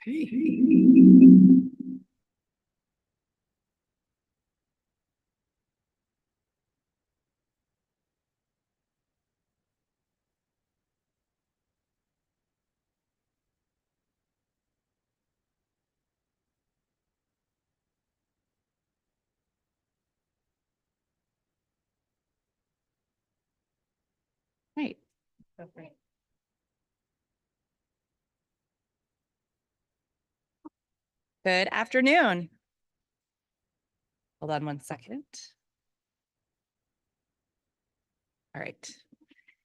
Okay. Right. Go for it. Good afternoon. Hold on one second. All right.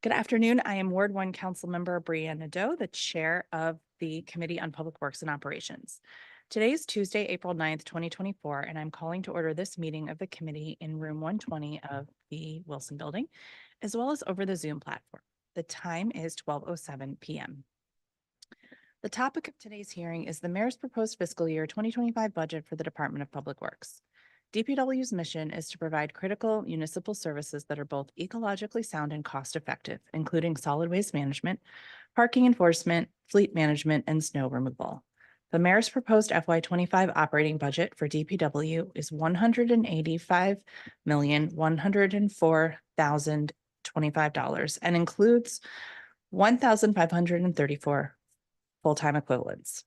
Good afternoon. I am Ward 1 Councilmember Nadeau, the chair of the Committee on Public Works and Operations. Today is Tuesday, April 9th, 2024, and I'm calling to order this meeting of the committee in room 120 of the Wilson Building, as well as over the Zoom platform. The time is 12:07 p.m. The topic of today's hearing is the mayor's proposed fiscal year 2025 budget for the Department of Public Works. DPW's mission is to provide critical municipal services that are both ecologically sound and cost-effective, including solid waste management, parking enforcement, fleet management, and snow removal. The mayor's proposed FY25 operating budget for DPW is $185,104,025 and includes 1,534 full-time equivalents.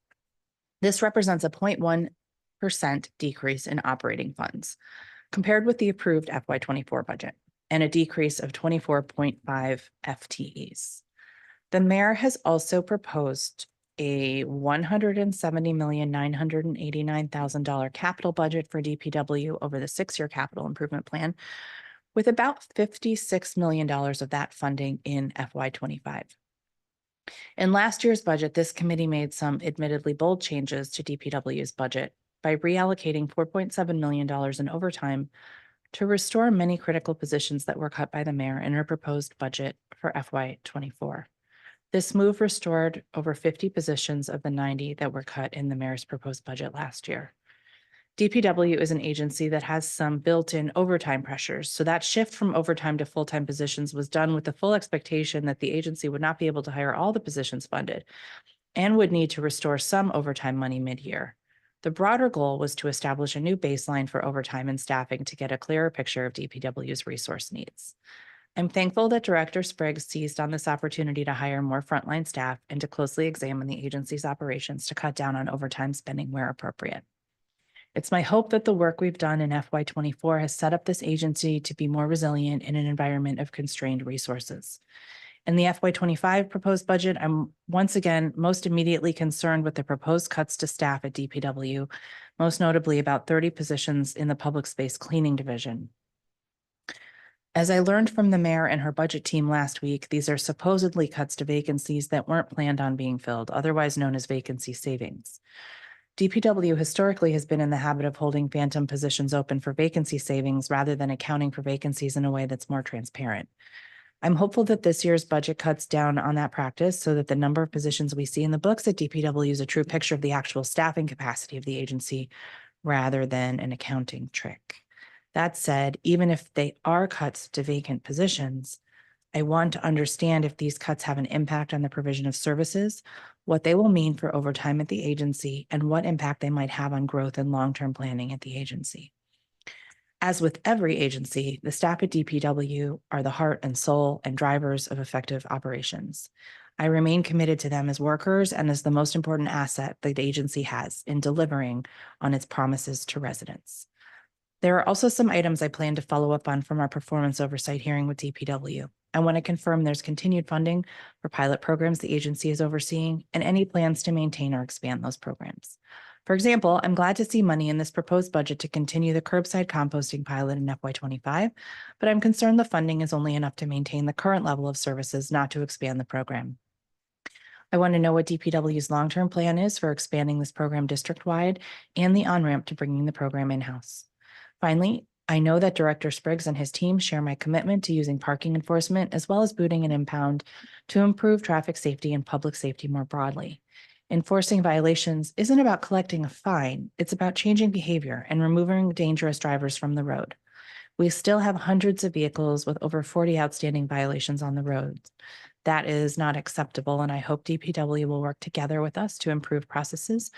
This represents a 0.1% decrease in operating funds compared with the approved FY24 budget and a decrease of 24.5 FTEs. The mayor has also proposed a $170,989,000 capital budget for DPW over the 6-year capital improvement plan, with about $56 million of that funding in FY25. In last year's budget, this committee made some admittedly bold changes to DPW's budget by reallocating $4.7 million in overtime to restore many critical positions that were cut by the mayor in her proposed budget for FY24. This move restored over 50 positions of the 90 that were cut in the mayor's proposed budget last year. DPW is an agency that has some built-in overtime pressures, so that shift from overtime to full-time positions was done with the full expectation that the agency would not be able to hire all the positions funded and would need to restore some overtime money mid-year. The broader goal was to establish a new baseline for overtime and staffing to get a clearer picture of DPW's resource needs. I'm thankful that Director Spriggs seized on this opportunity to hire more frontline staff and to closely examine the agency's operations to cut down on overtime spending where appropriate. It's my hope that the work we've done in FY24 has set up this agency to be more resilient in an environment of constrained resources. In the FY25 proposed budget, I'm once again most immediately concerned with the proposed cuts to staff at DPW, most notably about 30 positions in the public space cleaning division. As I learned from the mayor and her budget team last week, these are supposedly cuts to vacancies that weren't planned on being filled, otherwise known as vacancy savings. DPW historically has been in the habit of holding phantom positions open for vacancy savings rather than accounting for vacancies in a way that's more transparent. I'm hopeful that this year's budget cuts down on that practice so that the number of positions we see in the books at DPW is a true picture of the actual staffing capacity of the agency rather than an accounting trick. That said, even if they are cuts to vacant positions, I want to understand if these cuts have an impact on the provision of services, what they will mean for overtime at the agency, and what impact they might have on growth and long-term planning at the agency. As with every agency, the staff at DPW are the heart and soul and drivers of effective operations. I remain committed to them as workers and as the most important asset the agency has in delivering on its promises to residents. There are also some items I plan to follow up on from our performance oversight hearing with DPW. I want to confirm there's continued funding for pilot programs the agency is overseeing and any plans to maintain or expand those programs. For example, I'm glad to see money in this proposed budget to continue the curbside composting pilot in FY25, but I'm concerned the funding is only enough to maintain the current level of services, not to expand the program. I want to know what DPW's long-term plan is for expanding this program district-wide and the on-ramp to bringing the program in-house. Finally, I know that Director Spriggs and his team share my commitment to using parking enforcement as well as booting and impound to improve traffic safety and public safety more broadly. Enforcing violations isn't about collecting a fine, it's about changing behavior and removing dangerous drivers from the road. We still have hundreds of vehicles with over 40 outstanding violations on the roads. That is not acceptable, and I hope DPW will work together with us to improve processes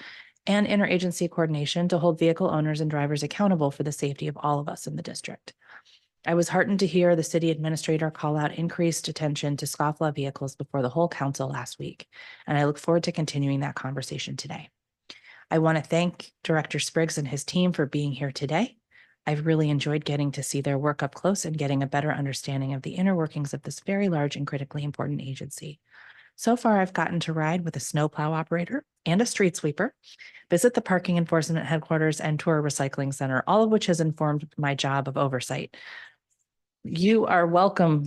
and interagency coordination to hold vehicle owners and drivers accountable for the safety of all of us in the district. I was heartened to hear the city administrator call out increased attention to scofflaw vehicles before the whole council last week, and I look forward to continuing that conversation today. I want to thank Director Spriggs and his team for being here today. I've really enjoyed getting to see their work up close and getting a better understanding of the inner workings of this very large and critically important agency. So far, I've gotten to ride with a snowplow operator and a street sweeper, visit the parking enforcement headquarters, and tour a recycling center, all of which has informed my job of oversight. You are welcome,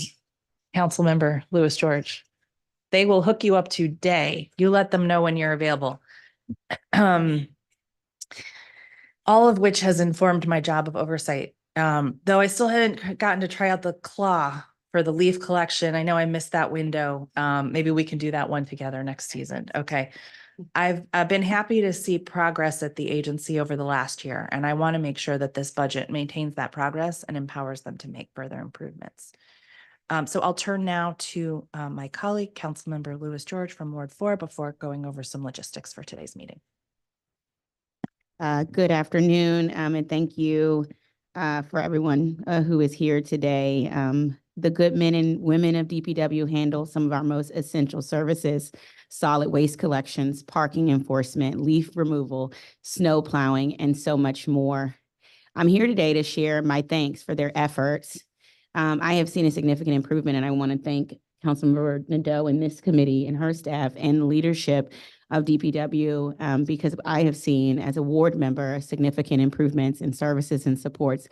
Councilmember Lewis George. They will hook you up today. You let them know when you're available. All of which has informed my job of oversight. Though I still haven't gotten to try out the claw for the leaf collection. I know I missed that window. Maybe we can do that one together next season. Okay. I've been happy to see progress at the agency over the last year, and I want to make sure that this budget maintains that progress and empowers them to make further improvements. So I'll turn now to my colleague, Councilmember Lewis George from Ward 4, before going over some logistics for today's meeting. Good afternoon, and thank you for everyone who is here today. The good men and women of DPW handle some of our most essential services: solid waste collections, parking enforcement, leaf removal, snow plowing, and so much more. I'm here today to share my thanks for their efforts. I have seen a significant improvement, and I want to thank Councilmember Nadeau and this committee and her staff and leadership of DPW, because I have seen as a ward member significant improvements in services and supports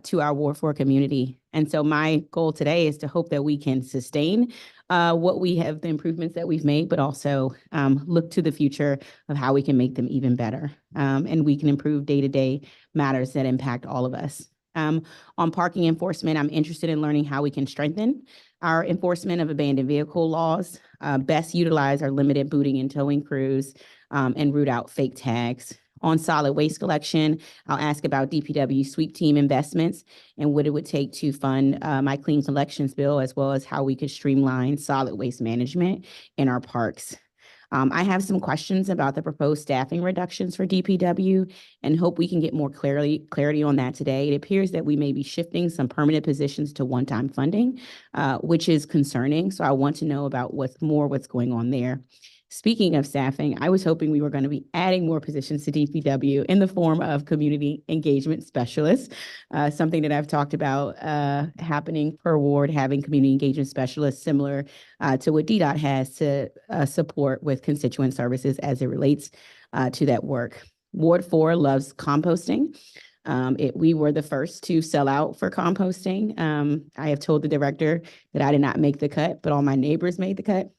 to our Ward 4 community. And so my goal today is to hope that we can sustain what we have, the improvements that we've made, but also look to the future of how we can make them even better. And we can improve day-to-day matters that impact all of us. On parking enforcement, I'm interested in learning how we can strengthen our enforcement of abandoned vehicle laws, best utilize our limited booting and towing crews, and root out fake tags. On solid waste collection, I'll ask about DPW sweep team investments and what it would take to fund my clean collections bill, as well as how we could streamline solid waste management in our parks. I have some questions about the proposed staffing reductions for DPW and hope we can get more clarity on that today. It appears that we may be shifting some permanent positions to one-time funding, which is concerning. So I want to know about what's going on there. Speaking of staffing, I was hoping we were going to be adding more positions to DPW in the form of community engagement specialists, something that I've talked about happening per ward, having community engagement specialists similar to what DDOT has to support with constituent services as it relates to that work. Ward 4 loves composting. We were the first to sell out for composting. I have told the director that I did not make the cut, but all my neighbors made the cut.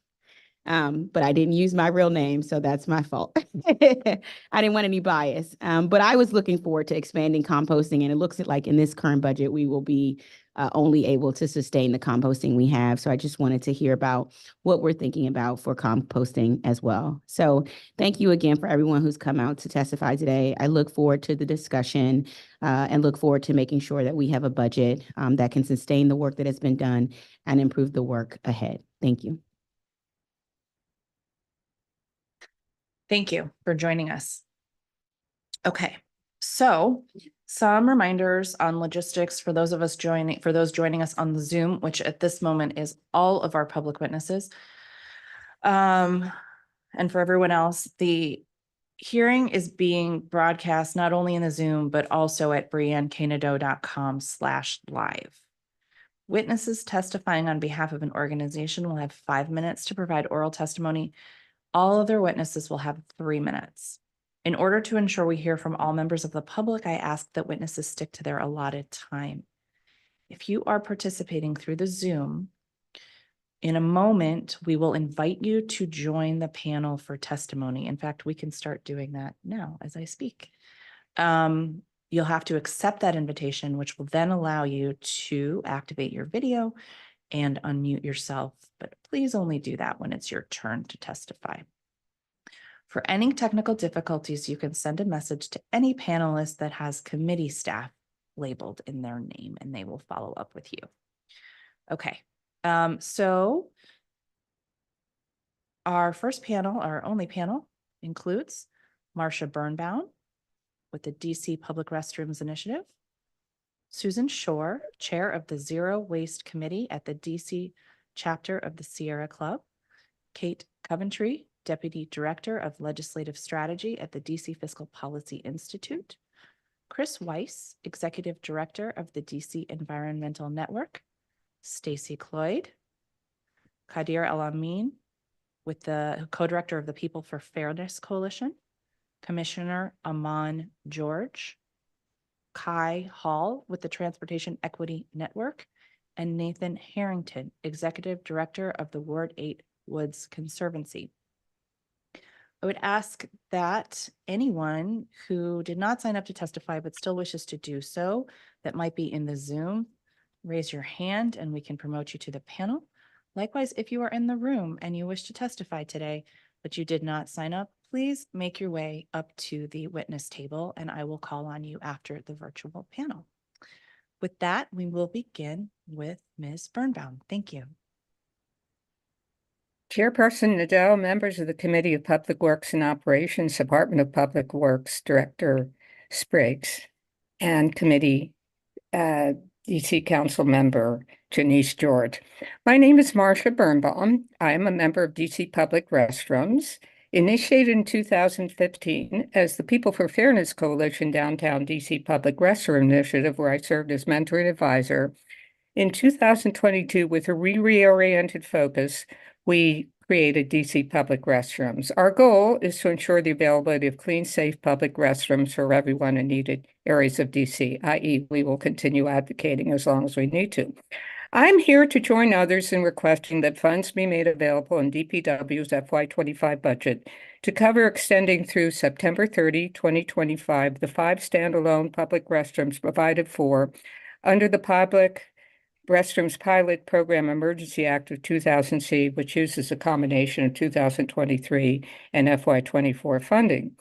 But I didn't use my real name, so that's my fault. I didn't want any bias. But I was looking forward to expanding composting, and it looks like in this current budget, we will be only able to sustain the composting we have. So I just wanted to hear about what we're thinking about for composting as well. So thank you again for everyone who's come out to testify today. I look forward to the discussion and look forward to making sure that we have a budget that can sustain the work that has been done and improve the work ahead. Thank you. Thank you for joining us. Okay, so some reminders on logistics for those joining us on the Zoom, which at this moment is all of our public witnesses. And for everyone else, the hearing is being broadcast not only in the Zoom, but also at brianneknadeau.com/live. Witnesses testifying on behalf of an organization will have 5 minutes to provide oral testimony. All other witnesses will have 3 minutes. In order to ensure we hear from all members of the public, I ask that witnesses stick to their allotted time. If you are participating through the Zoom, in a moment, we will invite you to join the panel for testimony. In fact, we can start doing that now as I speak. You'll have to accept that invitation, which will then allow you to activate your video and unmute yourself, but please only do that when it's your turn to testify. For any technical difficulties, you can send a message to any panelist that has committee staff labeled in their name, and they will follow up with you. Okay, so Our first panel, our only panel, includes Marcia Birnbaum with the DC Public Restrooms Initiative, Susan Shore, Chair of the Zero Waste Committee at the DC chapter of the Sierra Club, Kate Coventry, Deputy Director of Legislative Strategy at the DC Fiscal Policy Institute, Chris Weiss, Executive Director of the DC Environmental Network, Stacy Cloyd, Kadir El-Amin, with the co-director of the People for Fairness Coalition, Commissioner Aman George, Kai Hall with the Transportation Equity Network, and Nathan Harrington, Executive Director of the Ward 8 Woods Conservancy. I would ask that anyone who did not sign up to testify but still wishes to do so, that might be in the Zoom, raise your hand and we can promote you to the panel. Likewise, if you are in the room and you wish to testify today, but you did not sign up, please make your way up to the witness table and I will call on you after the virtual panel. With that, we will begin with Ms. Birnbaum. Thank you. Chairperson Nadeau, members of the Committee of Public Works and Operations, Department of Public Works, Director Spriggs, and Committee DC Council Member Janice George. My name is Marcia Birnbaum. I am a member of DC Public Restrooms, initiated in 2015 as the People for Fairness Coalition Downtown DC Public Restroom Initiative, where I served as mentor and advisor. In 2022, with a reoriented focus, we created DC Public Restrooms. Our goal is to ensure the availability of clean, safe public restrooms for everyone in needed areas of DC, i.e., we will continue advocating as long as we need to. I'm here to join others in requesting that funds be made available in DPW's FY25 budget to cover extending through September 30, 2025, the 5 standalone public restrooms provided for under the Public Restrooms Pilot Program Emergency Act of 2000C, which uses a combination of 2023 and FY24 funding.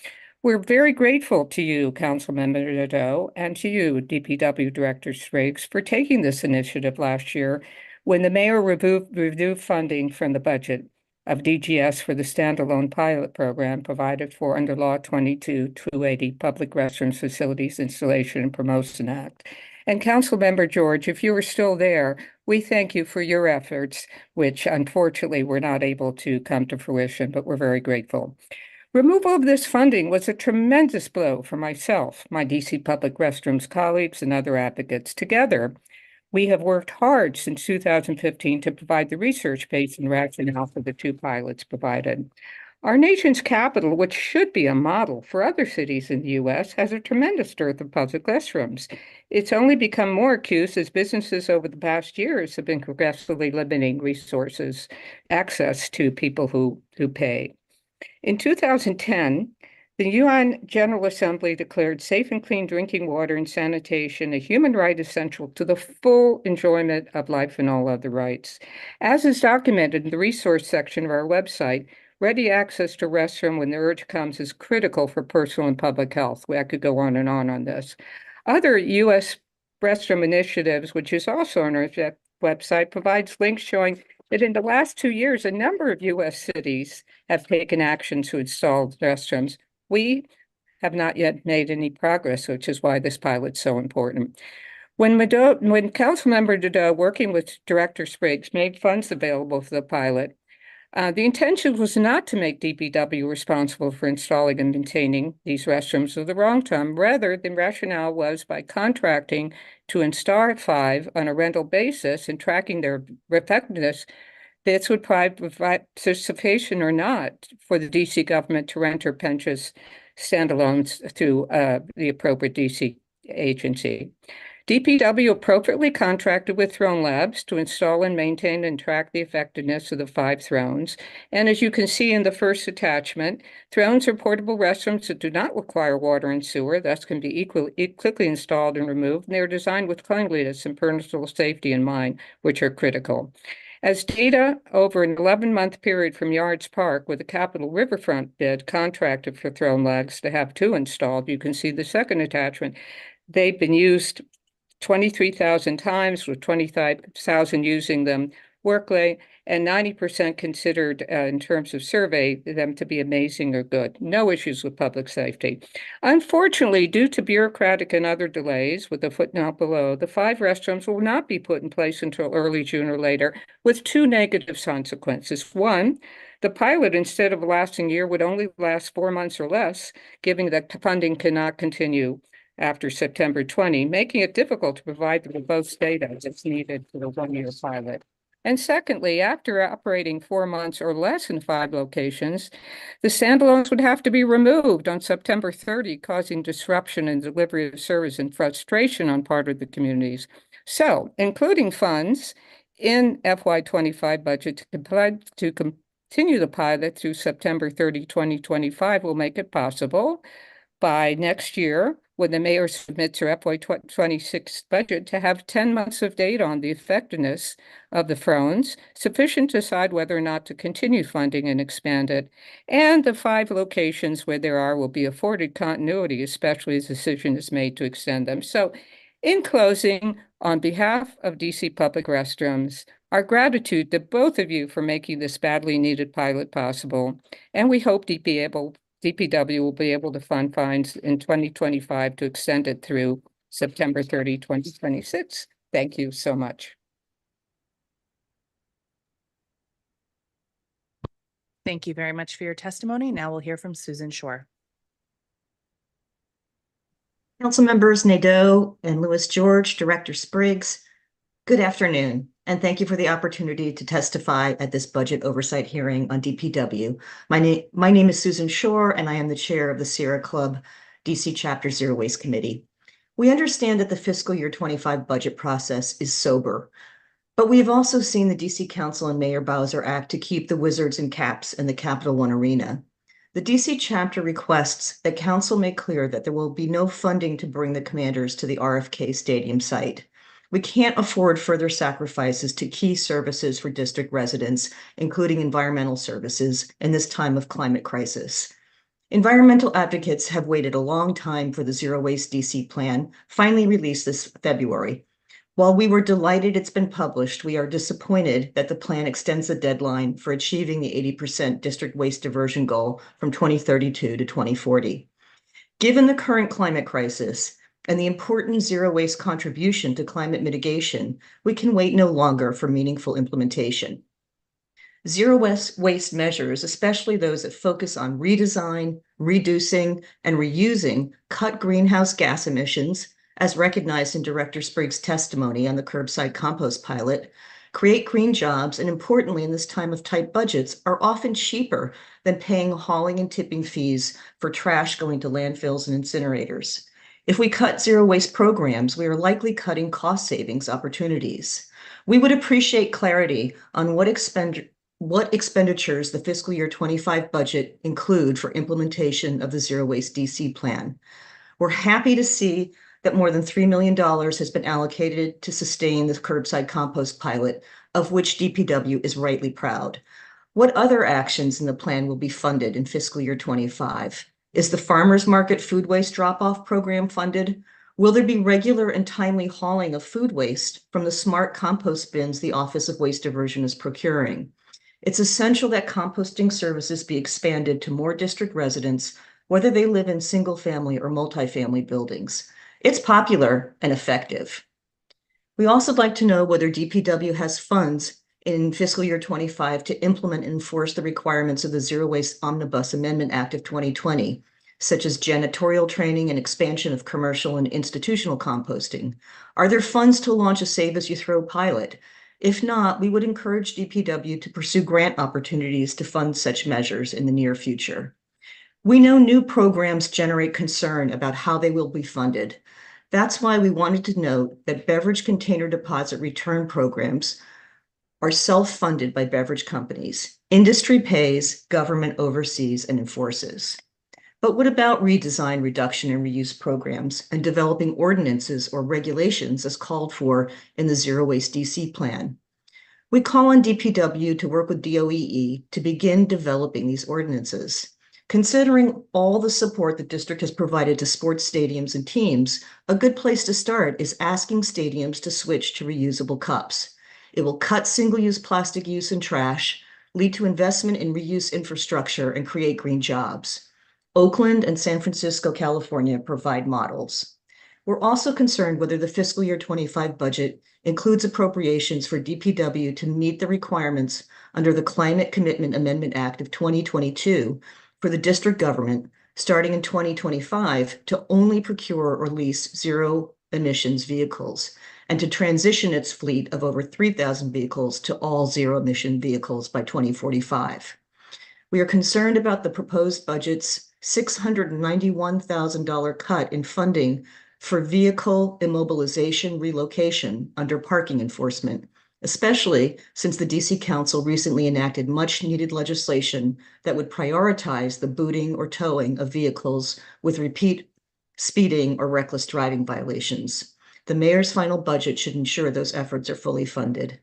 We're very grateful to you, Councilmember Nadeau, and to you, DPW Director Spriggs, for taking this initiative last year when the mayor reviewed funding from the budget of DGS for the standalone pilot program provided for under Law 22-280, Public Restrooms Facilities Installation and Promotion Act. And Councilmember George, if you were still there, we thank you for your efforts, which unfortunately were not able to come to fruition, but we're very grateful. Removal of this funding was a tremendous blow for myself, my DC Public Restrooms colleagues, and other advocates. Together, we have worked hard since 2015 to provide the research base and rationale for the 2 pilots provided. Our nation's capital, which should be a model for other cities in the U.S., has a tremendous dearth of public restrooms. It's only become more acute as businesses over the past years have been progressively limiting resources, access to people who pay. In 2010, the UN General Assembly declared safe and clean drinking water and sanitation a human right essential to the full enjoyment of life and all other rights. As is documented in the resource section of our website, ready access to restroom when the urge comes is critical for personal and public health. I could go on on this. Other U.S. restroom initiatives, which is also on our website, provides links showing that in the last 2 years, a number of U.S. cities have taken action to install restrooms. We have not yet made any progress, which is why this pilot's so important. When Councilmember Nadeau, working with Director Spriggs, made funds available for the pilot, the intention was not to make DPW responsible for installing and maintaining these restrooms of the wrong term. Rather, the rationale was by contracting to install 5 on a rental basis and tracking their effectiveness, this would provide sufficient or not for the DC government to rent or purchase standalones to the appropriate DC agency. DPW appropriately contracted with Throne Labs to install and maintain and track the effectiveness of the 5 thrones. And as you can see in the first attachment, thrones are portable restrooms that do not require water and sewer, thus can be quickly installed and removed. And they're designed with cleanliness and personal safety in mind, which are critical. As data over an 11-month period from Yards Park, with a Capital Riverfront bid contracted for Throne Labs to have 2 installed, you can see the second attachment. They've been used 23,000 times, with 20,000 using them workload, and 90% considered in terms of survey them to be amazing or good. No issues with public safety. Unfortunately, due to bureaucratic and other delays, with the footnote below, the 5 restrooms will not be put in place until early June or later, with 2 negative consequences. One, the pilot, instead of lasting a year, would only last 4 months or less, given that funding cannot continue after September 20, making it difficult to provide the robust data that's needed for the 1-year pilot. And secondly, after operating 4 months or less in 5 locations, the standalones would have to be removed on September 30, causing disruption in delivery of service and frustration on part of the communities. So, including funds in FY25 budget to continue the pilot through September 30, 2025 will make it possible by next year, when the mayor submits her FY26 budget, to have 10 months of data on the effectiveness of the FRONs, sufficient to decide whether or not to continue funding and expand it. And the 5 locations where there are will be afforded continuity, especially as a decision is made to extend them. So in closing, on behalf of DC Public Restrooms, our gratitude to both of you for making this badly needed pilot possible. And we hope DPW will be able to fund fines in 2025 to extend it through September 30, 2026. Thank you so much. Thank you very much for your testimony. Now we'll hear from Susan Shore. Councilmembers Nadeau and Lewis George, Director Spriggs, good afternoon, and thank you for the opportunity to testify at this budget oversight hearing on DPW. My name is Susan Shore, and I am the chair of the Sierra Club DC Chapter Zero Waste Committee. We understand that the fiscal year 25 budget process is sober, but we have also seen the DC Council and Mayor Bowser act to keep the Wizards and Caps in the Capital One Arena. The DC chapter requests that Council make clear that there will be no funding to bring the Commanders to the RFK Stadium site. We can't afford further sacrifices to key services for district residents, including environmental services, in this time of climate crisis. Environmental advocates have waited a long time for the Zero Waste DC plan, finally released this February. While we were delighted it's been published, we are disappointed that the plan extends the deadline for achieving the 80% district waste diversion goal from 2032 to 2040. Given the current climate crisis and the important zero waste contribution to climate mitigation, we can wait no longer for meaningful implementation. Zero waste measures, especially those that focus on redesign, reducing, and reusing, cut greenhouse gas emissions, as recognized in Director Spriggs' testimony on the curbside compost pilot, create green jobs, and importantly, in this time of tight budgets, are often cheaper than paying hauling and tipping fees for trash going to landfills and incinerators. If we cut zero waste programs, we are likely cutting cost savings opportunities. We would appreciate clarity on what expenditures the fiscal year 25 budget include for implementation of the Zero Waste DC plan. We're happy to see that more than $3 million has been allocated to sustain the curbside compost pilot, of which DPW is rightly proud. What other actions in the plan will be funded in fiscal year 25? Is the farmers market food waste drop-off program funded? Will there be regular and timely hauling of food waste from the smart compost bins the Office of Waste Diversion is procuring? It's essential that composting services be expanded to more district residents, whether they live in single-family or multifamily buildings. It's popular and effective. We also like to know whether DPW has funds in fiscal year 25 to implement and enforce the requirements of the Zero Waste Omnibus Amendment Act of 2020, such as janitorial training and expansion of commercial and institutional composting. Are there funds to launch a Save As You Throw pilot? If not, we would encourage DPW to pursue grant opportunities to fund such measures in the near future. We know new programs generate concern about how they will be funded. That's why we wanted to note that beverage container deposit return programs are self-funded by beverage companies. Industry pays, government oversees and enforces. But what about redesign, reduction, and reuse programs and developing ordinances or regulations as called for in the Zero Waste DC plan? We call on DPW to work with DOEE to begin developing these ordinances. Considering all the support the district has provided to sports stadiums and teams, a good place to start is asking stadiums to switch to reusable cups. It will cut single-use plastic use and trash, lead to investment in reuse infrastructure, and create green jobs. Oakland and San Francisco, California provide models. We're also concerned whether the fiscal year 25 budget includes appropriations for DPW to meet the requirements under the Climate Commitment Amendment Act of 2022 for the district government, starting in 2025, to only procure or lease zero emissions vehicles and to transition its fleet of over 3,000 vehicles to all zero emission vehicles by 2045. We are concerned about the proposed budget's $691,000 cut in funding for vehicle immobilization relocation under parking enforcement, especially since the DC Council recently enacted much needed legislation that would prioritize the booting or towing of vehicles with repeat speeding or reckless driving violations. The mayor's final budget should ensure those efforts are fully funded.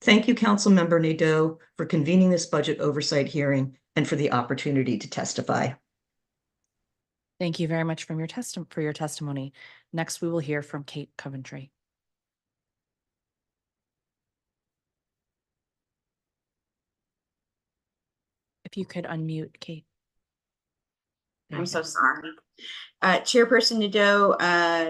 Thank you, Councilmember Nadeau, for convening this budget oversight hearing and for the opportunity to testify. Thank you very much for your testimony. Next, we will hear from Kate Coventry. If you could unmute, Kate. I'm so sorry. Chairperson Nadeau,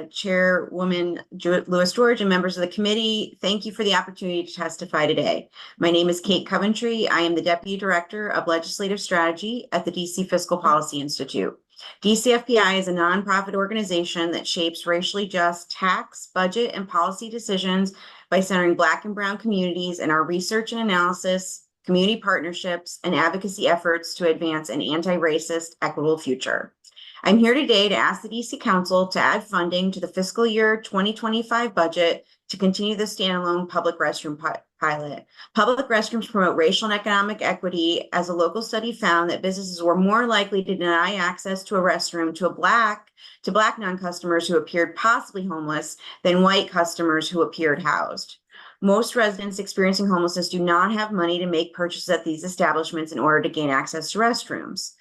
Chairwoman Lewis George, and members of the committee, thank you for the opportunity to testify today. My name is Kate Coventry. I am the Deputy Director of Legislative Strategy at the DC Fiscal Policy Institute. DCFPI is a nonprofit organization that shapes racially just tax, budget, and policy decisions by centering Black and Brown communities in our research and analysis, community partnerships, and advocacy efforts to advance an anti-racist, equitable future. I'm here today to ask the DC Council to add funding to the fiscal year 2025 budget to continue the standalone public restroom pilot. Public restrooms promote racial and economic equity, as a local study found that businesses were more likely to deny access to a restroom to Black non-customers who appeared possibly homeless than white customers who appeared housed. Most residents experiencing homelessness do not have money to make purchases at these establishments in order to gain access to restrooms.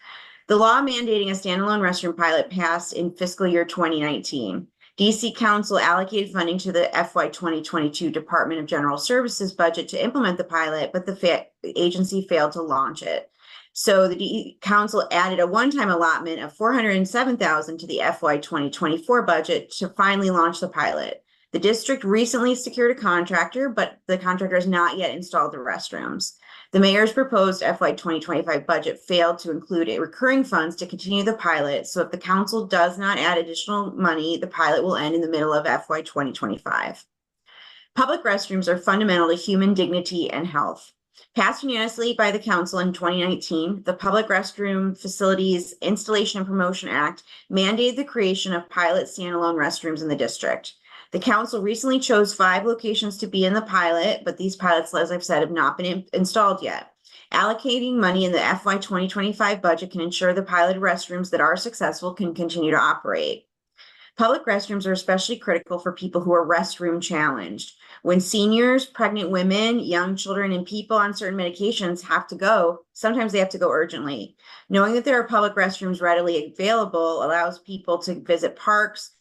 The law mandating a standalone restroom pilot passed in fiscal year 2019. DC Council allocated funding to the FY 2022 Department of General Services budget to implement the pilot, but the agency failed to launch it. So the Council added a one-time allotment of $407,000 to the FY 2024 budget to finally launch the pilot. The district recently secured a contractor, but the contractor has not yet installed the restrooms. The mayor's proposed FY 2025 budget failed to include recurring funds to continue the pilot. So if the council does not add additional money, the pilot will end in the middle of FY 2025. Public restrooms are fundamental to human dignity and health. Passed unanimously by the council in 2019, the Public Restroom Facilities Installation and Promotion Act mandated the creation of pilot standalone restrooms in the district. The council recently chose 5 locations to be in the pilot, but these pilots, as I've said, have not been installed yet. Allocating money in the FY 2025 budget can ensure the pilot restrooms that are successful can continue to operate. Public restrooms are especially critical for people who are restroom challenged. When seniors, pregnant women, young children, and people on certain medications have to go, sometimes they have to go urgently. Knowing that there are public restrooms readily available allows people to visit parks,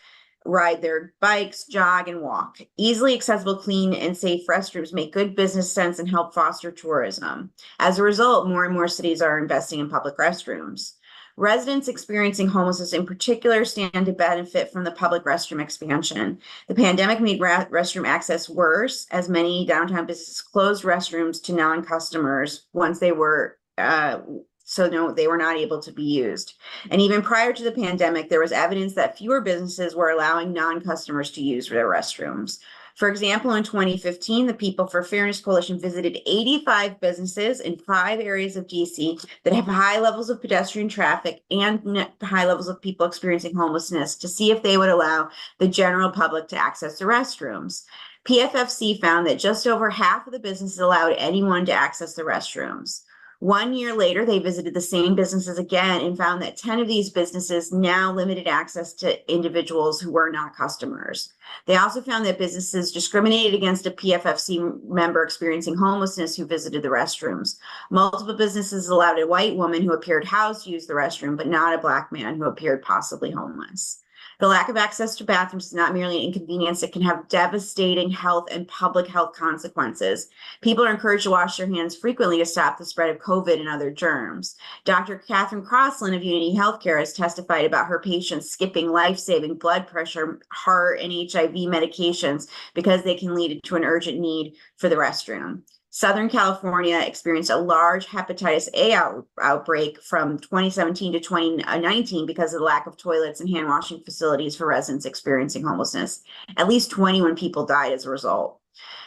ride their bikes, jog, and walk. Easily accessible, clean, and safe restrooms make good business sense and help foster tourism. As a result, more and more cities are investing in public restrooms. Residents experiencing homelessness in particular stand to benefit from the public restroom expansion. The pandemic made restroom access worse, as many downtown businesses closed restrooms to non-customers once they were they were not able to be used. And even prior to the pandemic, there was evidence that fewer businesses were allowing non-customers to use their restrooms. For example, in 2015, the People for Fairness Coalition visited 85 businesses in 5 areas of DC that have high levels of pedestrian traffic and high levels of people experiencing homelessness to see if they would allow the general public to access the restrooms. PFFC found that just over half of the businesses allowed anyone to access the restrooms. 1 year later, they visited the same businesses again and found that 10 of these businesses now limited access to individuals who were not customers. They also found that businesses discriminated against a PFFC member experiencing homelessness who visited the restrooms. Multiple businesses allowed a white woman who appeared housed to use the restroom, but not a Black man who appeared possibly homeless. The lack of access to bathrooms is not merely an inconvenience, it can have devastating health and public health consequences. People are encouraged to wash their hands frequently to stop the spread of COVID and other germs. Dr. Catherine Crossland of Unity Healthcare has testified about her patients skipping life-saving blood pressure, heart, and HIV medications because they can lead to an urgent need for the restroom. Southern California experienced a large hepatitis A outbreak from 2017 to 2019 because of the lack of toilets and hand washing facilities for residents experiencing homelessness. At least 21 people died as a result.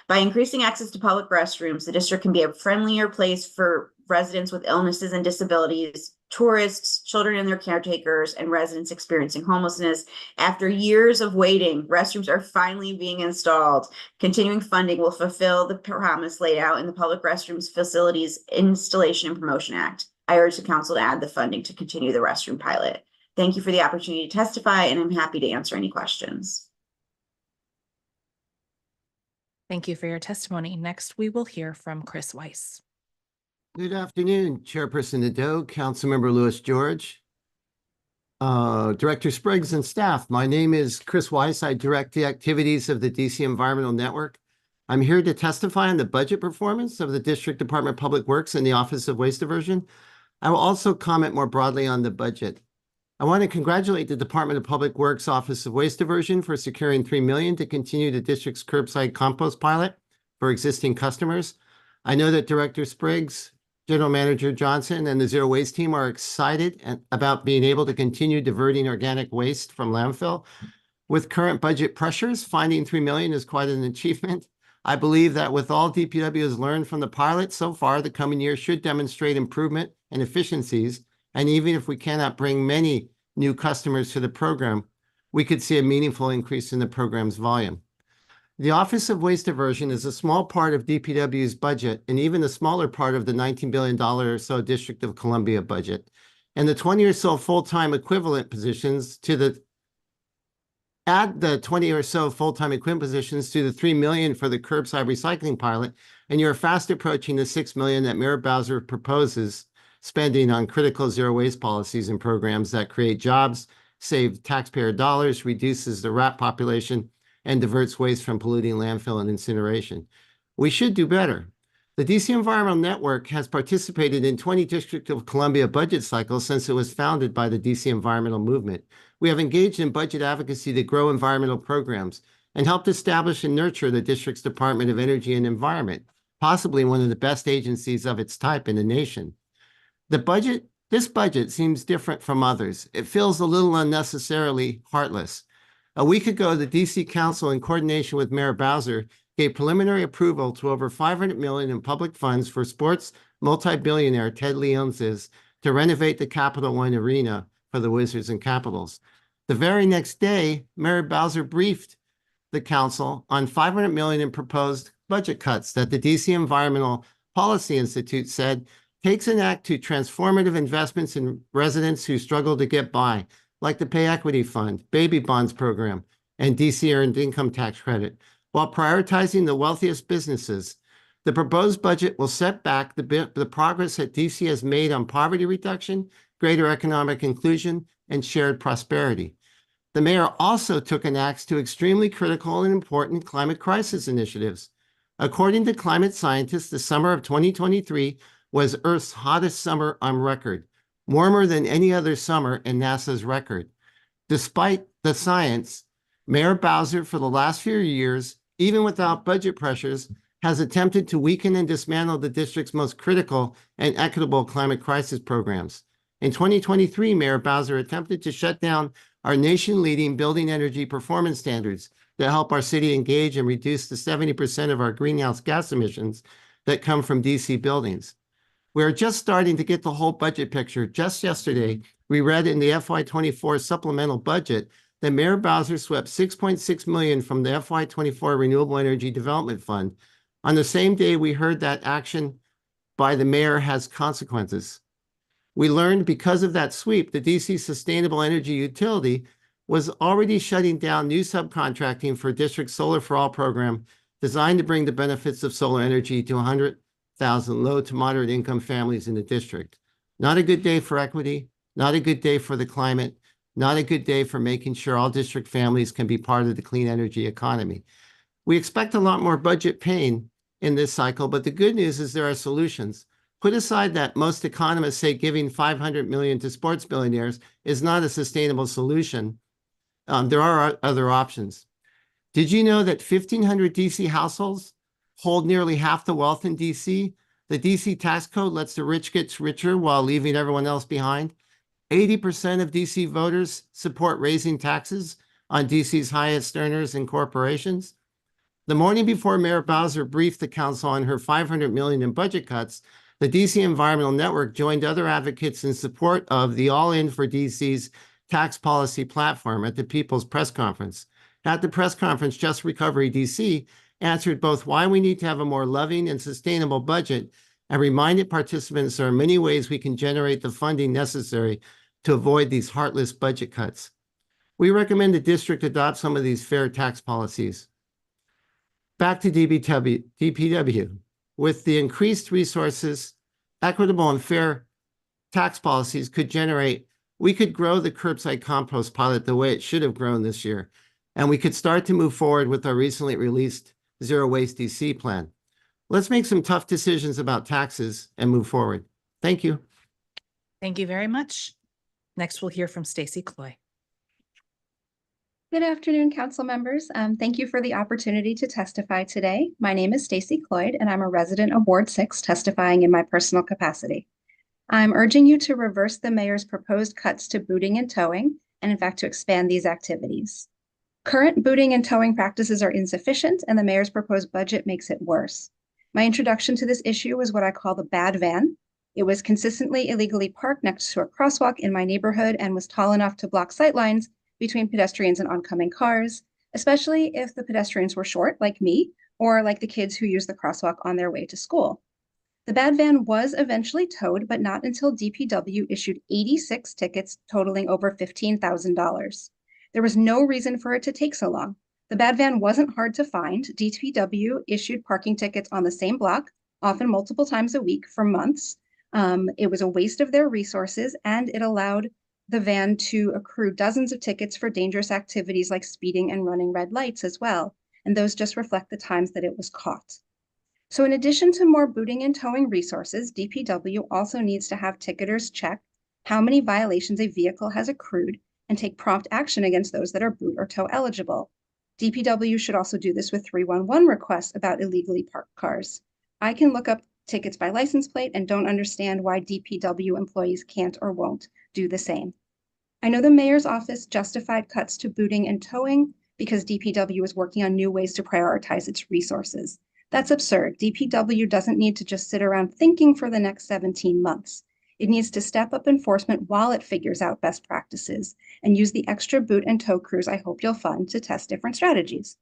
By increasing access to public restrooms, the district can be a friendlier place for residents with illnesses and disabilities, tourists, children and their caretakers, and residents experiencing homelessness. After years of waiting, restrooms are finally being installed. Continuing funding will fulfill the promise laid out in the Public Restrooms Facilities Installation and Promotion Act. I urge the council to add the funding to continue the restroom pilot. Thank you for the opportunity to testify, and I'm happy to answer any questions. Thank you for your testimony. Next, we will hear from Chris Weiss. Good afternoon, Chairperson Nadeau, Councilmember Lewis George, Director Spriggs and staff. My name is Chris Weiss. I direct the activities of the DC Environmental Network. I'm here to testify on the budget performance of the District Department of Public Works and the Office of Waste Diversion. I will also comment more broadly on the budget. I want to congratulate the Department of Public Works Office of Waste Diversion for securing $3 million to continue the district's curbside compost pilot for existing customers. I know that Director Spriggs, General Manager Johnson, and the Zero Waste team are excited about being able to continue diverting organic waste from landfill. With current budget pressures, finding $3 million is quite an achievement. I believe that with all DPW has learned from the pilot so far, the coming year should demonstrate improvement and efficiencies. And even if we cannot bring many new customers to the program, we could see a meaningful increase in the program's volume. The Office of Waste Diversion is a small part of DPW's budget and even a smaller part of the $19 billion or so District of Columbia budget. And the 20 or so full-time equivalent positions to the add the 20 or so full-time equivalent positions to the $3 million for the curbside recycling pilot, and you're fast approaching the $6 million that Mayor Bowser proposes spending on critical zero waste policies and programs that create jobs, save taxpayer dollars, reduces the rat population, and diverts waste from polluting landfill and incineration. We should do better. The DC Environmental Network has participated in 20 District of Columbia budget cycles since it was founded by the DC Environmental Movement. We have engaged in budget advocacy to grow environmental programs and helped establish and nurture the district's Department of Energy and Environment, possibly one of the best agencies of its type in the nation. This budget seems different from others. It feels a little unnecessarily heartless. A week ago, the DC Council, in coordination with Mayor Bowser, gave preliminary approval to over $500 million in public funds for sports multi-billionaire Ted Leonsis to renovate the Capital One Arena for the Wizards and Capitals. The very next day, Mayor Bowser briefed the council on $500 million in proposed budget cuts that the DC Environmental Policy Institute said takes an act to transformative investments in residents who struggle to get by, like the Pay Equity Fund, Baby Bonds Program, and DC Earned Income Tax Credit, while prioritizing the wealthiest businesses. The proposed budget will set back the progress that DC has made on poverty reduction, greater economic inclusion, and shared prosperity. The mayor also took an axe to extremely critical and important climate crisis initiatives. According to climate scientists, the summer of 2023 was Earth's hottest summer on record, warmer than any other summer in NASA's record. Despite the science, Mayor Bowser, for the last few years, even without budget pressures, has attempted to weaken and dismantle the district's most critical and equitable climate crisis programs. In 2023, Mayor Bowser attempted to shut down our nation-leading building energy performance standards that help our city engage and reduce the 70% of our greenhouse gas emissions that come from DC buildings. We're just starting to get the whole budget picture. Just yesterday, we read in the FY24 supplemental budget that Mayor Bowser swept $6.6 million from the FY24 Renewable Energy Development Fund. On the same day, we heard that action by the mayor has consequences. We learned because of that sweep, the DC Sustainable Energy Utility was already shutting down new subcontracting for District Solar for All program designed to bring the benefits of solar energy to 100,000 low to moderate income families in the district. Not a good day for equity, not a good day for the climate, Not a good day for making sure all district families can be part of the clean energy economy. We expect a lot more budget pain in this cycle, but the good news is there are solutions. Put aside that most economists say giving $500 million to sports billionaires is not a sustainable solution. There are other options. Did you know that 1,500 DC households hold nearly half the wealth in DC? The DC tax code lets the rich get richer while leaving everyone else behind. 80% of DC voters support raising taxes on DC's highest earners and corporations. The morning before Mayor Bowser briefed the council on her $500 million in budget cuts, the DC Environmental Network joined other advocates in support of the All In for DC's tax policy platform at the People's Press Conference. At the press conference, Just Recovery DC answered both why we need to have a more loving and sustainable budget and reminded participants there are many ways we can generate the funding necessary to avoid these heartless budget cuts. We recommend the district adopt some of these fair tax policies. Back to DPW. With the increased resources, equitable and fair tax policies we could grow the curbside compost pilot the way it should have grown this year. And we could start to move forward with our recently released Zero Waste DC plan. Let's make some tough decisions about taxes and move forward. Thank you. Thank you very much. Next, we'll hear from Stacy Cloy. Good afternoon, council members. Thank you for the opportunity to testify today. My name is Stacy Cloyd, and I'm a resident of Ward 6, testifying in my personal capacity. I'm urging you to reverse the mayor's proposed cuts to booting and towing, and in fact, to expand these activities. Current booting and towing practices are insufficient, and the mayor's proposed budget makes it worse. My introduction to this issue was what I call the bad van. It was consistently illegally parked next to a crosswalk in my neighborhood and was tall enough to block sightlines between pedestrians and oncoming cars, especially if the pedestrians were short, like me, or like the kids who use the crosswalk on their way to school. The bad van was eventually towed, but not until DPW issued 86 tickets totaling over $15,000. There was no reason for it to take so long. The bad van wasn't hard to find. DPW issued parking tickets on the same block, often multiple times a week for months. It was a waste of their resources, and it allowed the van to accrue dozens of tickets for dangerous activities like speeding and running red lights as well. And those just reflect the times that it was caught. So in addition to more booting and towing resources, DPW also needs to have ticketers check how many violations a vehicle has accrued and take prompt action against those that are boot or tow eligible. DPW should also do this with 311 requests about illegally parked cars. I can look up tickets by license plate and don't understand why DPW employees can't or won't do the same. I know the mayor's office justified cuts to booting and towing because DPW is working on new ways to prioritize its resources. That's absurd. DPW doesn't need to just sit around thinking for the next 17 months. It needs to step up enforcement while it figures out best practices and use the extra boot and tow crews I hope you'll fund to test different strategies.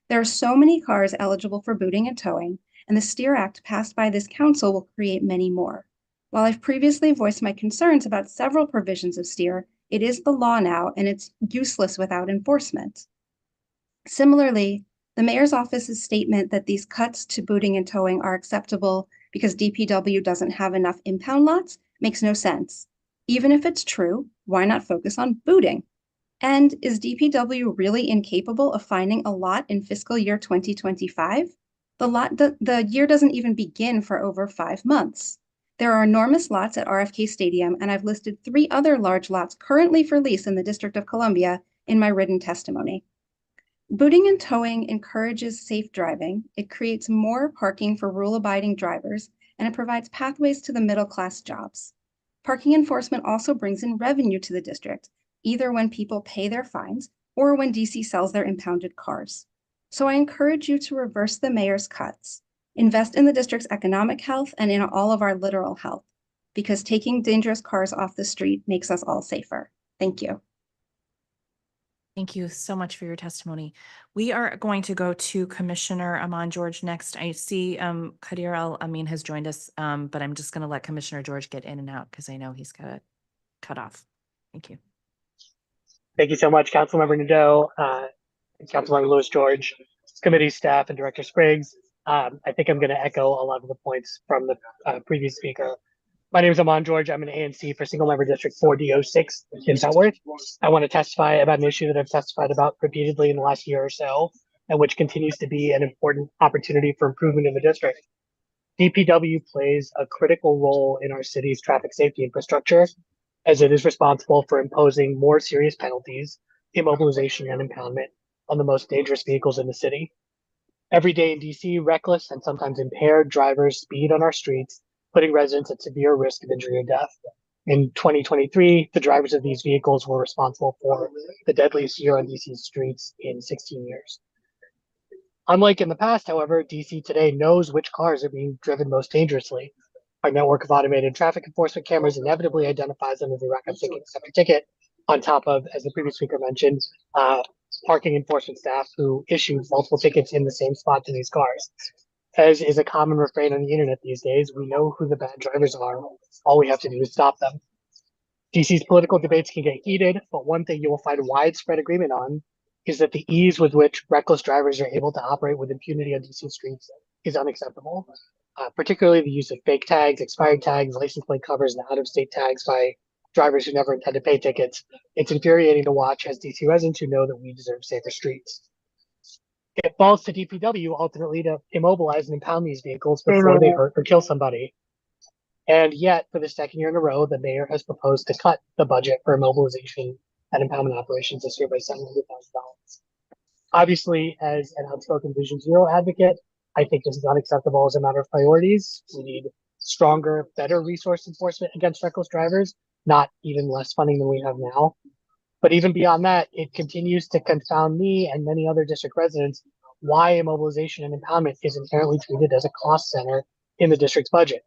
There are so many cars eligible for booting and towing, and the STEER Act passed by this council will create many more. While I've previously voiced my concerns about several provisions of STEER, it is the law now, and it's useless without enforcement. Similarly, the mayor's office's statement that these cuts to booting and towing are acceptable because DPW doesn't have enough impound lots makes no sense. Even if it's true, why not focus on booting? And is DPW really incapable of finding a lot in fiscal year 2025? The year doesn't even begin for over 5 months. There are enormous lots at RFK Stadium, and I've listed 3 other large lots currently for lease in the District of Columbia in my written testimony. Booting and towing encourages safe driving, it creates more parking for rule-abiding drivers, and it provides pathways to the middle-class jobs. Parking enforcement also brings in revenue to the district, either when people pay their fines or when DC sells their impounded cars. So I encourage you to reverse the mayor's cuts, invest in the district's economic health and in all of our literal health, because taking dangerous cars off the street makes us all safer. Thank you. Thank you so much for your testimony. We are going to go to Commissioner Aman George next. I see Kadir Al Amin has joined us, but I'm just going to let Commissioner George get in and out because I know he's got it cut off. Thank you. Thank you so much, Councilmember Nadeau, and Councilmember Lewis George, committee staff, and Director Spriggs. I think I'm going to echo a lot of the points from the previous speaker. My name is Aman George. I'm an ANC for Single Member District 4D06 in Southworth. I want to testify about an issue that I've testified about repeatedly in the last year or so, and which continues to be an important opportunity for improvement in the district. DPW plays a critical role in our city's traffic safety infrastructure, as it is responsible for imposing more serious penalties, immobilization, and impoundment on the most dangerous vehicles in the city. Every day in DC, reckless and sometimes impaired drivers speed on our streets, putting residents at severe risk of injury or death. In 2023, the drivers of these vehicles were responsible for the deadliest year on DC's streets in 16 years. Unlike in the past, however, DC today knows which cars are being driven most dangerously. Our network of automated traffic enforcement cameras inevitably identifies them as they rack up ticket after ticket, on top of, as the previous speaker mentioned, parking enforcement staff who issue multiple tickets in the same spot to these cars. As is a common refrain on the internet these days, we know who the bad drivers are. All we have to do is stop them. DC's political debates can get heated, but one thing you will find widespread agreement on is that the ease with which reckless drivers are able to operate with impunity on DC streets is unacceptable. Particularly the use of fake tags, expired tags, license plate covers, and out-of-state tags by drivers who never intend to pay tickets. It's infuriating to watch as DC residents who know that we deserve safer streets. It falls to DPW ultimately to immobilize and impound these vehicles before they hurt or kill somebody. And yet, for the second year in a row, the mayor has proposed to cut the budget for immobilization and impoundment operations this year by $700,000. Obviously, as an outspoken Vision Zero advocate, I think this is unacceptable as a matter of priorities. We need stronger, better resource enforcement against reckless drivers, not even less funding than we have now. But even beyond that, it continues to confound me and many other district residents why immobilization and impoundment is inherently treated as a cost center in the district's budget.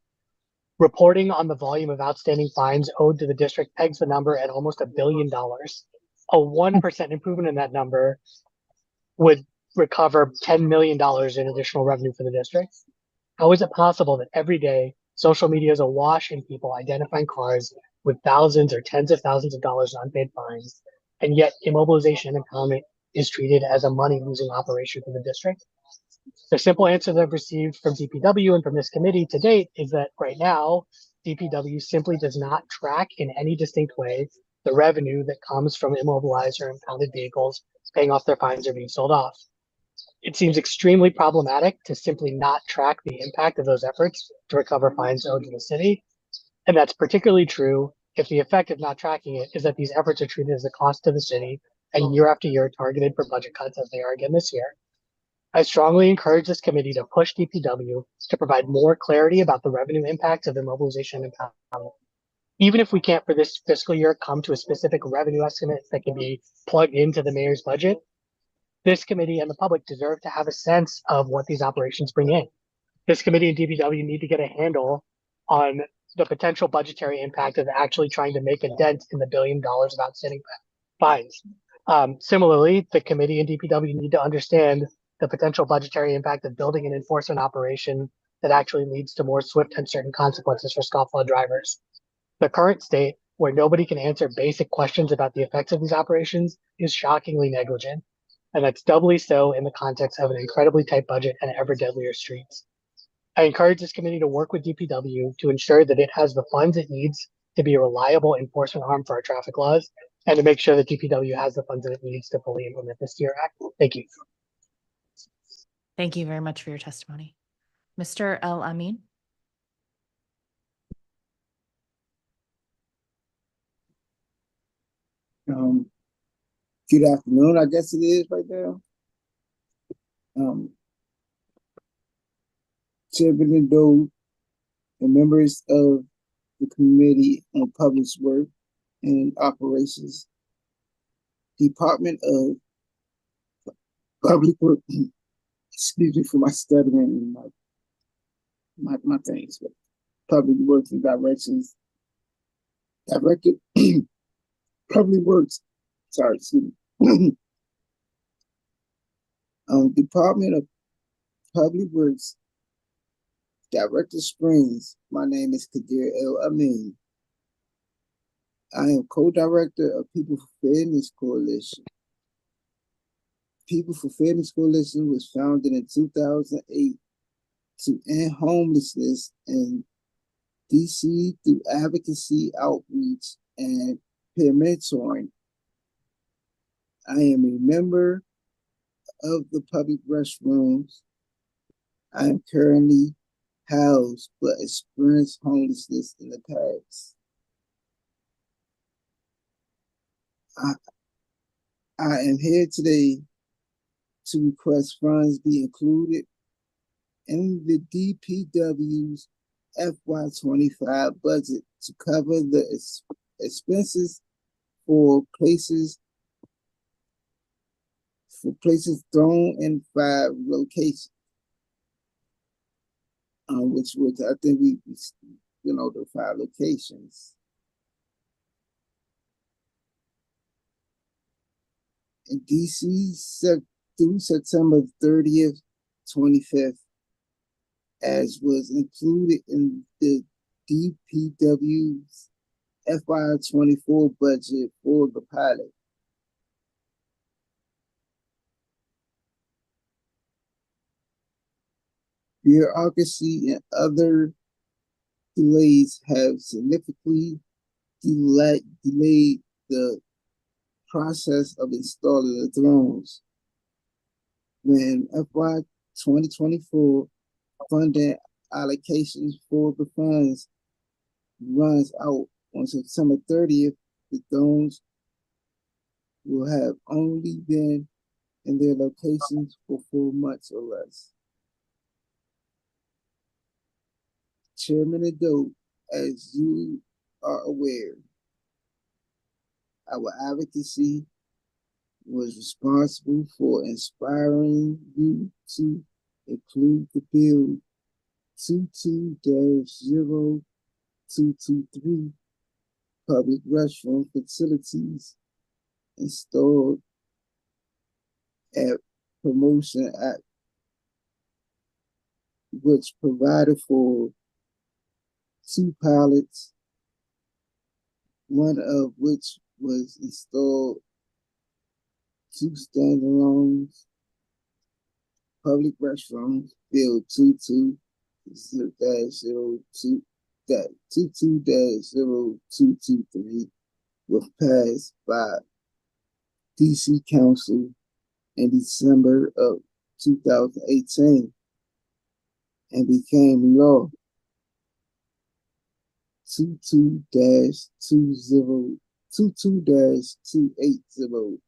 Reporting on the volume of outstanding fines owed to the district pegs the number at almost $1 billion. A 1% improvement in that number would recover $10 million in additional revenue for the district. How is it possible that every day social media is awash in people identifying cars with thousands or tens of thousands of dollars in unpaid fines, and yet immobilization and impoundment is treated as a money-losing operation for the district? The simple answer that I've received from DPW and from this committee to date is that right now, DPW simply does not track in any distinct way the revenue that comes from immobilized or impounded vehicles paying off their fines or being sold off. It seems extremely problematic to simply not track the impact of those efforts to recover fines owed to the city. And that's particularly true if the effect of not tracking it is that these efforts are treated as a cost to the city and year after year targeted for budget cuts as they are again this year. I strongly encourage this committee to push DPW to provide more clarity about the revenue impacts of immobilization and impoundment. Even if we can't for this fiscal year come to a specific revenue estimate that can be plugged into the mayor's budget, this committee and the public deserve to have a sense of what these operations bring in. This committee and DPW need to get a handle on the potential budgetary impact of actually trying to make a dent in the $1 billion of outstanding fines. Similarly, the committee and DPW need to understand the potential budgetary impact of building an enforcement operation that actually leads to more swift and certain consequences for scofflaw drivers. The current state, where nobody can answer basic questions about the effects of these operations, is shockingly negligent. And that's doubly so in the context of an incredibly tight budget and ever deadlier streets. I encourage this committee to work with DPW to ensure that it has the funds it needs to be a reliable enforcement arm for our traffic laws, and to make sure that DPW has the funds that it needs to fully implement this Year Act. Thank you. Thank you very much for your testimony. Mr. El Amin. Good afternoon, I guess it is right now. Chairman Nadeau and members of the Committee on Public Works and Operations, Department of Public Works, excuse me for my stuttering and my things, but Public Works and Directions, Directed Public Works, sorry, excuse me. Department of Public Works, Director Springs. My name is Kadir El Amin. I am co-director of People for Fairness Coalition. People for Fairness Coalition was founded in 2008 to end homelessness in DC through advocacy, outreach, and peer mentoring. I am a member of the public restrooms. I am currently housed but experienced homelessness in the past. I am here today to request funds be included in the DPW's FY25 budget to cover the expenses for places thrown in 5 locations. Which I think we the 5 locations. In DC through September 30th, 25th, as was included in the DPW's FY24 budget for the pilot. Bureaucracy and other delays have significantly delayed the process of installing the drones. When FY 2024 funding allocations for the funds runs out on September 30th, the drones will have only been in their locations for 4 months or less. Chairman Nadeau, as you are aware, our advocacy was responsible for inspiring you to include the bill 22-0223 public restroom facilities installed at Promotion Act, which provided for 2 pilots, one of which was installed 2 standalone public restrooms, Bill 22-0223 was passed by DC Council in December of 2018 and became law. 22-280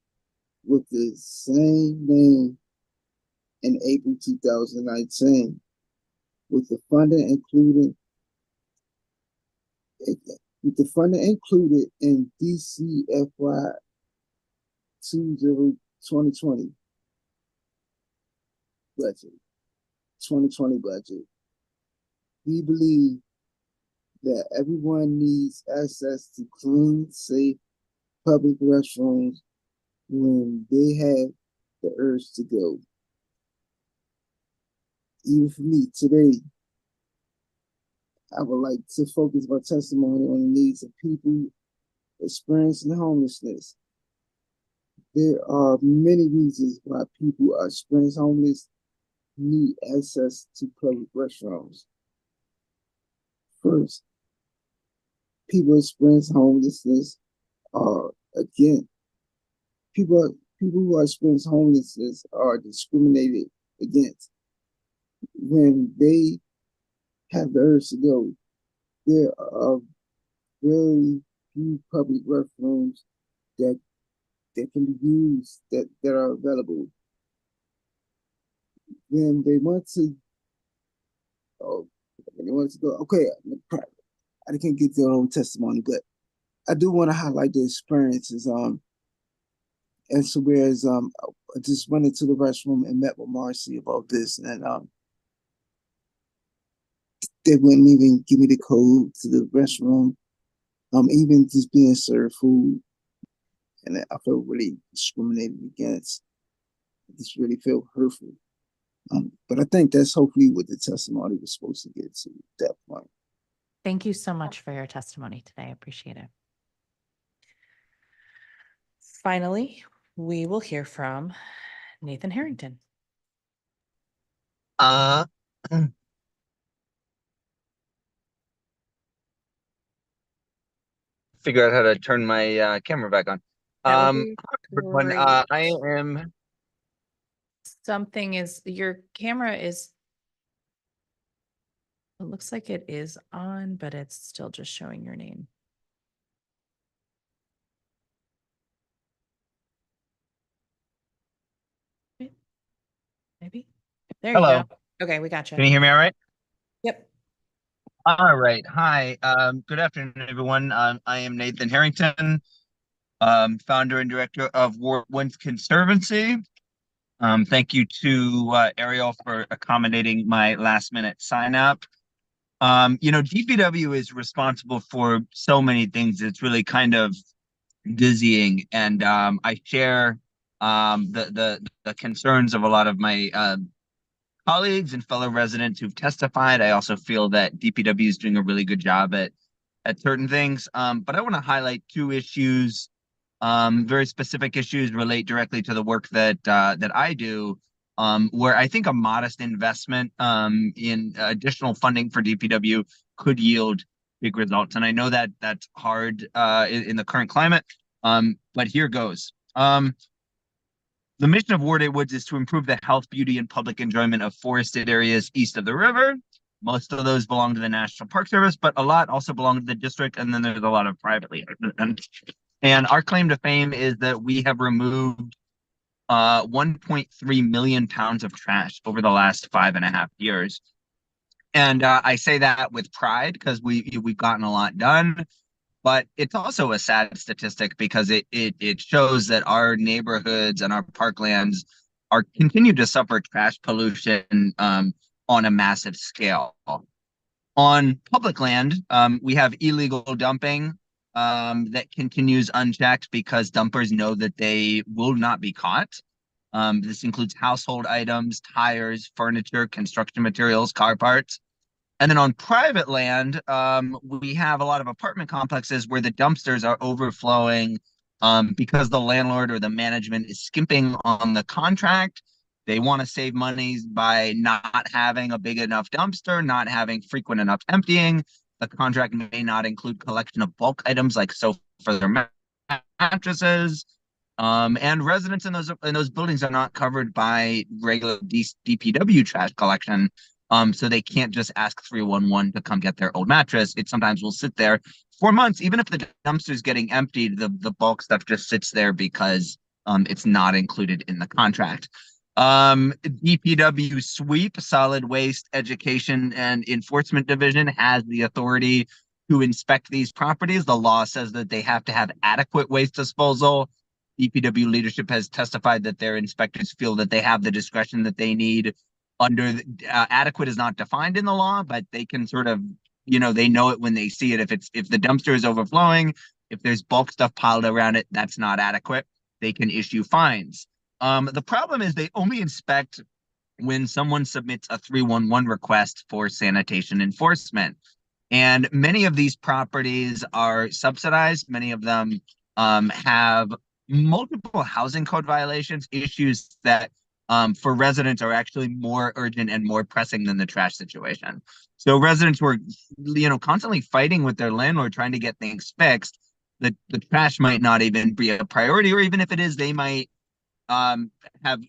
with the same name in April 2019, with the funding included in DC FY 2020 budget. We believe that everyone needs access to clean, safe public restrooms when they have the urge to go. Even for me today, I would like to focus my testimony on the needs of people experiencing homelessness. There are many reasons why people are experiencing homeless need access to public restrooms. First, people experiencing homelessness are, again, people who are experiencing homelessness are discriminated against. When they have the urge to go, there are very few public restrooms that can be used that are available. When they want to go, okay, I can't get their own testimony, but I do want to highlight the experiences. And so whereas I just went into the restroom and met with Marcy about this, and they wouldn't even give me the code to the restroom. Even just being served food, and I felt really discriminated against. I just really felt hurtful. But I think that's hopefully what the testimony was supposed to get to that point. Thank you so much for your testimony today. I appreciate it. Finally, we will hear from Nathan Harrington. figure out how to turn my camera back on. That would be Everyone, great. I am. Something is, your camera is, it looks like it is on, but it's still just showing your name. Maybe. There you Hello. go. Okay, we got you. Can you hear me all right? Yep. All right. Hi. Good afternoon, everyone. I am Nathan Harrington, founder and director of Ward 1's Conservancy. Thank you to Ariel for accommodating my last minute sign up. DPW is responsible for so many things. It's really kind of dizzying, and I share the concerns of a lot of my colleagues and fellow residents who've testified. I also feel that DPW is doing a really good job at certain things. But I want to highlight two issues. Very specific issues relate directly to the work that I do, where I think a modest investment in additional funding for DPW could yield big results. And I know that that's hard in the current climate, but here goes. The mission of Ward 8 Woods is to improve the health, beauty, and public enjoyment of forested areas east of the river. Most of those belong to the National Park Service, but a lot also belong to the district, and then there's a lot of privately owned. And our claim to fame is that we have removed 1.3 million pounds of trash over the last 5.5 years. And I say that with pride because we've gotten a lot done. But it's also a sad statistic because it shows that our neighborhoods and our parklands are continue to suffer trash pollution on a massive scale. On public land, we have illegal dumping that continues unchecked because dumpers know that they will not be caught. This includes household items, tires, furniture, construction materials, car parts. And then on private land, we have a lot of apartment complexes where the dumpsters are overflowing because the landlord or the management is skimping on the contract. They want to save money by not having a big enough dumpster, not having frequent enough emptying. The contract may not include collection of bulk items like sofa for their mattresses. And residents in those buildings are not covered by regular DPW trash collection. So they can't just ask 311 to come get their old mattress. It sometimes will sit there for months. Even if the dumpster is getting emptied, the bulk stuff just sits there because it's not included in the contract. DPW sweep, solid waste education and enforcement division, has the authority to inspect these properties. The law says that they have to have adequate waste disposal. DPW leadership has testified that their inspectors feel that they have the discretion that they need. Adequate is not defined in the law, but they can sort of, they know it when they see it. If the dumpster is overflowing, if there's bulk stuff piled around it, that's not adequate. They can issue fines. The problem is they only inspect when someone submits a 311 request for sanitation enforcement. And many of these properties are subsidized. Many of them have multiple housing code violations, issues that for residents are actually more urgent and more pressing than the trash situation. So residents were, constantly fighting with their landlord trying to get things fixed. The trash might not even be a priority, or even if it is, they might have,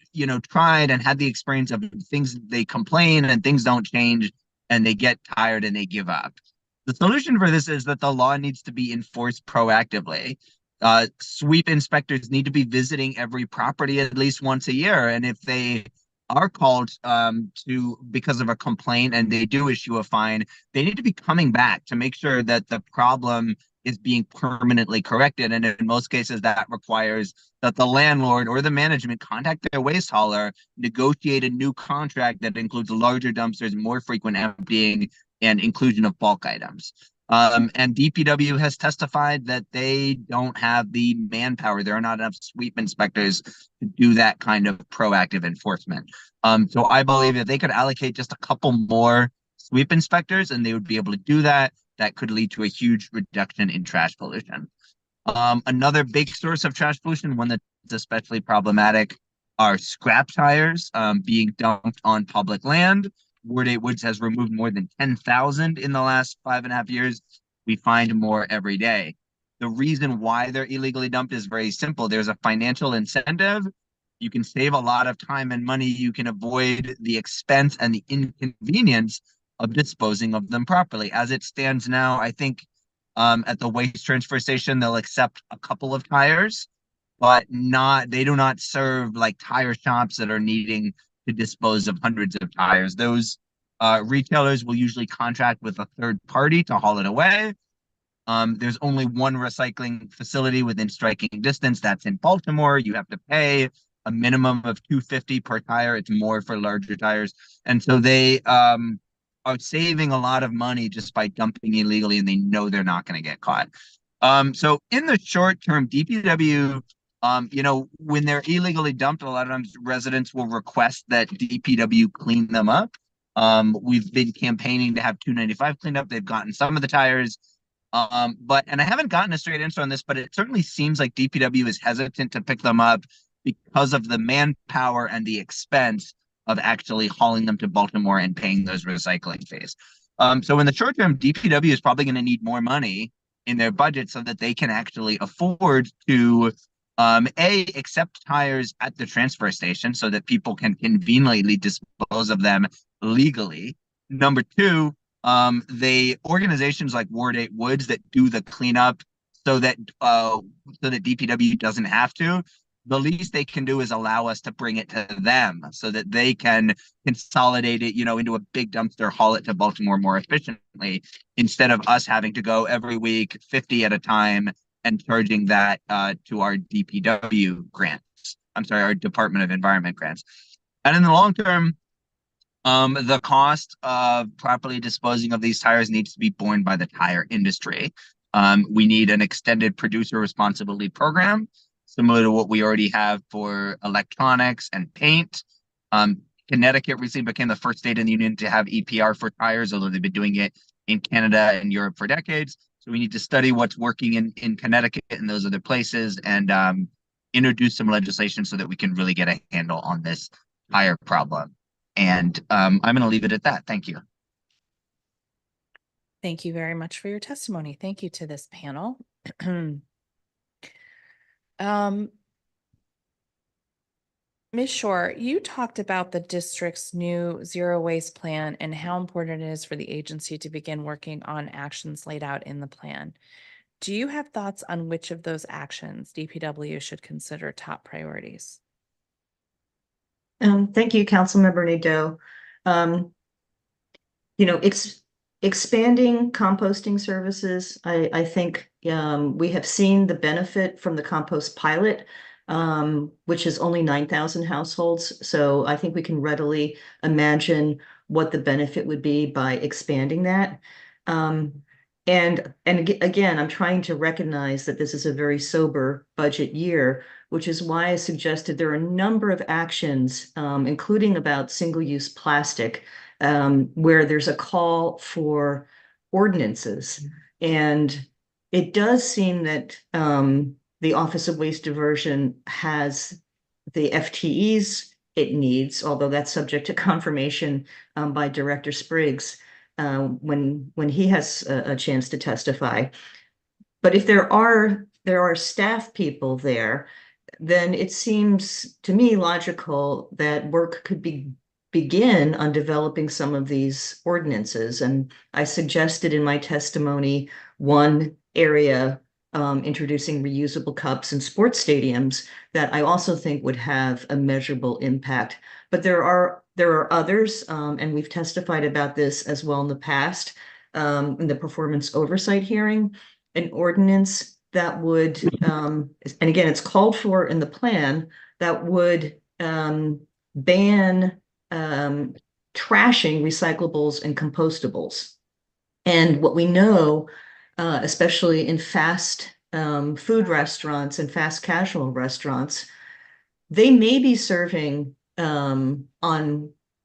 tried and had the experience of things, they complain and things don't change and they get tired and they give up. The solution for this is that the law needs to be enforced proactively. Sweep inspectors need to be every property at least once a year. And if they are called because of a complaint and they do issue a fine, they need to be coming back to make sure that the problem is being permanently corrected. And in most cases, that requires that the landlord or the management contact their waste hauler, negotiate a new contract that includes larger dumpsters, more frequent emptying, and inclusion of bulk items. And DPW has testified that they don't have the manpower. There are not enough sweep inspectors to do that kind of proactive enforcement. So I believe if they could allocate just a couple more sweep inspectors and they would be able to do that, that could lead to a huge reduction in trash pollution. Another big source of trash pollution, one that's especially problematic, are scrap tires being dumped on public land. Ward 8 Woods has removed more than 10,000 in the last 5.5 years. We find more every day. The reason why they're illegally dumped is very simple. There's a financial incentive. You can save a lot of time and money. You can avoid the expense and the inconvenience of disposing of them properly. As it stands now, I think at the waste transfer station, they'll accept a couple of tires, but they do not serve like tire shops that are needing to dispose of hundreds of tires. Those retailers will usually contract with a third party to haul it away. There's only one recycling facility within striking distance. That's in Baltimore. You have to pay a minimum of $2.50 per tire. It's more for larger tires. And so they are saving a lot of money just by dumping illegally, and they know they're not going to get caught. So in the short term, DPW, when they're illegally dumped, a lot of times residents will request that DPW clean them up. We've been campaigning to have 295 cleaned up. They've gotten some of the tires. And I haven't gotten a straight answer on this, but it certainly seems like DPW is hesitant to pick them up because of the manpower and the expense of actually hauling them to Baltimore and paying those recycling fees. So in the short term, DPW is probably going to need more money in their budget so that they can actually afford to accept tires at the transfer station so that people can conveniently dispose of them legally. Number two, organizations like Ward 8 Woods that do the cleanup so that DPW doesn't have to. The least they can do is allow us to bring it to them so that they can consolidate it, into a big dumpster, haul it to Baltimore more efficiently, instead of us having to go every week, 50 at a time, and charging that to our DPW grants. I'm sorry, our Department of Environment grants. And in the long term, the cost of properly disposing of these tires needs to be borne by the tire industry. We need an extended producer responsibility program, similar to what we already have for electronics and paint. Connecticut recently became the first state in the union to have EPR for tires, although they've been doing it in Canada and Europe for decades. So we need to study what's working in Connecticut and those other places, and introduce some legislation so that we can really get a handle on this tire problem. And I'm going to leave it at that. Thank you. Thank you very much for your testimony. Thank you to this panel. Ms. Shore, you talked about the district's new zero waste plan and how important it is for the agency to begin working on actions laid out in the plan. Do you have thoughts on which of those actions DPW should consider top priorities? Thank you, Councilmember Nadeau. Expanding composting services, I think we have seen the benefit from the compost pilot, which is only 9,000 households. So I think we can readily imagine what the benefit would be by expanding that. And again, I'm trying to recognize that this is a very sober budget year, which is why I suggested there are a number of actions, including about single-use plastic, where there's a call for ordinances. And it does seem that the Office of Waste Diversion has the FTEs it needs, although that's subject to confirmation by Director Spriggs when he has a chance to testify. But if there are staff people there, then it seems to me logical that work could begin on developing some of these ordinances. And I suggested in my testimony one area, introducing reusable cups in sports stadiums, that I also think would have a measurable impact. But there are others, and we've testified about this as well in the past, in the performance oversight hearing, an ordinance that would, and again, it's called for in the plan, that would ban trashing recyclables and compostables. And what we know, especially in fast food restaurants and fast casual restaurants, they may be serving on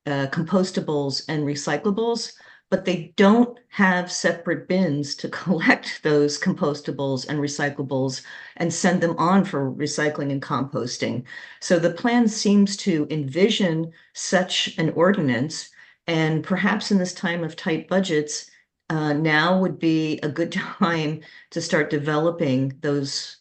compostables and recyclables, but they don't have separate bins to collect those compostables and recyclables and send them on for recycling and composting. So the plan seems to envision such an ordinance, and perhaps in this time of tight budgets, now would be a good time to start developing those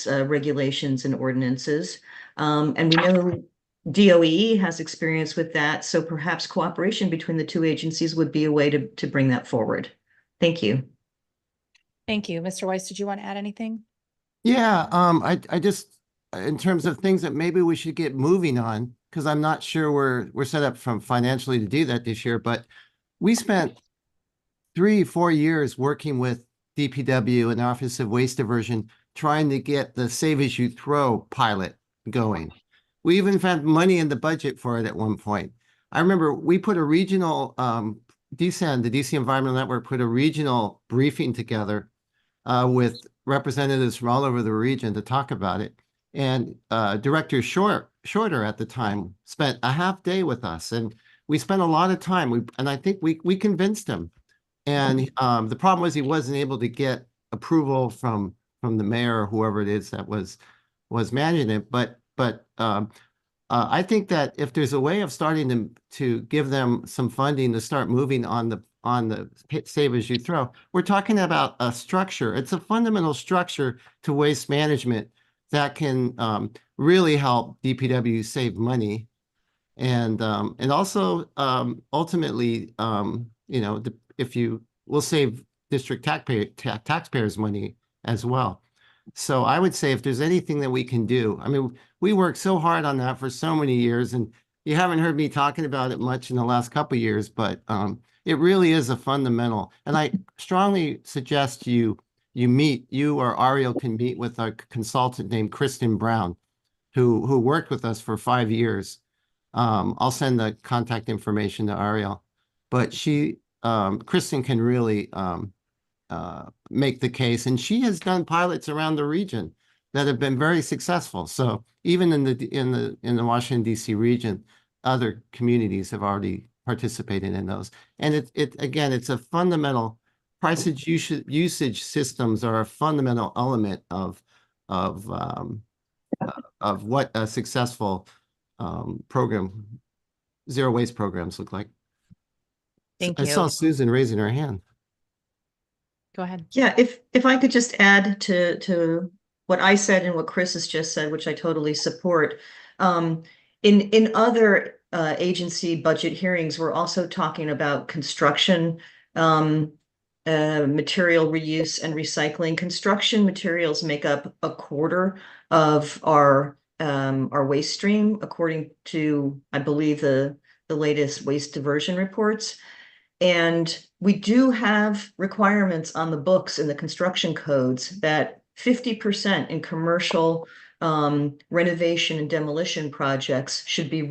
regulations and ordinances. And we know DOE has experience with that, so perhaps cooperation between the two agencies would be a way to bring that forward. Thank you. Thank you. Mr. Weiss, did you want to add anything? Yeah, I just, in terms of things that maybe we should get moving on, because I'm not sure we're set up from financially to do that this year, but we spent 3-4 years working with DPW and Office of Waste Diversion, trying to get the Save As You Throw pilot going. We even found money in the budget for it at one point. I remember we put a regional, DCEN, the DC Environmental Network, put a regional briefing together with representatives from all over the region to talk about it. And Director Shorter at the time spent a half day with us, and we spent a lot of time. And I think we convinced him. And the problem was he wasn't able to get approval from the mayor or whoever it is that was managing it. But I think that if there's a way of starting to give them some funding to start moving on the Save As You Throw, we're talking about a structure. It's a fundamental structure to waste management that can really help DPW save money, and also ultimately, if you will save district taxpayers money as well. So I would say if there's anything that we can do, I mean, we worked so hard on that for so many years, and you haven't heard me talking about it much in the last couple of years, but it really is a fundamental. And I strongly suggest you or Ariel can meet with a consultant named Kristen Brown, who worked with us for 5 years. I'll send the contact information to Ariel, but Kristen can really make the case, and she has done pilots around the region that have been very successful. So even in the Washington D.C. region, other communities have already participated in those. And it's a fundamental usage systems are a fundamental element of what a successful zero waste programs look like. Thank I you. saw Susan raising her hand. Go ahead. Yeah, if I could just add to what I said and what Chris has just said, which I totally support. In other agency budget hearings, we're also talking about construction, material reuse and recycling. Construction materials make up a quarter of our waste stream, according to, I believe, the latest waste diversion reports. And we do have requirements on the books in the construction codes that 50% in commercial renovation and demolition projects should be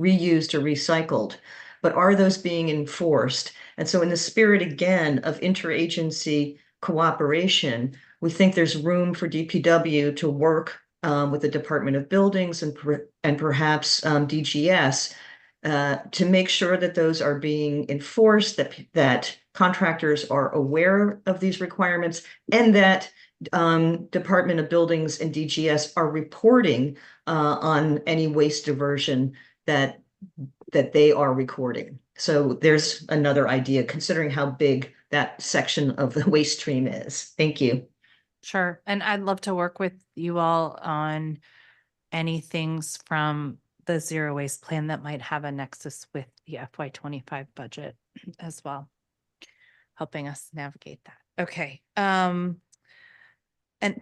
reused or recycled. But are those being enforced? And so in the spirit, again, of interagency cooperation, we think there's room for DPW to work with the Department of Buildings and perhaps DGS to make sure that those are being enforced, that contractors are aware of these requirements, and that Department of Buildings and DGS are reporting on any waste diversion that they are recording. So there's another idea, considering how big that section of the waste stream is. Thank you. Sure. And I'd love to work with you all on any things from the zero waste plan that might have a nexus with the FY25 budget as well, helping us navigate that. Okay. And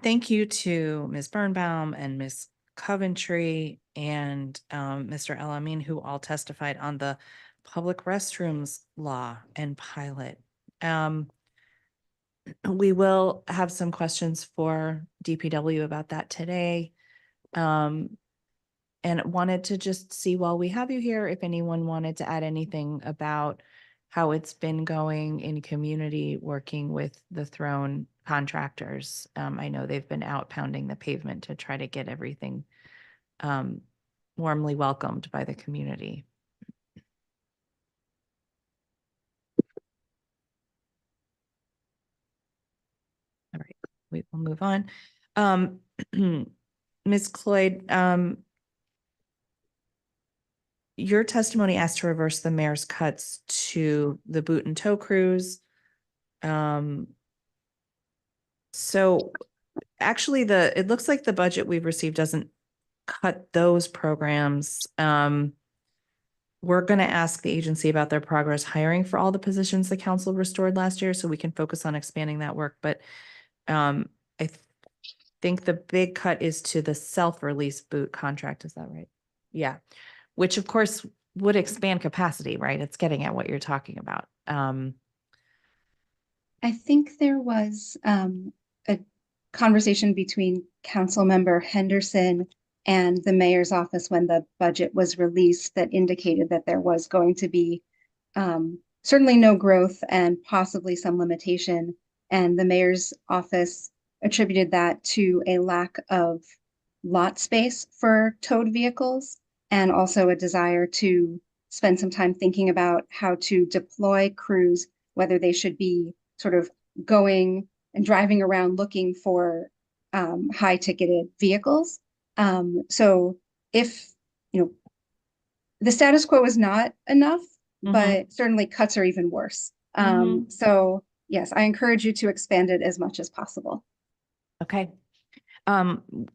thank you to Ms. Birnbaum and Ms. Coventry and Mr. El-Amin, who all testified on the public restrooms law and pilot. We will have some questions for DPW about that today. And wanted to just see, while we have you here, if anyone wanted to add anything about how it's been going in community working with the Throne contractors. I know they've been out pounding the pavement to try to get everything warmly welcomed by the community. All right, we will move on. Ms. Cloyd, your testimony asked to reverse the mayor's cuts to the boot and tow crews, So actually it looks like the budget we've received doesn't cut those programs. We're going to ask the agency about their progress hiring for all the positions the council restored last year, so we can focus on expanding that work. But I think the big cut is to the self-release boot contract. Is that right? Yeah. Which of course would expand capacity, right? It's getting at what you're talking about. I think there was a conversation between Councilmember Henderson and the mayor's office when the budget was released that indicated that there was going to be certainly no growth and possibly some limitation. And the mayor's office attributed that to a lack of lot space for towed vehicles and also a desire to spend some time thinking about how to deploy crews, whether they should be sort of going and driving around looking for high ticketed vehicles. So if, the status quo is not enough, but certainly cuts are even worse. So yes, I encourage you to expand it as much as possible. Okay.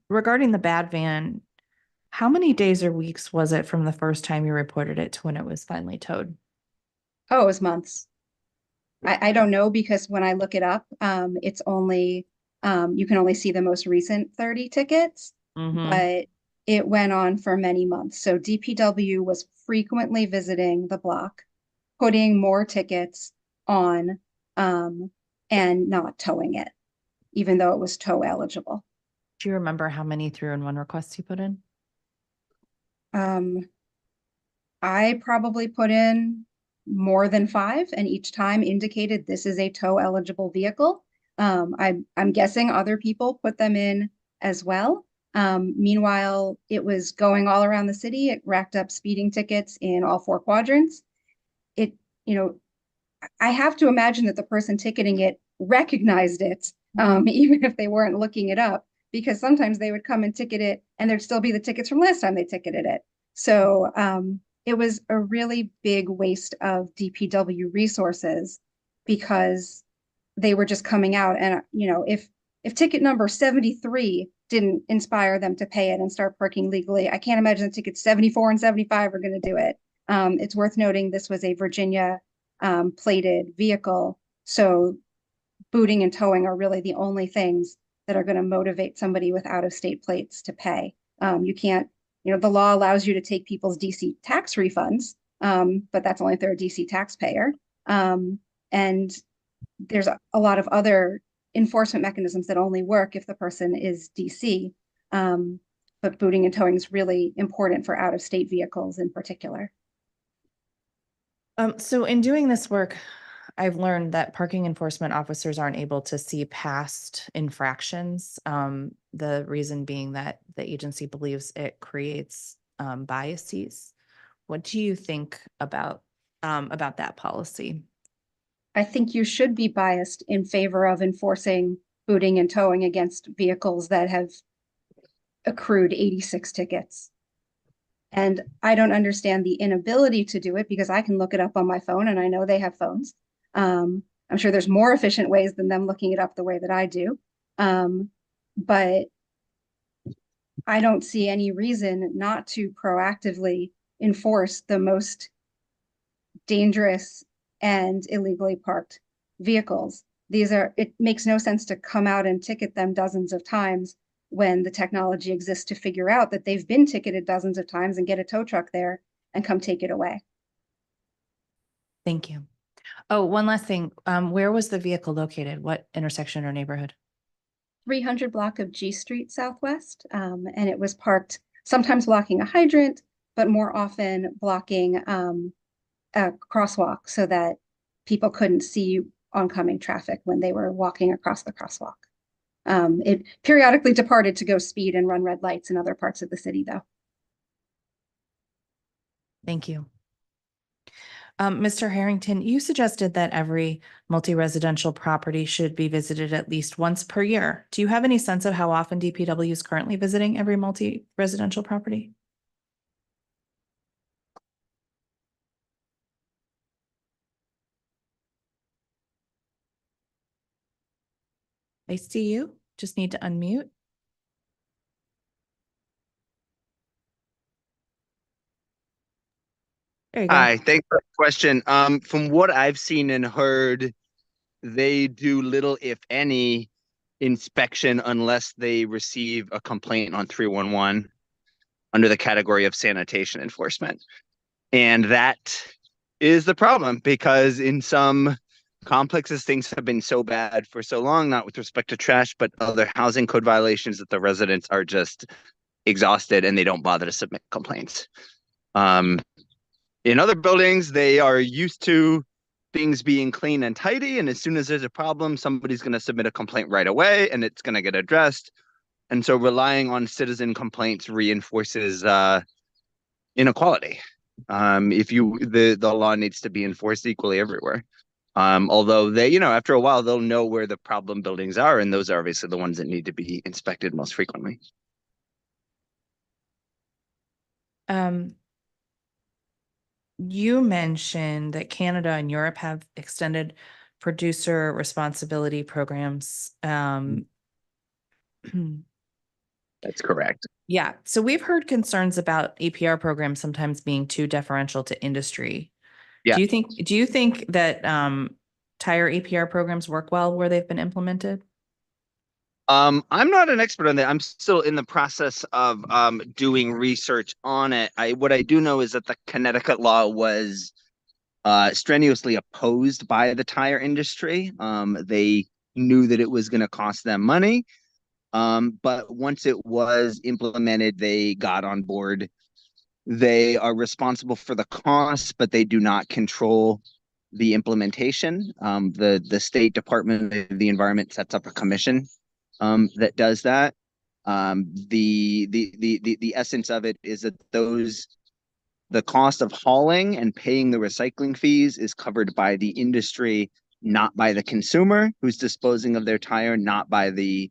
Regarding the bad van, how many days or weeks was it from the first time you reported it to when it was finally towed? Oh, it was months. I don't know, because when I look it up, it's only, you can only see the most recent 30 tickets, but it went on for many months. So DPW was frequently visiting the block, putting more tickets on, and not towing it, even though it was tow eligible. Do you remember how many 3-in-1 requests you put in? I probably put in more than 5, and each time indicated this is a tow eligible vehicle. I'm guessing other people put them in as well. Meanwhile, it was going all around the city. It racked up speeding tickets in all 4 quadrants. I have to imagine that the person ticketing it recognized it, even if they weren't looking it up, because sometimes they would come and ticket it and there'd still be the tickets from last time they ticketed it. So it was a really big waste of DPW resources because they were just coming out. And, if ticket number 73 didn't inspire them to pay it and start parking legally, I can't imagine that tickets 74 and 75 are going to do it. It's worth noting this was a Virginia plated vehicle. So booting and towing are really the only things that are going to motivate somebody with out-of-state plates to pay. You can't, the law allows you to take people's DC tax refunds, but that's only if they're a DC taxpayer. And there's a lot of other enforcement mechanisms that only work if the person is DC. But booting and towing is really important for out-of-state vehicles in particular. So in doing this work, I've learned that parking enforcement officers aren't able to see past infractions. The reason being that the agency believes it creates biases. What do you think about that policy? I think you should be biased in favor of enforcing booting and towing against vehicles that have accrued 86 tickets. And I don't understand the inability to do it because I can look it up on my phone and I know they have phones. I'm sure there's more efficient ways than them looking it up the way that I do. But I don't see any reason not to proactively enforce the most dangerous and illegally parked vehicles. It makes no sense to come out and ticket them dozens of times when the technology exists to figure out that they've been ticketed dozens of times and get a tow truck there and come take it away. Thank you. Oh, one last thing. Where was the vehicle located? What intersection or neighborhood? 300 block of G Street Southwest. And it was parked sometimes blocking a hydrant, but more often blocking a crosswalk so that people couldn't see oncoming traffic when they were walking across the crosswalk. It periodically departed to go speed and run red lights in other parts of the city, though. Thank you. Mr. Harrington, you suggested that every multi-residential property should be visited at least once per year. Do you have any sense of how often DPW is currently visiting every multi-residential property? I see you. Just need to unmute. There you go. Hi, thanks for the question. From what I've seen and heard, they do little, if any, inspection unless they receive a complaint on 311 under the category of sanitation enforcement. And that is the problem, because in some complexes, things have been so bad for so long, not with respect to trash, but other housing code violations, that the residents are just exhausted and they don't bother to submit complaints. In other buildings, they are used to things being clean and tidy, and as soon as there's a problem, somebody's going to submit a complaint right away and it's going to get addressed. And so relying on citizen complaints reinforces inequality. The law needs to be enforced equally everywhere. Although they, after a while, they'll know where the problem buildings are, and those are obviously the ones that need to be inspected most frequently. You mentioned that Canada and Europe have extended producer responsibility programs. That's correct. Yeah, so we've heard concerns about APR programs sometimes being too deferential to industry. Yeah. Do you think that tire APR programs work well where they've been implemented? I'm not an expert on that. I'm still in the process of doing research on it. What I do know is that the Connecticut law was strenuously opposed by the tire industry. They knew that it was going to cost them money. But once it was implemented, they got on board. They are responsible for the costs, but they do not control the implementation. The State Department of the Environment sets up a commission that does that. The essence of it is that the cost of hauling and paying the recycling fees is covered by the industry, not by the consumer who's disposing of their tire, not by the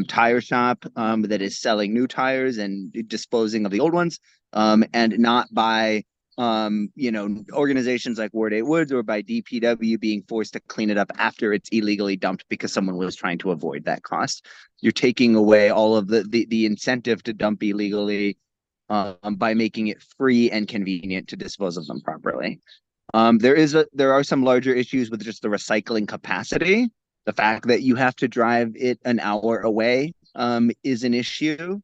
tire shop that is selling new tires and disposing of the old ones, and not by organizations like Ward 8 Woods or by DPW being forced to clean it up after it's illegally dumped because someone was trying to avoid that cost. You're taking away all of the incentive to dump illegally by making it free and convenient to dispose of them properly. There are some larger issues with just the recycling capacity. The fact that you have to drive it an hour away is an issue.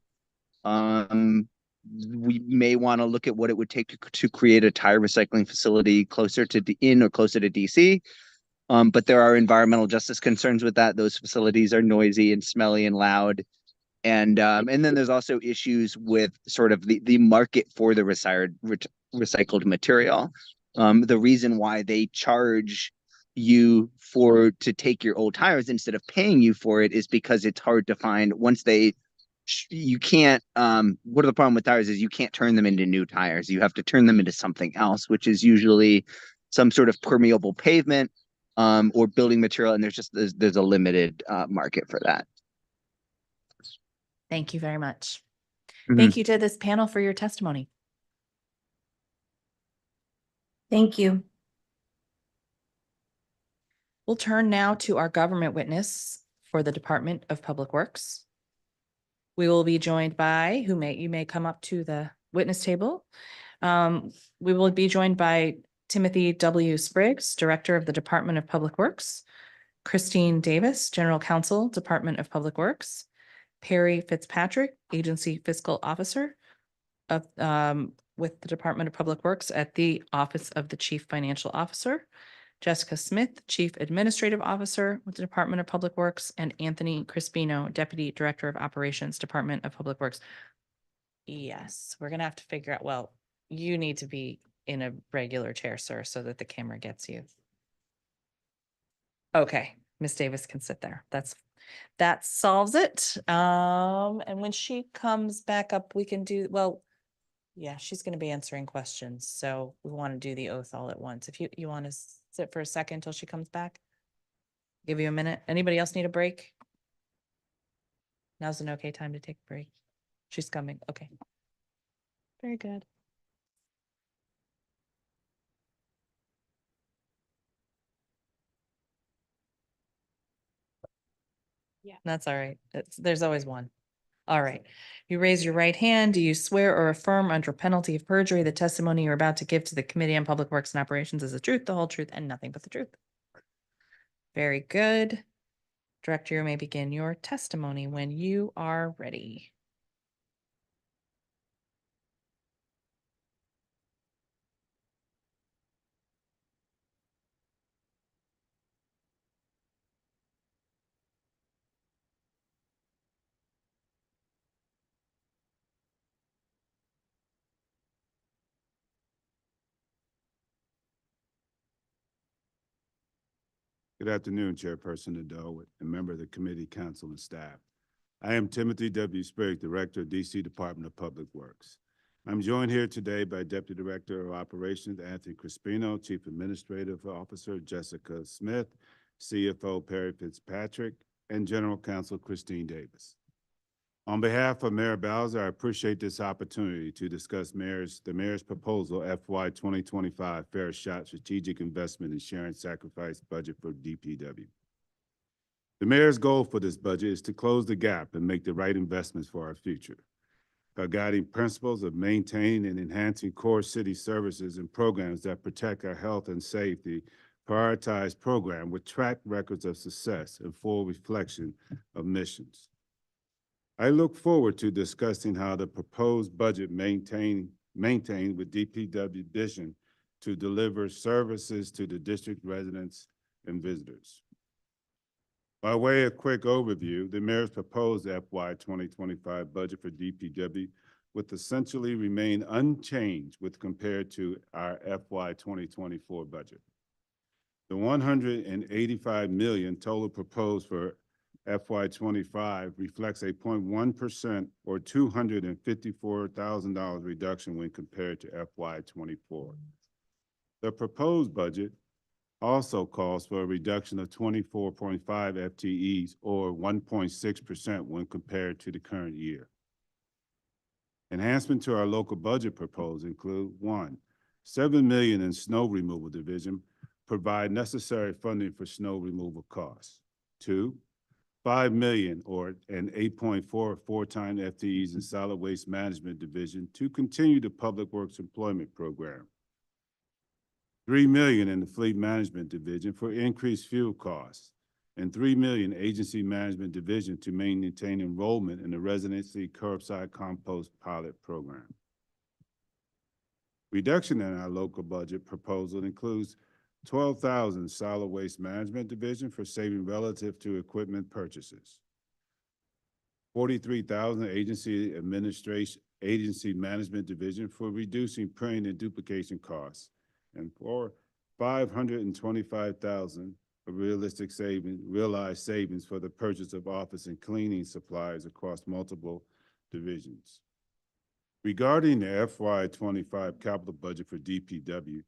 We may want to look at what it would take to create a tire recycling facility closer to DC. But there are environmental justice concerns with that. Those facilities are noisy and smelly and loud. And then there's also issues with sort of the market for the recycled material. The reason why they charge you to take your old tires instead of paying you for it is because it's hard to find you can't what are the problem with tires is you can't turn them into new tires. You have to turn them into something else, which is usually some sort of permeable pavement or building material, and there's a limited market for that. Thank you very much. Mhm. Thank you to this panel for your testimony. Thank you. We'll turn now to our government witness for the Department of Public Works. We will be joined by, you may come up to the witness table. We will be joined by Timothy W. Spriggs, Director of the Department of Public Works, Christine Davis, General Counsel, Department of Public Works, Perry Fitzpatrick, Agency Fiscal Officer with the Department of Public Works at the Office of the Chief Financial Officer, Jessica Smith, Chief Administrative Officer with the Department of Public Works, and Anthony Crispino, Deputy Director of Operations, Department of Public Works. Yes, we're going to have to figure out, well, you need to be in a regular chair, sir, so that the camera gets you. Okay, Miss Davis can sit there. That solves it. And when she comes back up, we can do, well, yeah, she's going to be answering questions. So we want to do the oath all at once. If you want to sit for a second until she comes back, give you a minute. Anybody else need a break? Now's an okay time to take a break. She's coming. Okay. Very good. That's all right. There's always one. All right. You raise your right hand. Do you swear or affirm under penalty of perjury the testimony you're about to give to the Committee on Public Works and Operations is the truth, the whole truth, and nothing but the truth? Very good. Director, you may begin your testimony when you are ready. Good afternoon, Chairperson Nadeau and member of the committee, council, and staff. I am Timothy W. Spriggs, Director of DC Department of Public Works. I'm joined here today by Deputy Director of Operations Anthony Crispino, Chief Administrative Officer Jessica Smith, CFO Perry Fitzpatrick, and General Counsel Christine Davis. On behalf of Mayor Bowser, I appreciate this opportunity to discuss the mayor's proposal FY 2025 Fair Shot Strategic Investment and Sharing Sacrifice Budget for DPW. The mayor's goal for this budget is to close the gap and make the right investments for our future. By guiding principles of maintaining and enhancing core city services and programs that protect our health and safety, prioritize program with track records of success and full reflection of missions. I look forward to discussing how the proposed budget maintained with DPW vision to deliver services to the district residents and visitors. By way of quick overview, the mayor's proposed FY 2025 budget for DPW would essentially remain unchanged with compared to our FY 2024 budget. The $185 million total proposed for FY 25 reflects a 0.1% or $254,000 reduction when compared to FY 24. The proposed budget also calls for a reduction of 24.5 FTEs or 1.6% when compared to the current year. Enhancement to our local budget proposals include: 1, $7 million in snow removal division, provide necessary funding for snow removal costs. 2, $5 million or an 8.44 times FTEs in solid waste management division to continue the Public Works Employment Program. $3 million in the fleet management division for increased fuel costs, and $3 million agency management division to maintain enrollment in the residency curbside compost pilot program. Reduction in our local budget proposal includes $12,000 solid waste management division for saving relative to equipment purchases, $43,000 agency management division for reducing printing and duplication costs, and for $525,000 of realized savings for the purchase of office and cleaning supplies across multiple divisions. Regarding the FY25 capital budget for DPW,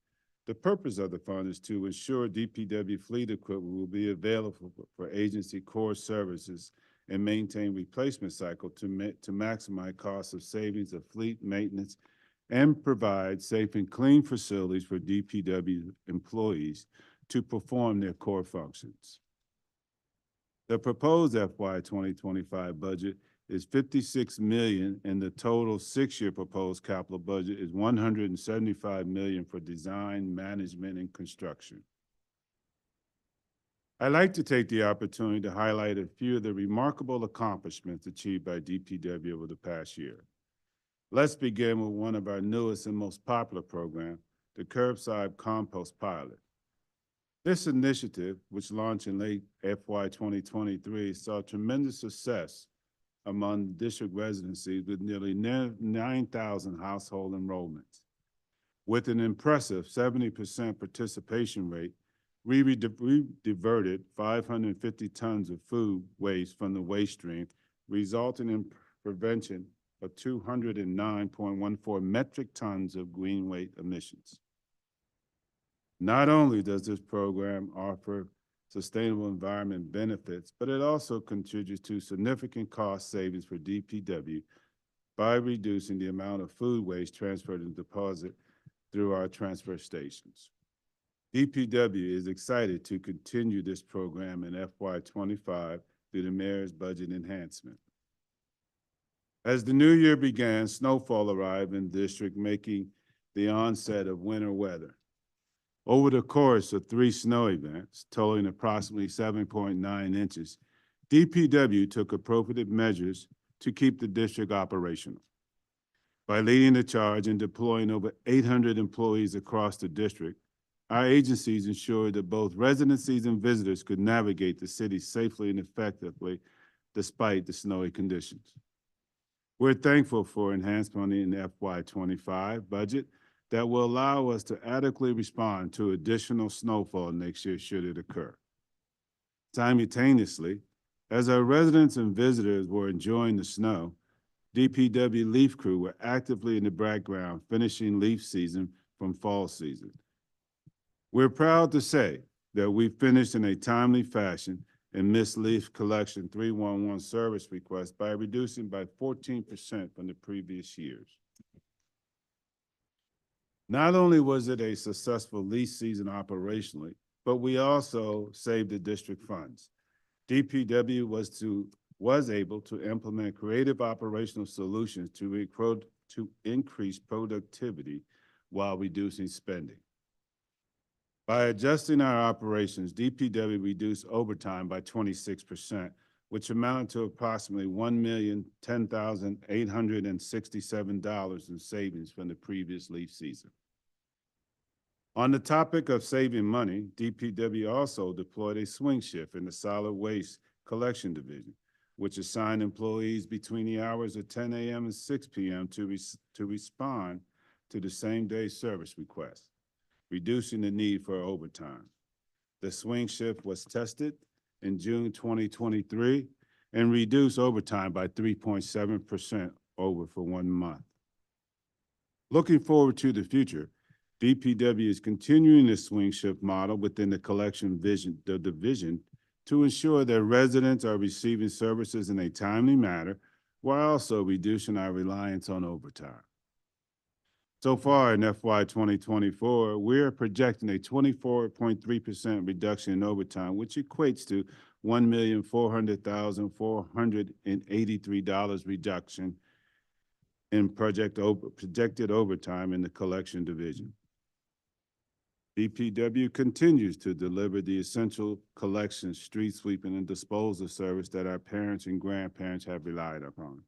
the purpose of the fund is to ensure DPW fleet equipment will be available for agency core services and maintain replacement cycle to maximize costs of savings of fleet maintenance and provide safe and clean facilities for DPW employees to perform their core functions. The proposed FY 2025 budget is $56 million, and the total 6-year proposed capital budget is $175 million for design, management, and construction. I'd like to take the opportunity to highlight a few of the remarkable accomplishments achieved by DPW over the past year. Let's begin with one of our newest and most popular programs, the Curbside Compost Pilot. This initiative, which launched in late FY 2023, saw tremendous success among district residencies with nearly 9,000 household enrollments. With an impressive 70% participation rate, we diverted 550 tons of food waste from the waste stream, resulting in prevention of 209.14 metric tons of green waste emissions. Not only does this program offer sustainable environment benefits, but it also contributes to significant cost savings for DPW by reducing the amount of food waste transferred and deposited through our transfer stations. DPW is excited to continue this program in FY25 through the mayor's budget enhancement. As the new year began, snowfall arrived in the district, making the onset of winter weather. Over the course of 3 snow events, totaling approximately 7.9 inches, DPW took appropriate measures to keep the district operational. By leading the charge and deploying over 800 employees across the district, our agencies ensured that both residencies and visitors could navigate the city safely and effectively despite the snowy conditions. We're thankful for enhanced money in the FY25 budget that will allow us to adequately respond to additional snowfall next year should it occur. Simultaneously, as our residents and visitors were enjoying the snow, DPW leaf crew were actively in the background finishing leaf season from fall season. We're proud to say that we finished in a timely fashion and missed leaf collection 311 service requests by reducing by 14% from the previous years. Not only was it a successful leaf season operationally, but we also saved the district funds. DPW was able to implement creative operational solutions to increase productivity while reducing spending. By adjusting our operations, DPW reduced overtime by 26%, which amounted to approximately $1,010,867 in savings from the previous leaf season. On the topic of saving money, DPW also deployed a swing shift in the solid waste collection division, which assigned employees between the hours of 10 a.m. and 6 p.m. to respond to the same-day service requests, reducing the need for overtime. The swing shift was tested in June 2023 and reduced overtime by 3.7% over for 1 month. Looking forward to the future, DPW is continuing the swing shift model within the collection division to ensure that residents are receiving services in a timely manner while also reducing our reliance on overtime. So far in FY 2024, we're projecting a 24.3% reduction in overtime, which equates to $1,400,483 reduction in projected overtime in the collection division. DPW continues to deliver the essential collection, street sweeping, and disposal service that our parents and grandparents have relied upon.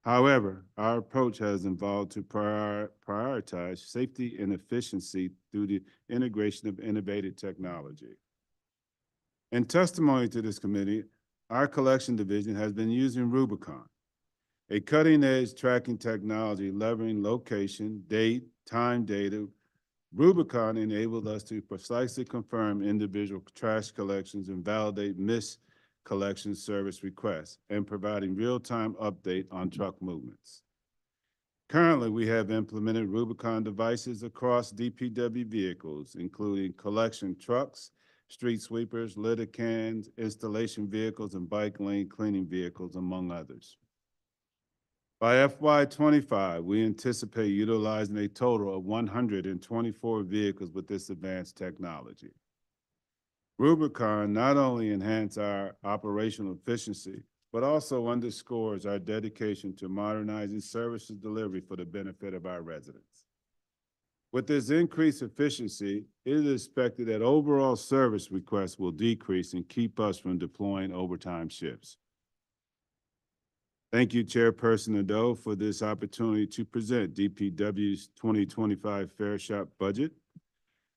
However, our approach has involved to prioritize safety and efficiency through the integration of innovative technology. In testimony to this committee, our collection division has been using Rubicon, a cutting-edge tracking technology leveraging location, date, time data. Rubicon enabled us to precisely confirm individual trash collections and validate missed collection service requests and providing real-time update on truck movements. Currently, we have implemented Rubicon devices across DPW vehicles, including collection trucks, street sweepers, litter cans, installation vehicles, and bike lane cleaning vehicles, among others. By FY25, we anticipate utilizing a total of 124 vehicles with this advanced technology. Rubicon not only enhances our operational efficiency, but also underscores our dedication to modernizing services delivery for the benefit of our residents. With this increased efficiency, it is expected that overall service requests will decrease and keep us from deploying overtime shifts. Thank you, Chairperson Nadeau, for this opportunity to present DPW's 2025 Fair Shop budget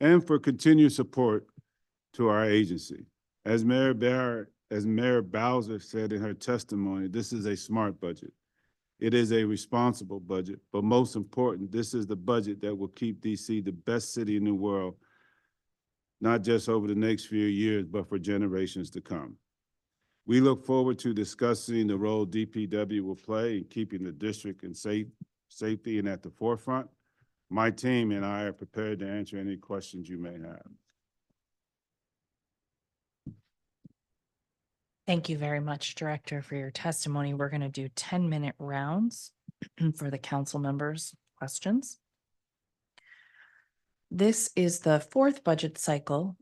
and for continued support to our agency. As Mayor Bowser said in her testimony, this is a smart budget. It is a responsible budget, but most important, this is the budget that will keep DC the best city in the world, not just over the next few years, but for generations to come. We look forward to discussing the role DPW will play in keeping the district in safety and at the forefront. My team and I are prepared to answer any questions you may have. Thank you very much, Director, for your testimony. We're going to do 10-minute rounds for the council members' questions. This is the 4th budget cycle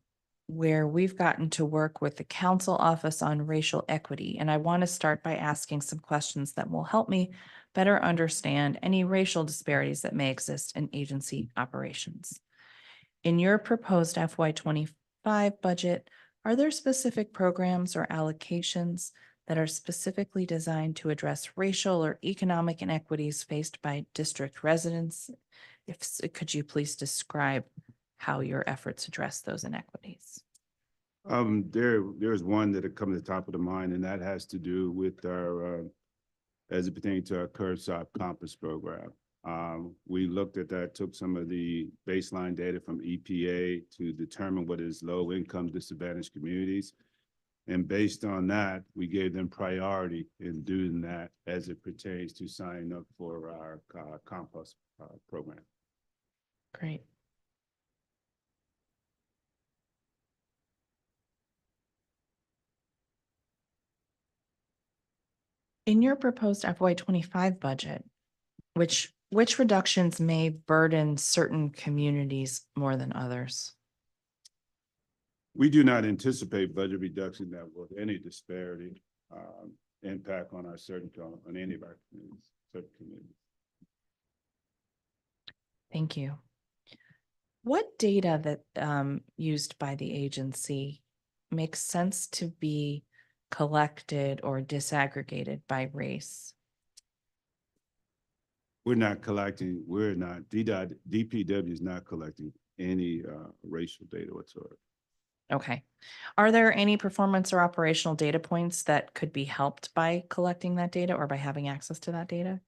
where we've gotten to work with the Council Office on Racial Equity. And I want to start by asking some questions that will help me better understand any racial disparities that may exist in agency operations. In your proposed FY25 budget, are there specific programs or allocations that are specifically designed to address racial or economic inequities faced by district residents? Could you please describe how your efforts address those inequities? There's one that comes to the top of the mind, and that has to do with our, as it pertains to our curbside compass program. We looked at that, took some of the baseline data from EPA to determine what is low-income disadvantaged communities. And based on that, we gave them priority in doing that as it pertains to signing up for our compost program. Great. In your proposed FY25 budget, which reductions may burden certain communities more than others? We do not anticipate budget reduction that will have any disparity impact on on any of our communities, certain communities. Thank you. What data that used by the agency makes sense to be collected or disaggregated by race? DPW is not collecting any racial data whatsoever. Okay. Are there any performance or operational data points that could be helped by collecting that data or by having access to that data?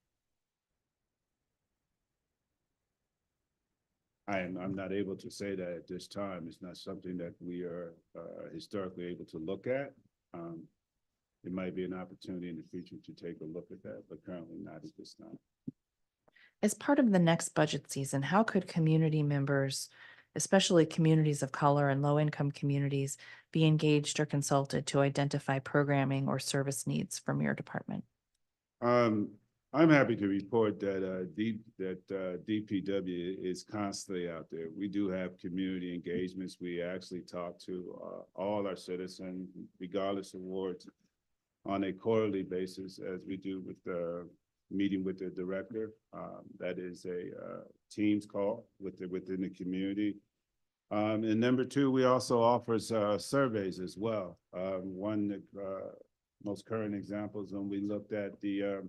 I'm not able to say that at this time. It's not something that we are historically able to look at. It might be an opportunity in the future to take a look at that, but currently not at this time. As part of the next budget season, how could community members, especially communities of color and low-income communities, be engaged or consulted to identify programming or service needs from your department? I'm happy to report that DPW is constantly out there. We do have community engagements. We actually talk to all our citizens, regardless of wards, on a quarterly basis, as we do with the meeting with the director. That is a Teams call within the community. And number two, we also offer surveys as well. One of the most current examples when we looked at the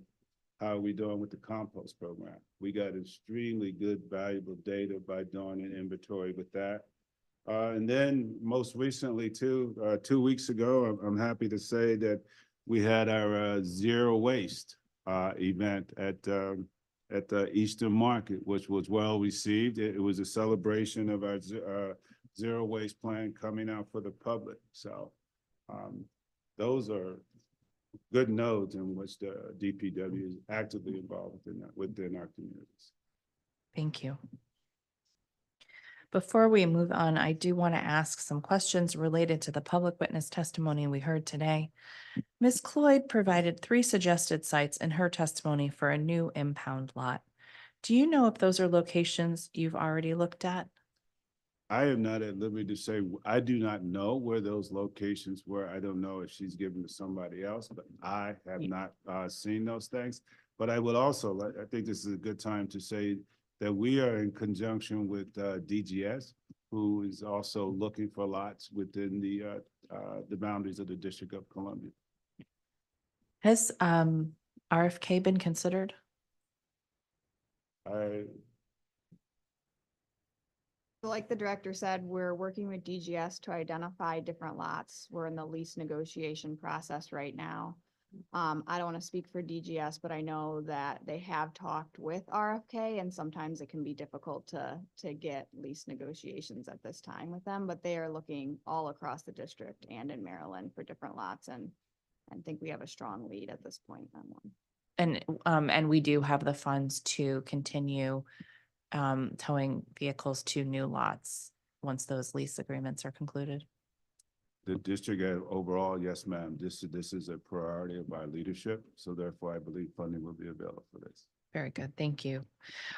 how are we doing with the compost program? We got extremely good, valuable data by doing an inventory with that. And then most recently, 2 weeks ago, I'm happy to say that we had our zero waste event at the Eastern Market, which was well received. It was a celebration of our zero waste plan coming out for the public. So those are good nodes in which the DPW is actively involved within our communities. Thank you. Before we move on, I do want to ask some questions related to the public witness testimony we heard today. Ms. Cloyd provided 3 suggested sites in her testimony for a new impound lot. Do you know if those are locations you've already looked at? I am not at liberty to say. I do not know where those locations were. I don't know if she's given to somebody else, but I have not seen those things. But I would also, I think this is a good time to say that we are in conjunction with DGS, who is also looking for lots within the boundaries of the District of Columbia. Has RFK been considered? Like the director said, we're working with DGS to identify different lots. We're in the lease negotiation process right now. I don't want to speak for DGS, but I know that they have talked with RFK, and sometimes it can be difficult to get lease negotiations at this time with them, but they are looking all across the district and in Maryland for different lots, and I think we have a strong lead at this point on one. And we do have the funds to continue towing vehicles to new lots once those lease agreements are concluded? The district overall, yes, ma'am. This is a priority of our leadership. So therefore, I believe funding will be available for this. Very good. Thank you.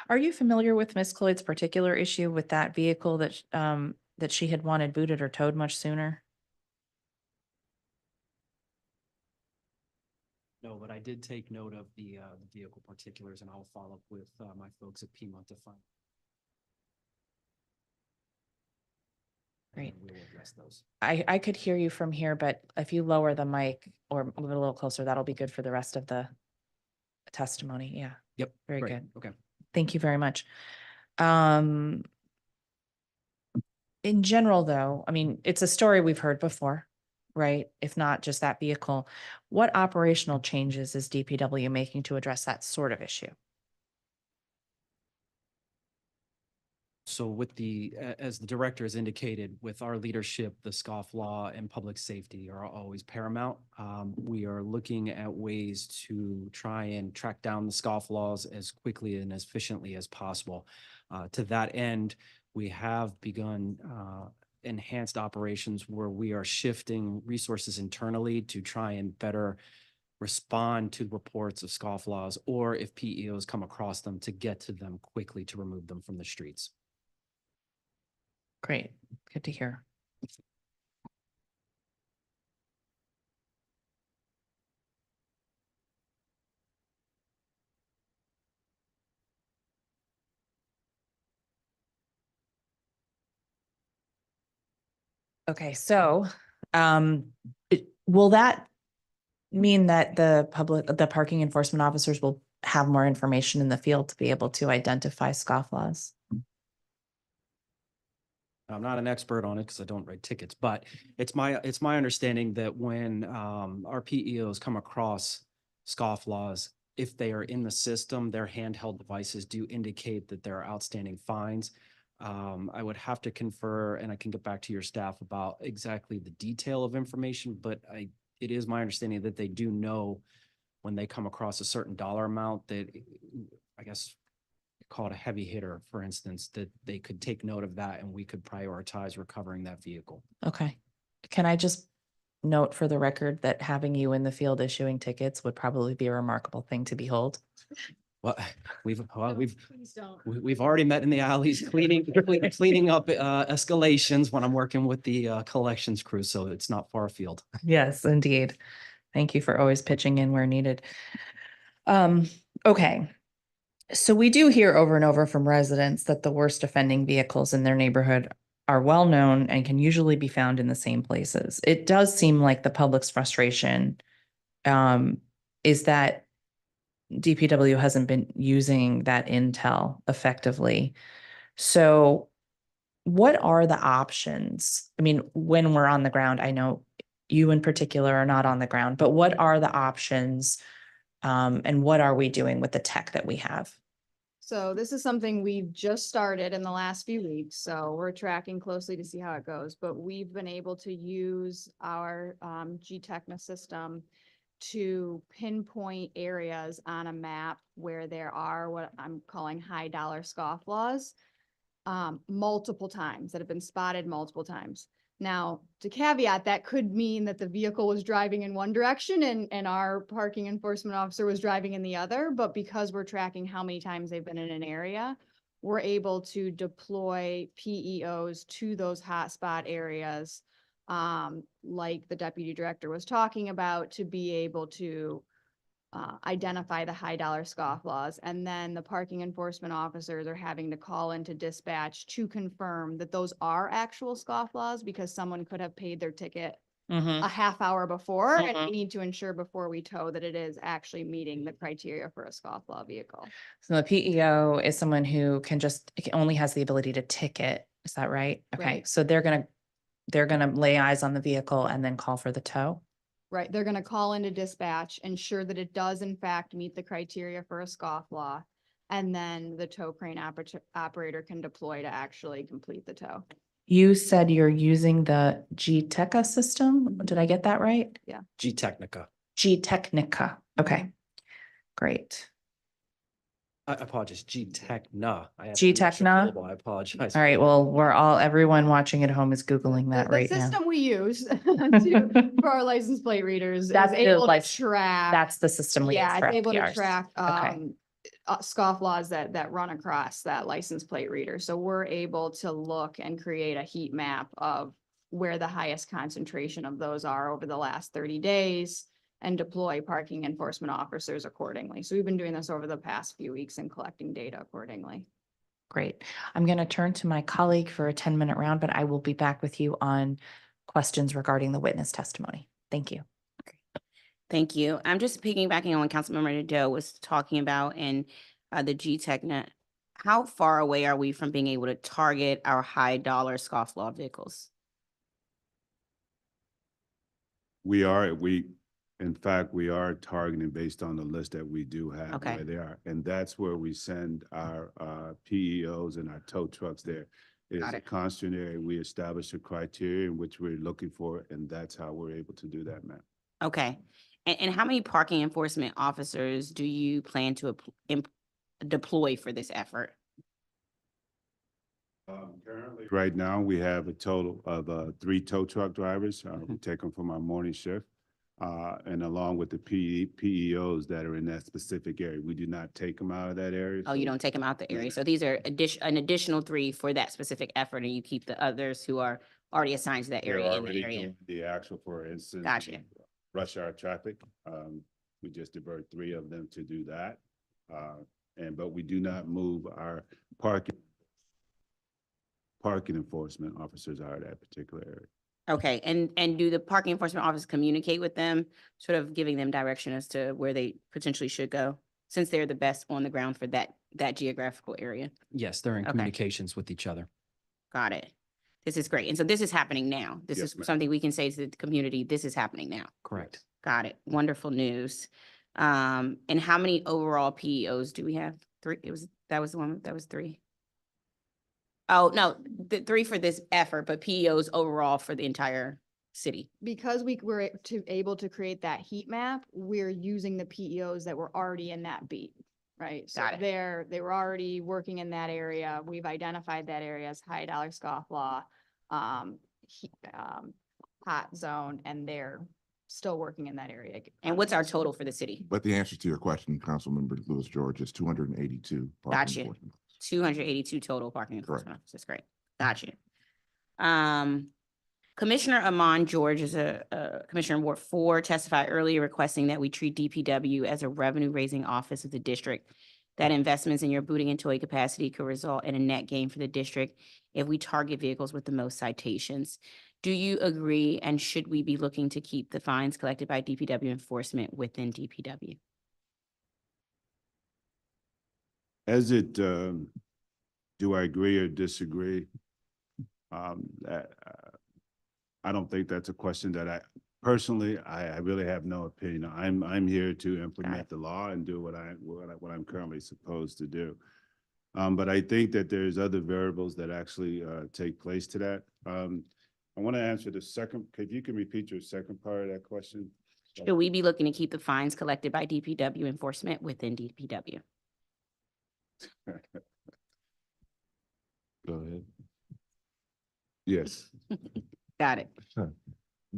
Are you familiar with Ms. Cloyd's particular issue with that vehicle that that she had wanted booted or towed much sooner? No, but I did take note of the vehicle particulars, and I'll follow up with my folks at Piedmont to find. Great. And we will address those. I could hear you from here, but if you lower the mic or move it a little closer, that'll be good for the rest of the testimony. Yeah, Yep. very great. good. Okay. Thank you very much. In general, though, I mean, it's a story we've heard before, right? If not just that vehicle, what operational changes is DPW making to address that sort of issue? So with as the director has indicated, with our leadership, the scofflaw and public safety are always paramount. We are looking at ways to try and track down the scofflaws as quickly and as efficiently as possible. To that end, we have begun enhanced operations where we are shifting resources internally to try and better respond to reports of scofflaws, or if PEOs come across them, to get to them quickly to remove them from the streets. Great, good to hear. Okay, so will that mean that the parking enforcement officers will have more information in the field to be able to identify scofflaws? I'm not an expert on it because I don't write tickets, but it's my understanding that when our PEOs come across scofflaws, if they are in the system, their handheld devices do indicate that there are outstanding fines. I would have to confer, and I can get back to your staff about exactly the detail of information, but it is my understanding that they do know when they come across a certain dollar amount that, I guess, call it a heavy hitter, for instance, that they could take note of that and we could prioritize recovering that vehicle. Okay. Can I just note for the record that having you in the field issuing tickets would probably be a remarkable thing to behold? Well, we've Please don't. we've already met in the alleys cleaning up escalations when I'm working with the collections crew, so it's not far afield. Yes, indeed. Thank you for always pitching in where needed. Okay. So we do hear over and over from residents that the worst offending vehicles in their neighborhood are well known and can usually be found in the same places. It does seem like the public's frustration is that DPW hasn't been using that intel effectively. So what are the options? I mean, when we're on the ground, I know you in particular are not on the ground, but what are the options and what are we doing with the tech that we have? So this is something we've just started in the last few weeks, so we're tracking closely to see how it goes. But we've been able to use our G-Techna system to pinpoint areas on a map where there are what I'm calling high dollar scofflaws multiple times that have been spotted multiple times. Now, to caveat, that could mean that the vehicle was driving in one direction and our parking enforcement officer was driving in the other, but because we're tracking how many times they've been in an area, we're able to deploy PEOs to those hotspot areas, like the deputy director was talking about, to be able to identify the high dollar scofflaws. And then the parking enforcement officers are having to call into dispatch to confirm that those are actual scofflaws, because someone could have paid their ticket a half hour before, and we need to ensure before we tow that it is actually meeting the criteria for a scofflaw vehicle. So the PEO is someone who only has the ability to ticket. Is that right? Okay. Right. So they're gonna lay eyes on the vehicle and then call for the tow. Right, they're gonna call into dispatch, ensure that it does in fact meet the criteria for a scofflaw, and then the tow crane operator can deploy to actually complete the tow. You said you're using the G-Techna system. Did I get that right? Yeah. G-Technica. G-Technica. Okay, great. I apologize. G-Techna. G-Techna? I apologize. All right, well, everyone watching at home is Googling that right The now. system we use for our license plate readers is That's the able to license- track. That's the system we use Yeah, for it's able to FPRs. track Okay. scofflaws that run across that license plate reader. So we're able to look and create a heat map of where the highest concentration of those are over the last 30 days and deploy parking enforcement officers accordingly. So we've been doing this over the past few weeks and collecting data accordingly. Great. I'm going to turn to my colleague for a 10-minute round, but I will be back with you on questions regarding the witness testimony. Thank you. Thank you. I'm just piggybacking on what Councilmember Nadeau was talking about and the GTEC. How far away are we from being able to target our high dollar scofflaw vehicles? In fact, we are targeting based on the list that we do have Okay. where they are. And that's where we send our PEOs and our tow trucks there. It's Got a it. constant area. We establish a criteria in which we're looking for, and that's how we're able to do that, ma'am. Okay. And how many parking enforcement officers do you plan to deploy for this effort? Currently, right now, we have a total of 3 tow truck drivers. We take them from our morning shift. And along with the PEOs that are in that specific area. We do not take them out of that area. Oh, you don't take them out the area. So these are an additional 3 for that specific effort, and you keep the others who are already assigned to that They're area in already the area. doing the actual, for instance. Gotcha. Rush hour traffic. We just divert 3 of them to do that. But we do not move our parking enforcement officers out of that particular area. Okay, and do the parking enforcement officers communicate with them, sort of giving them direction as to where they potentially should go, since they're the best on the ground for that geographical area? Yes, they're in Okay. communications with each other. Got it. This is great. And so this is happening now. This Yes, is ma'am. something we can say to the community, this is happening now. Correct. Got it. Wonderful news. And how many overall PEOs do we have? 3? That was the one, that was 3. Oh, no, the 3 for this effort, but PEOs overall for the entire city. Because we were able to create that heat map, we're using the PEOs that were already in that beat, right? So Got it. they were already working in that area. We've identified that area as high dollar scofflaw, hot zone, and they're still working in that area. And what's our total for the city? But the answer to your question, Councilmember Lewis George, is 282. parking Gotcha. enforcement. 282 total parking enforcement Correct. officers. Great. Gotcha. Commissioner Amon George is a Commissioner in Ward 4 testified earlier requesting that we treat DPW as a revenue-raising office of the district, that investments in your booting and towing capacity could result in a net gain for the district if we target vehicles with the most citations. Do you agree, and should we be looking to keep the fines collected by DPW enforcement within DPW? Do I agree or disagree? I don't think that's a question that I really have no opinion. I'm here to implement the law and do what I'm currently supposed to do. But I think that there's other variables that actually take place to that. I want to answer the second. If you can repeat your second part of that question. Should we be looking to keep the fines collected by DPW enforcement within DPW? Go ahead. Yes. Got it.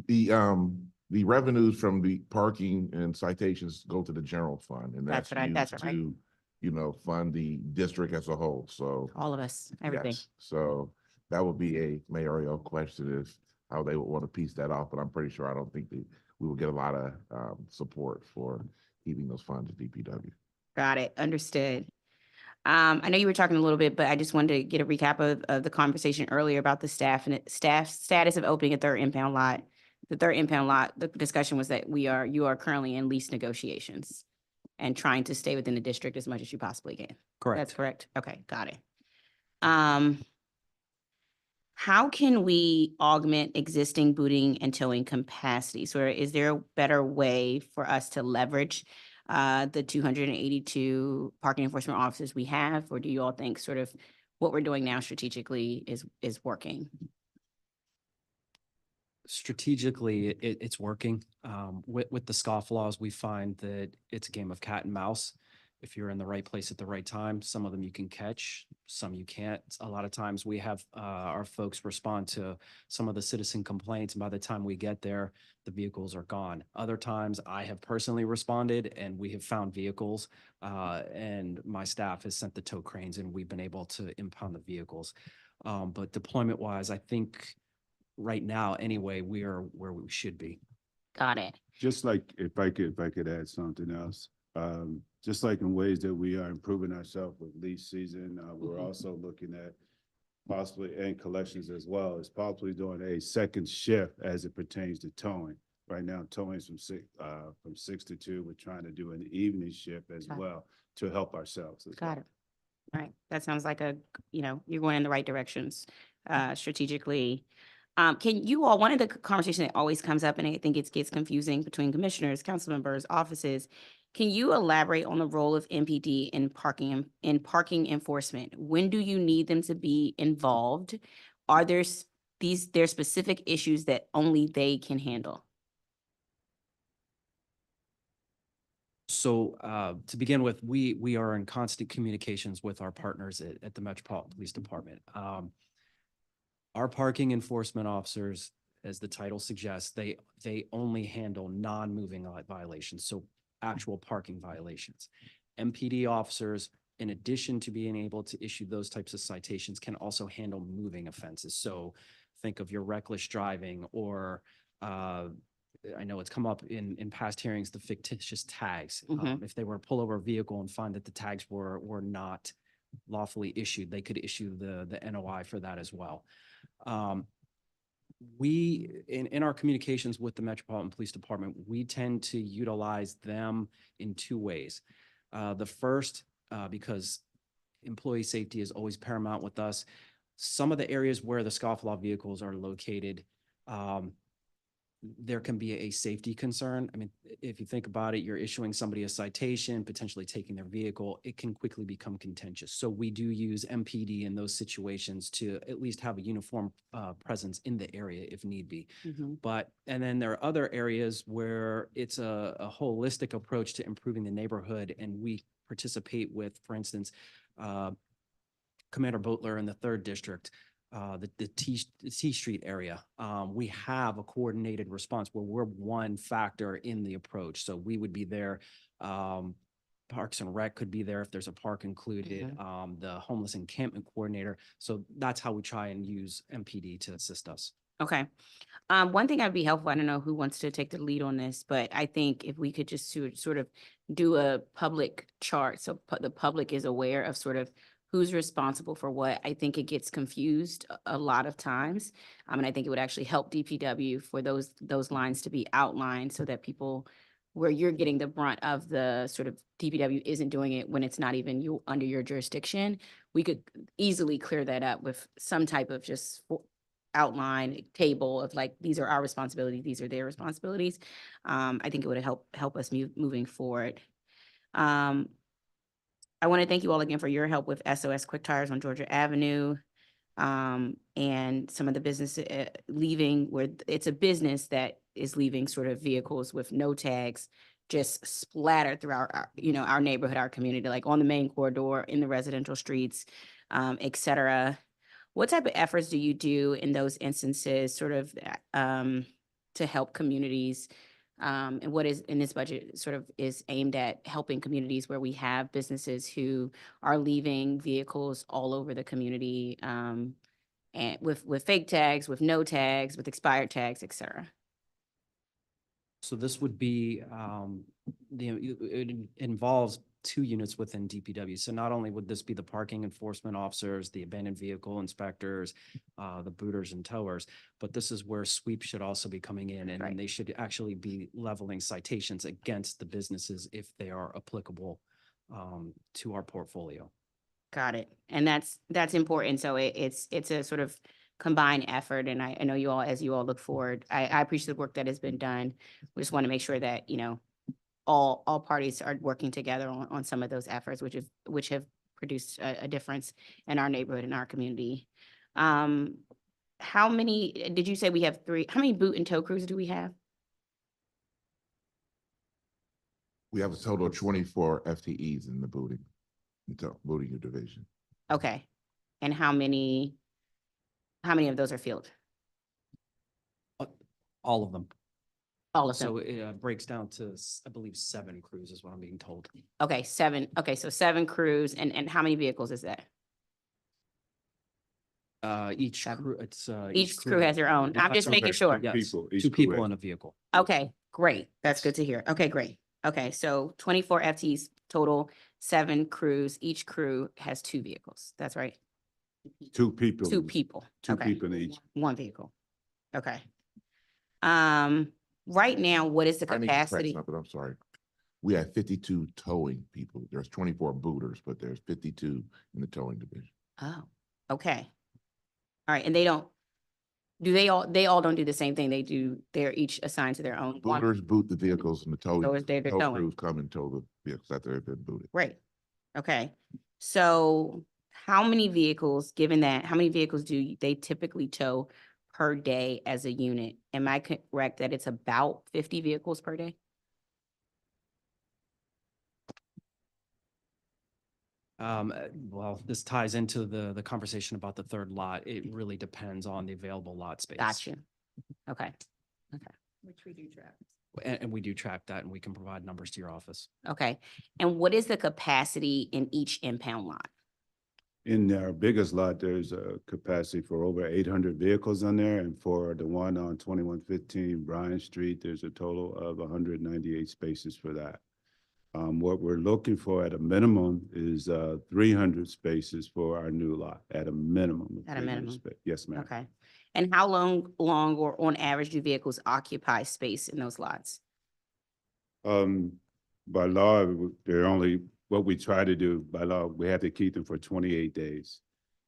The revenues from the parking and citations go to the general fund, and That's that's what I- that's used right. to, fund the district as a whole. So All of us, everything. yes, so that would be a mayoral question is how they would want to piece that off, but I'm pretty sure I don't think that we will get a lot of support for keeping those funds at DPW. Got it. Understood. I know you were talking a little bit, but I just wanted to get a recap of the conversation earlier about the staff and staff status of opening a third impound lot. The third impound lot, the discussion was that you are currently in lease negotiations and trying to stay within the district as much as you possibly can. Correct. That's correct. Okay, got it. How can we augment existing booting and towing capacity? So is there a better way for us to leverage the 282 parking enforcement officers we have, or do you all think sort of what we're doing now strategically is working? Strategically, it's working. With the scofflaws, we find that it's a game of cat and mouse. if you're in the right place at the right time, some of them you can catch, some you can't. A lot of times we have our folks respond to some of the citizen complaints, and by the time we get there, the vehicles are gone. Other times I have personally responded and we have found vehicles, and my staff has sent the tow cranes and we've been able to impound the vehicles. But deployment wise, I think right now anyway, we are where we should be. Got it. Just like, if I could add something else, just like in ways that we are improving ourselves with lease season, we're also looking at possibly, and collections as well, as possibly doing a second shift as it pertains to towing. Right now, towing is from 6 to 2. We're trying to do an evening shift as well to help ourselves as well. Got it. All right. That sounds like you're going in the right directions strategically. Can you all, one of the conversations that always comes up, and I think it gets confusing between commissioners, council members, offices, can you elaborate on the role of MPD in parking enforcement? When do you need them to be involved? Are there specific issues that only they can handle? So to begin with, we are in constant communications with our partners at the Metropolitan Police Department. Our parking enforcement officers, as the title suggests, they only handle non-moving violations, so actual parking violations. MPD officers, in addition to being able to issue those types of citations, can also handle moving offenses. So think of your reckless driving, or I know it's come up in past hearings, the fictitious tags. If they were to pull over a vehicle and find that the tags were not lawfully issued, they could issue the NOI for that as well. We, in our communications with the Metropolitan Police Department, we tend to utilize them in two ways. The first, because employee safety is always paramount with us, some of the areas where the scofflaw vehicles are located, there can be a safety concern. I mean, if you think about it, you're issuing somebody a citation, potentially taking their vehicle, it can quickly become contentious. So we do use MPD in those situations to at least have a uniform presence in the area if need be. And then there are other areas where it's a holistic approach to improving the neighborhood, and we participate with, for instance, Commander Boatler in the 3rd District, the T Street area. We have a coordinated response where we're one factor in the approach. So we would be there. Parks and Rec could be there if there's a park included, the homeless encampment coordinator. So that's how we try and use MPD to assist us. Okay. One thing that'd be helpful, I don't know who wants to take the lead on this, but I think if we could just sort of do a public chart, so the public is aware of sort of who's responsible for what. I think it gets confused a lot of times. And I think it would actually help DPW for those lines to be outlined so that people, where you're getting the brunt of the sort of DPW isn't doing it when it's not even under your jurisdiction, we could easily clear that up with some type of just outline table of like, these are our responsibilities, these are their responsibilities. I think it would help us moving forward. I want to thank you all again for your help with SOS Quick Tires on Georgia Avenue, and some of the business leaving, where it's a business that is leaving sort of vehicles with no tags just splattered through our neighborhood, our community, like on the main corridor, in the residential streets, et cetera. What type of efforts do you do in those instances sort of to help communities? And what is in this budget sort of is aimed at helping communities where we have businesses who are leaving vehicles all over the community, and with fake tags, with no tags, with expired tags, et cetera. So this would be, it involves 2 units within DPW. So not only would this be the parking enforcement officers, the abandoned vehicle inspectors, the booters and towers, but this is where sweep should also be coming in, and they should actually be leveling citations against the businesses if they are applicable to our portfolio. Got it. And that's important. So it's a sort of combined effort. And I know you all, as you all look forward, I appreciate the work that has been done. We just want to make sure that, all parties are working together on some of those efforts, which have produced a difference in our neighborhood and our community. How many, did you say we have 3? How many boot and tow crews do we have? We have a total of 24 FTEs in the booting division. Okay. And how many of those are field? All of them. All of them. So it breaks down to, I believe, 7 crews is what I'm being told. Okay, 7. Okay, so 7 crews, and how many vehicles is that? Each 7. crew, it's. Each crew has their own. I'm just making sure. Yes, Each 2 crew people has- in a vehicle. Okay, great. That's good to hear. Okay, great. Okay, so 24 FTEs total, 7 crews. Each crew has 2 vehicles. That's right? 2 people. 2 people. 2 Okay. people in each. 1 vehicle. Okay. Right now, what is the I need to correct capacity? something, I'm sorry. We have 52 towing people. There's 24 booters, but there's 52 in the towing division. Oh, okay. All right, and they all don't do the same thing. They're each assigned to their own. One- Booters boot the vehicles and the So towing, it's they're tow towing. crews come and tow the vehicles after they've been booted. Right. Okay. So how many vehicles, given that, how many vehicles do they typically tow per day as a unit? Am I correct that it's about 50 vehicles per day? Well, this ties into the conversation about the third lot. It really depends on the available lot space. Got you. Okay. Which we do track. And we do track that, and we can provide numbers to your office. Okay. And what is the capacity in each impound lot? In our biggest lot, there's a capacity for over 800 vehicles on there. And for the one on 2115 Bryan Street, there's a total of 198 spaces for that. What we're looking for at a minimum is 300 spaces for our new lot, at a minimum. of At a 300 minimum. Yes, ma'am. Okay. And how long or on average do vehicles occupy space in those lots? By law, they're only, what we try to do by law, we have to keep them for 28 days.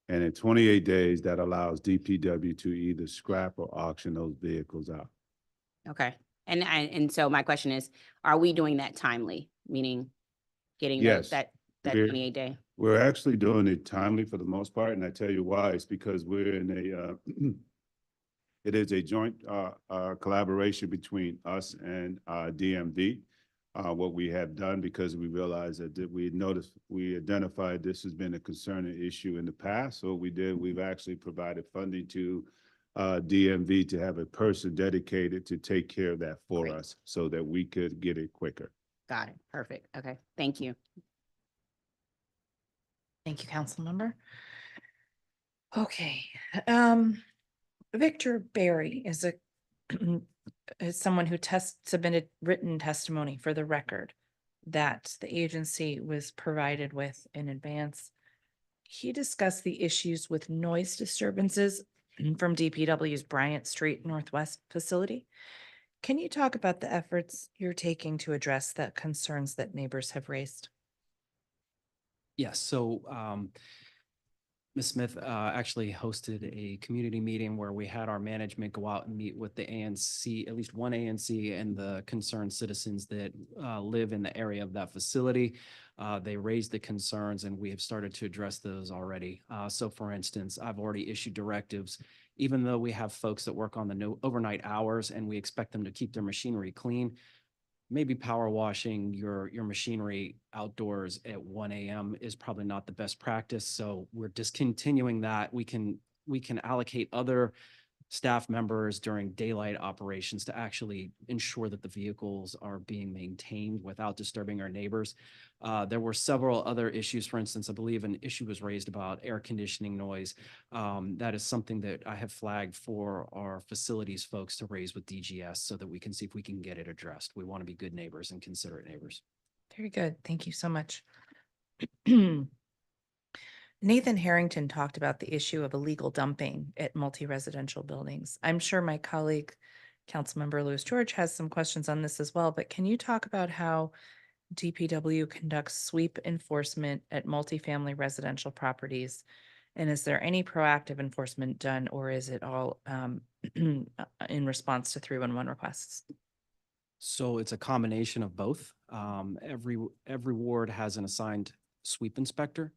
And in 28 days, that allows DPW to either scrap or auction those vehicles out. Okay. And so my question is, are we doing that timely? Meaning getting Yes, that we're- 28 day? We're actually doing it timely for the most part, and I tell you why. It's because we're in a, it is a joint collaboration between us and DMV. What we have done, because we realized that we identified this has been a concerning issue in the past. So what we did, we've actually provided funding to DMV to have a person dedicated to take care of that for Great. us so that we could get it quicker. Got it. Perfect. Okay. Thank you. Thank you, Councilmember. Okay, Victor Berry is is someone who submitted written testimony for the record that the agency was provided with in advance. He discussed the issues with noise disturbances from DPW's Bryant Street Northwest facility. Can you talk about the efforts you're taking to address the concerns that neighbors have raised? Yes, so Ms. Smith actually hosted a community meeting where we had our management go out and meet with the ANC, at least one ANC, and the concerned citizens that live in the area of that facility. They raised the concerns, and we have started to address those already. So for instance, I've already issued directives, even though we have folks that work on the overnight hours and we expect them to keep their machinery clean. Maybe power washing your machinery outdoors at 1 a.m. is probably not the best practice. So we're discontinuing that. We can allocate other staff members during daylight operations to actually ensure that the vehicles are being maintained without disturbing our neighbors. There were several other issues. For instance, I believe an issue was raised about air conditioning noise. That is something that I have flagged for our facilities folks to raise with DGS so that we can see if we can get it addressed. We want to be good neighbors and considerate neighbors. Very good. Thank you so much. Nathan Harrington talked about the issue of illegal dumping at multi-residential buildings. I'm sure my colleague, Councilmember Lewis George, has some questions on this as well, but can you talk about how DPW conducts sweep enforcement at multifamily residential properties? And is there any proactive enforcement done, or is it all in response to 311 requests? So it's a combination of both. Every ward has an assigned sweep inspector.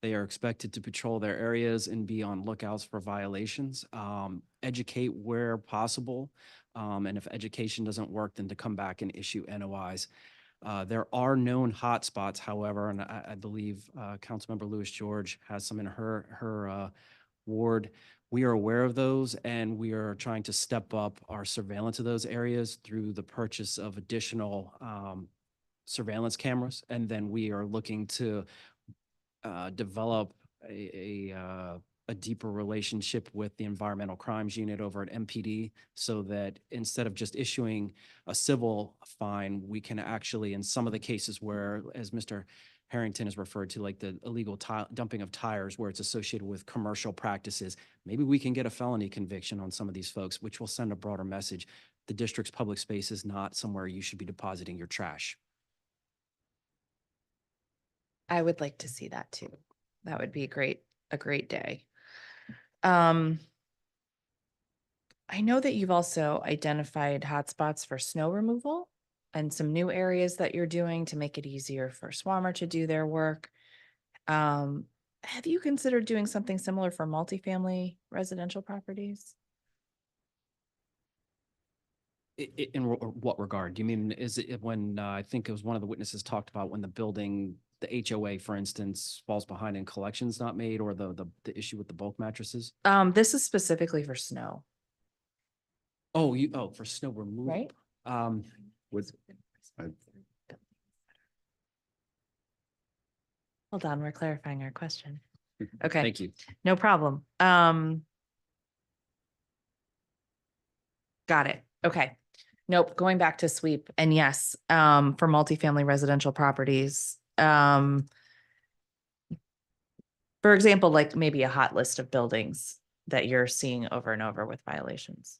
They are expected to patrol their areas and be on lookouts for violations, educate where possible. And if education doesn't work, then to come back and issue NOIs. There are known hotspots, however, and I believe Councilmember Lewis George has some in her ward. We are aware of those, and we are trying to step up our surveillance of those areas through the purchase of additional surveillance cameras. And then we are looking to develop a deeper relationship with the Environmental Crimes Unit over at MPD, so that instead of just issuing a civil fine, we can actually, in some of the cases where, as Mr. Harrington has referred to, like the illegal dumping of tires where it's associated with commercial practices, maybe we can get a felony conviction on some of these folks, which will send a broader message. The district's public space is not somewhere you should be depositing your trash. I would like to see that too. That would be a great day. I know that you've also identified hotspots for snow removal and some new areas that you're doing to make it easier for Swammer to do their work. Have you considered doing something similar for multifamily residential properties? In what regard? Do you mean, is it when, I think it was one of the witnesses talked about when the building, the HOA, for instance, falls behind and collections not made, or the issue with the bulk mattresses? This is specifically for snow. Oh, for snow removal. Right. With, Hold on, we're clarifying our question. Okay. Thank you. No problem. Got it. Okay. Nope, going back to sweep. And yes, for multifamily residential properties, for example, like maybe a hot list of buildings that you're seeing over and over with violations.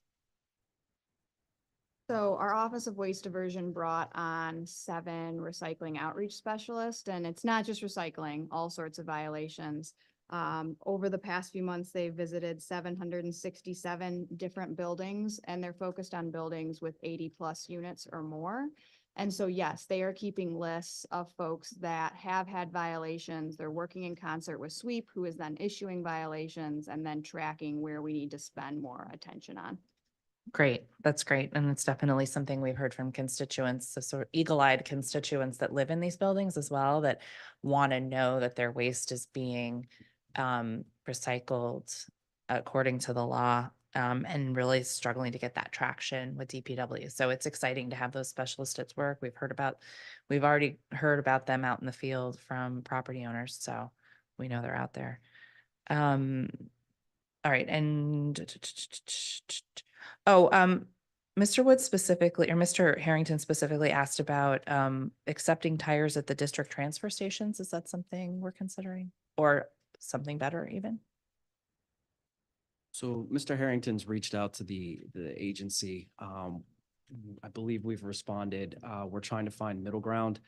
So our Office of Waste Diversion brought on 7 recycling outreach specialists, and it's not just recycling, all sorts of violations. Over the past few months, they've visited 767 different buildings, and they're focused on buildings with 80+ units or more. And so, yes, they are keeping lists of folks that have had violations. They're working in concert with Sweep, who is then issuing violations and then tracking where we need to spend more attention on. Great. That's great. And it's definitely something we've heard from constituents, the sort of eagle-eyed constituents that live in these buildings as well, that want to know that their waste is being recycled according to the law, and really struggling to get that traction with DPW. So it's exciting to have those specialists at work. We've already heard about them out in the field from property owners, so we know they're out there. All right, and Mr. Wood specifically, or Mr. Harrington specifically asked about accepting tires at the district transfer stations. Is that something we're considering, or something better even? So Mr. Harrington's reached out to the agency. I believe we've responded. We're trying to find middle ground.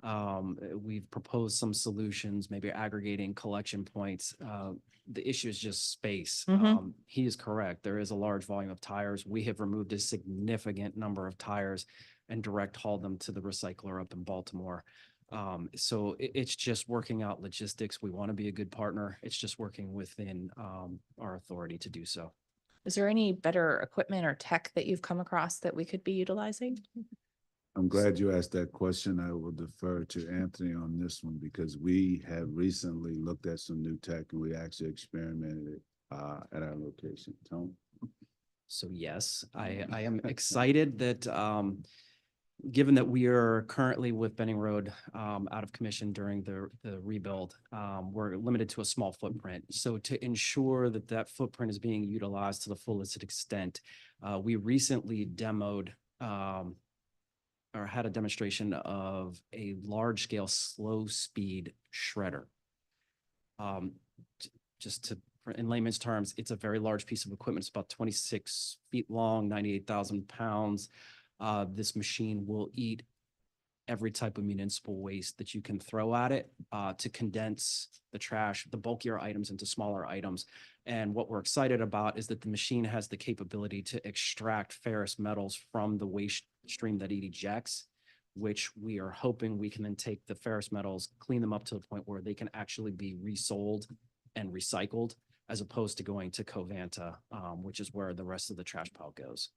We've proposed some solutions, maybe aggregating collection points. The issue is just space. Mhm. He is correct. There is a large volume of tires. We have removed a significant number of tires and direct hauled them to the recycler up in Baltimore. So it's just working out logistics. We want to be a good partner. It's just working within our authority to do so. Is there any better equipment or tech that you've come across that we could be utilizing? I'm glad you asked that question. I will defer to Anthony on this one because we have recently looked at some new tech and we actually experimented it at our location. Tony? So yes, I am excited that given that we are currently with Benning Road out of commission during the rebuild, we're limited to a small footprint. So to ensure that that footprint is being utilized to the fullest extent, we recently demoed or had a demonstration of a large scale slow speed shredder. Just to, in layman's terms, it's a very large piece of equipment. It's about 26 feet long, 98,000 pounds. This machine will eat every type of municipal waste that you can throw at it to condense the trash, the bulkier items into smaller items. And what we're excited about is that the machine has the capability to extract ferrous metals from the waste stream that it ejects, which we are hoping we can then take the ferrous metals, clean them up to the point where they can actually be resold and recycled, as opposed to going to Covanta, which is where the rest of the trash pile goes.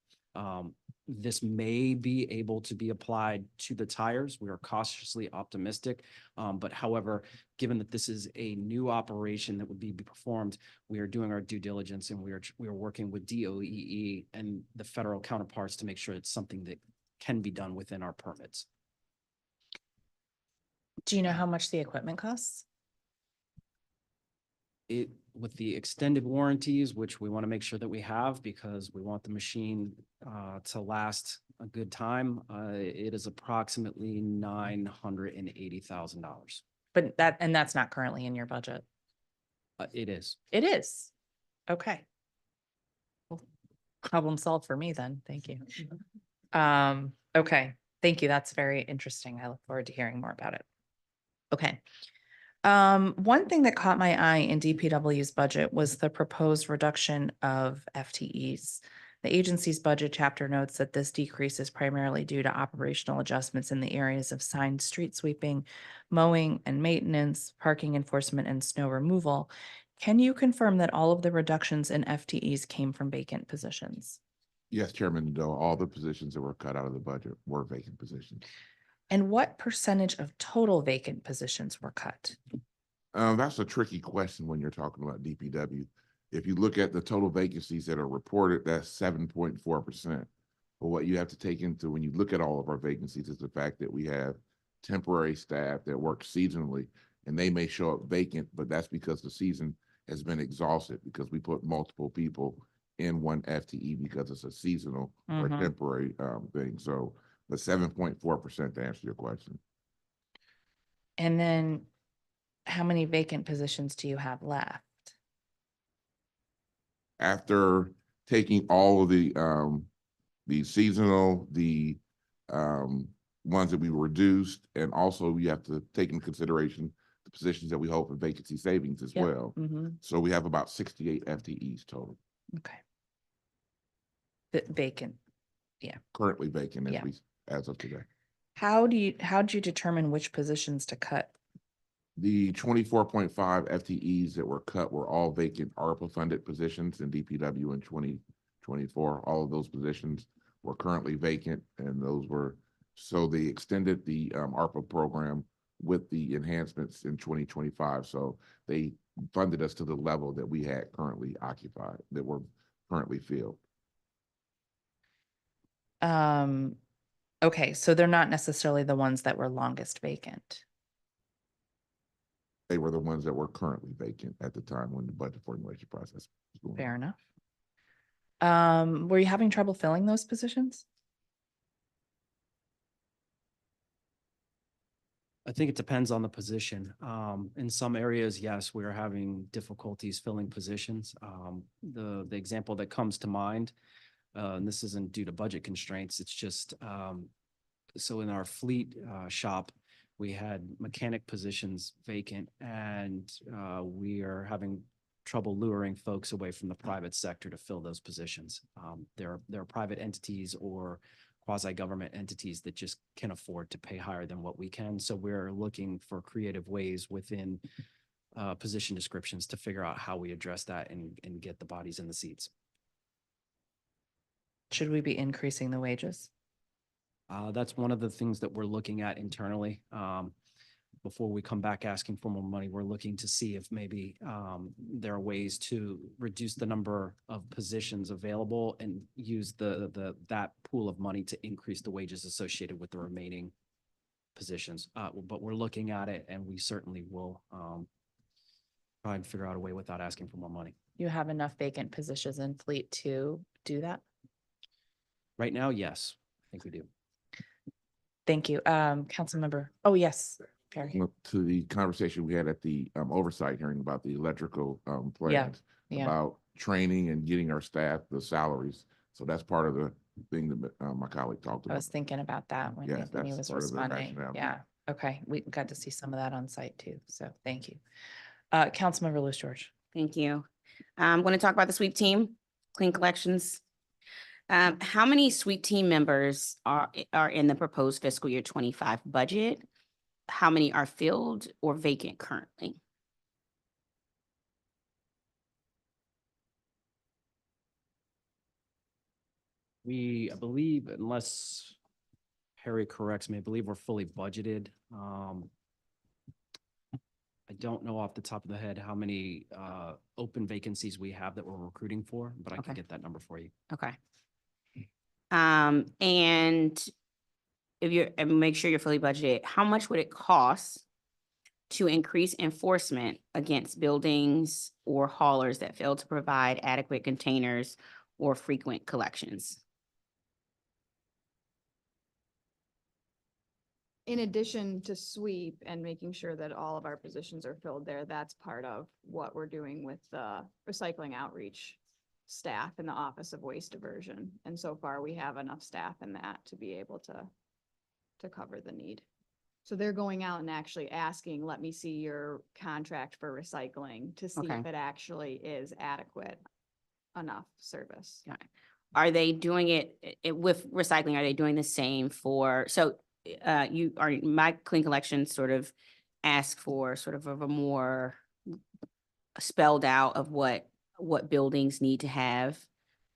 This may be able to be applied to the tires. We are cautiously optimistic. But however, given that this is a new operation that would be performed, we are doing our due diligence and we are working with DOEE and the federal counterparts to make sure it's something that can be done within our permits. Do you know how much the equipment costs? It, with the extended warranties, which we want to make sure that we have because we want the machine to last a good time, it is approximately $980,000. But that's not currently in your budget. It is. It is. Okay. Well, problem solved for me then. Thank you. Okay. Thank you. That's very interesting. I look forward to hearing more about it. Okay. One thing that caught my eye in DPW's budget was the proposed reduction of FTEs. The agency's budget chapter notes that this decrease is primarily due to operational adjustments in the areas of signed street sweeping, mowing and maintenance, parking enforcement, and snow removal. Can you confirm that all of the reductions in FTEs came from vacant positions? Yes, Chairman Nadeau, all the positions that were cut out of the budget were vacant positions. And what percentage of total vacant positions were cut? That's a tricky question when you're talking about DPW. If you look at the total vacancies that are reported, that's 7.4%. But what you have to take into when you look at all of our vacancies is the fact that we have temporary staff that work seasonally, and they may show up vacant, but that's because the season has been exhausted because we put multiple people in one FTE because it's a seasonal or temporary thing. So the 7.4% to answer your question. And then how many vacant positions do you have left? After taking all of the seasonal, the ones that we reduced, and also we have to take into consideration the positions that we hold for vacancy savings as well. So we have about 68 FTEs total. Okay. Vacant. Yeah. Currently vacant as of today. How'd you determine which positions to cut? The 24.5 FTEs that were cut were all vacant ARPA funded positions in DPW in 2024. All of those positions were currently vacant, and those were, so they extended the ARPA program with the enhancements in 2025. So they funded us to the level that we had currently occupied, that were currently filled. Okay, so they're not necessarily the ones that were longest vacant. They were the ones that were currently vacant at the time when the budget formulation process was going on. Fair enough. Were you having trouble filling those positions? I think it depends on the position. In some areas, yes, we're having difficulties filling positions. The example that comes to mind, and this isn't due to budget constraints, it's just, so in our fleet shop, we had mechanic positions vacant, and we are having trouble luring folks away from the private sector to fill those positions. There are private entities or quasi-government entities that just can afford to pay higher than what we can. So we're looking for creative ways within position descriptions to figure out how we address that and get the bodies in the seats. Should we be increasing the wages? That's one of the things that we're looking at internally. Before we come back asking for more money, we're looking to see if maybe there are ways to reduce the number of positions available and use that pool of money to increase the wages associated with the remaining positions. But we're looking at it, and we certainly will try and figure out a way without asking for more money. You have enough vacant positions in fleet to do that? Right now, yes, I think we do. Thank you. Councilmember. Oh, yes. Perry. To the conversation we had at the oversight hearing about the electrical plans, about training and getting our staff the salaries. So that's part of the thing that my colleague talked about. I was thinking about that when Anthony was responding. Yeah. Okay. We got to see some of that on site too. So thank you. Councilmember Lewis George. Thank you. I'm going to talk about the sweep team, clean collections. How many sweep team members are in the proposed fiscal year 25 budget? How many are filled or vacant currently? I believe, unless Harry corrects me, I believe we're fully budgeted. I don't know off the top of the head how many open vacancies we have that we're recruiting for, but I can Okay. get that number for you. Okay. And if you're, and make sure you're fully budgeted, how much would it cost to increase enforcement against buildings or haulers that fail to provide adequate containers or frequent collections? In addition to sweep and making sure that all of our positions are filled there, that's part of what we're doing with the recycling outreach staff in the Office of Waste Diversion. And so far, we have enough staff in that to be able to cover the need. So they're going out and actually asking, let me see your contract for recycling to see Okay. if it actually is adequate enough service. Got it. Are they doing it with recycling? Are they doing the same for, so my clean collection sort of ask for sort of a more spelled out of what buildings need to have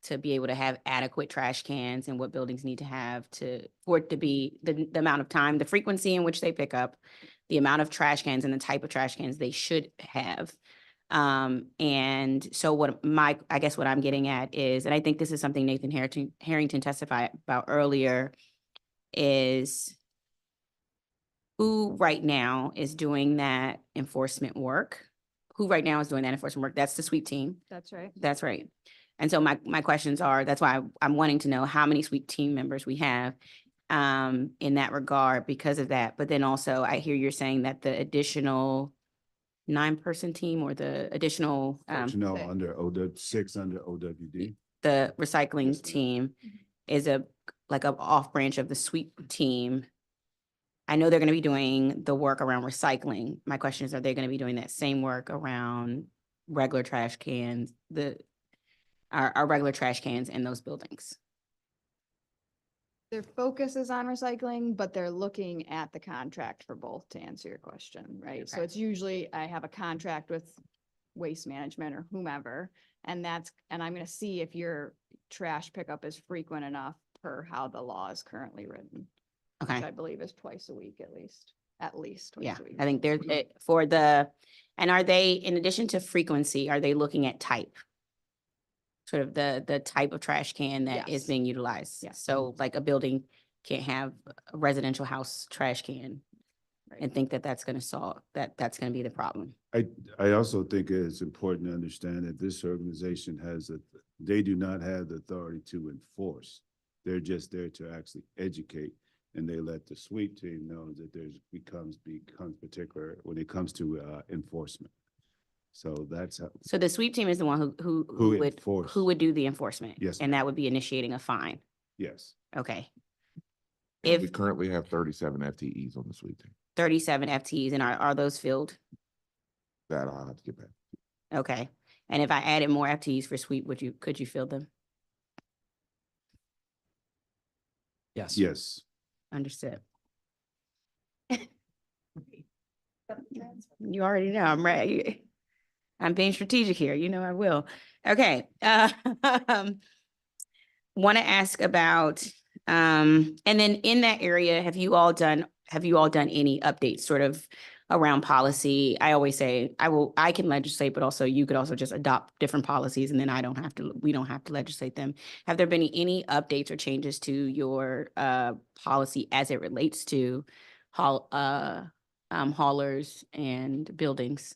to be able to have adequate trash cans, and what buildings need to have for it to be the amount of time, the frequency in which they pick up, the amount of trash cans and the type of trash cans they should have. And so I guess what I'm getting at is, and I think this is something Nathan Harrington testified about earlier, is who right now is doing that enforcement work? Who right now is doing that enforcement work? That's the sweep team. That's right. That's right. And so my questions are, that's why I'm wanting to know how many sweep team members we have in that regard because of that. But then also I hear you're saying that the additional 9-person team, or the additional Personnel under six under OWD. the recycling Yes, ma'am. team is a off branch of the sweep team. I know they're going to be doing the work around recycling. My question is, are they going to be doing that same work around regular trash cans, our regular trash cans in those buildings? Their focus is on recycling, but they're looking at the contract for both, to answer your question, right? So Okay. it's usually, I have a contract with Waste Management or whomever, and I'm gonna see if your trash pickup is frequent enough per how the law is currently written. Okay. Which I believe is twice a week at least twice Yeah, a week. I think there's and are they, in addition to frequency, are they looking at type? Sort of the type of trash can that is Yes. being utilized. Yes. So like a building can't have a residential house trash can Right. and think that that's going to solve, that's going to be the problem. I also think it's important to understand that this organization they do not have the authority to enforce. They're just there to actually educate, and they let the sweep team know that becomes particular when it comes to enforcement. So that's how. So the sweep team is the one who enforce. who would do the enforcement? Yes, And that would be initiating a fine. Yes. Okay. And we If currently have 37 FTEs on the sweep team. 37 FTEs, and are those filled? That I'll have to get back. Okay. And if I added more FTEs for sweep, could you fill them? Yes. Yes. Understood. You already know I'm ready. I'm being strategic here. You know I will. Okay. Want to ask about, and then in that area, have you all done any updates sort of around policy? I always say I can legislate, but also you could also just adopt different policies, and then we don't have to legislate them. Have there been any updates or changes to your policy as it relates to haulers and buildings?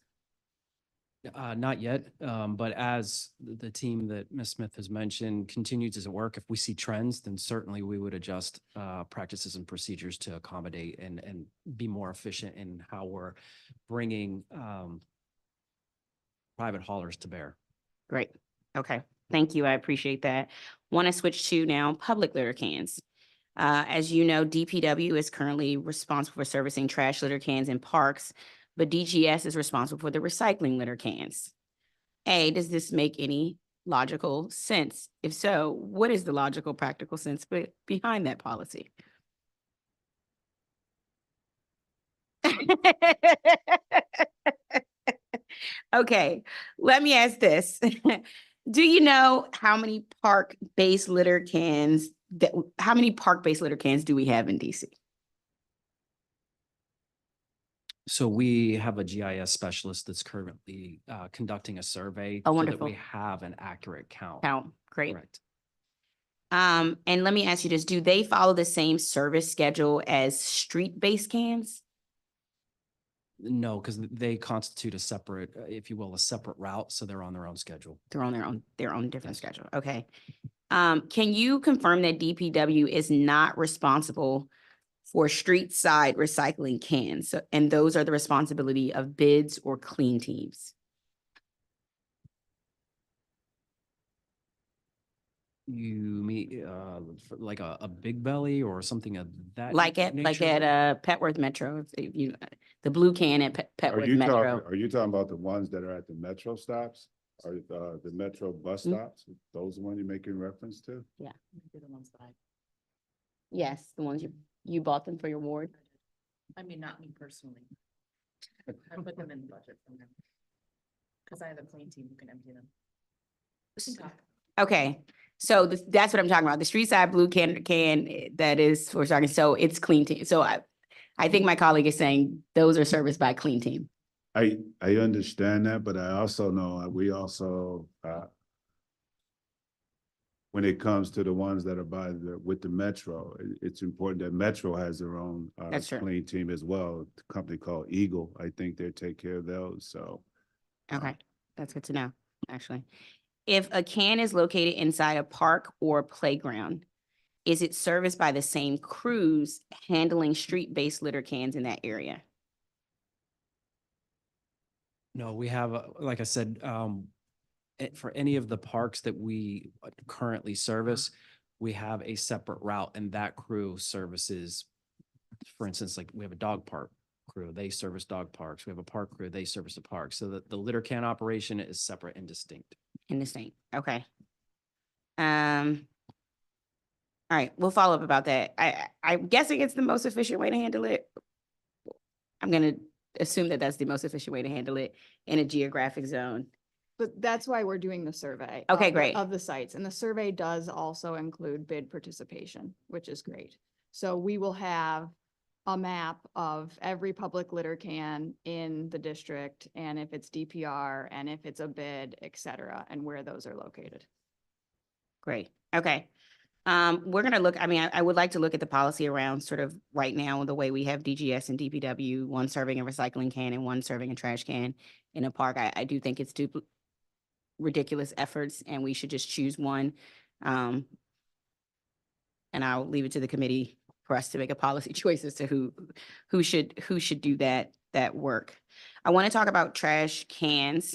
Not yet, but as the team that Ms. Smith has mentioned continues to work, if we see trends, then certainly we would adjust practices and procedures to accommodate and be more efficient in how we're bringing private haulers to bear. Great. Okay. Thank you. I appreciate that. Want to switch to now public litter cans. As you know, DPW is currently responsible for servicing trash litter cans in parks, but DGS is responsible for the recycling litter cans. Does this make any logical sense? If so, what is the logical, practical sense behind that policy? Okay, let me ask this. Do you know how many park-based litter cans how many park-based litter cans do we have in DC? So we have a GIS specialist that's currently conducting a survey. Oh, so that wonderful. we have an accurate count. Great. Correct. And let me ask you this, do they follow the same service schedule as street-based cans? No, because they constitute a separate, if you will, a separate route. So they're on their own schedule. They're on their own different schedule. Okay. Can you confirm that DPW is not responsible for street side recycling cans? And those are the responsibility of bids or clean teams? You mean like a big belly or something of that? Like at Petworth Metro, if you, the blue can at Are Petworth you Metro. talking, are you talking about the ones that are at the Metro stops? Or the Metro bus Mhm. stops? Those the one you're making reference to? Yeah. Yes, the ones you bought them for your ward. I mean, not me personally. I put them in the budget for them. Because I have a clean team who can empty them. Okay, so that's what I'm talking about. The street side blue can that is for starting. So it's clean team. So I think my colleague is saying those are serviced by clean team. I understand that, but I also know we also when it comes to the ones that are with the Metro, it's important that Metro has their own That's true. clean team as well. A company called Eagle, I think they take care of those. So Okay, that's good to know, actually. If a can is located inside a park or playground, is it serviced by the same crews handling street-based litter cans in that area? No, we have, like I said, for any of the parks that we currently service, we have a separate route and that crew services, for instance, like we have a dog park crew, they service dog parks. We have a park crew, they service the park. So the litter can operation is separate and distinct. Okay. All right, we'll follow up about that. I'm guessing it's the most efficient way to handle it. I'm gonna assume that that's the most efficient way to handle it in a geographic zone. But that's why we're doing the survey. Okay, of great. Of the sites, and the survey does also include bid participation, which is great. So we will have a map of every public litter can in the district, and if it's DPR, and if it's a bid, et cetera, and where those are located. Great, okay. We're gonna look, I would like to look at the policy around sort of right now, the way we have DGS and DPW, one serving a recycling can and one serving a trash can in a park. I do think it's ridiculous efforts and we should just choose one. And I'll leave it to the committee for us to make a policy choice as to who should do that work. I want to talk about trash cans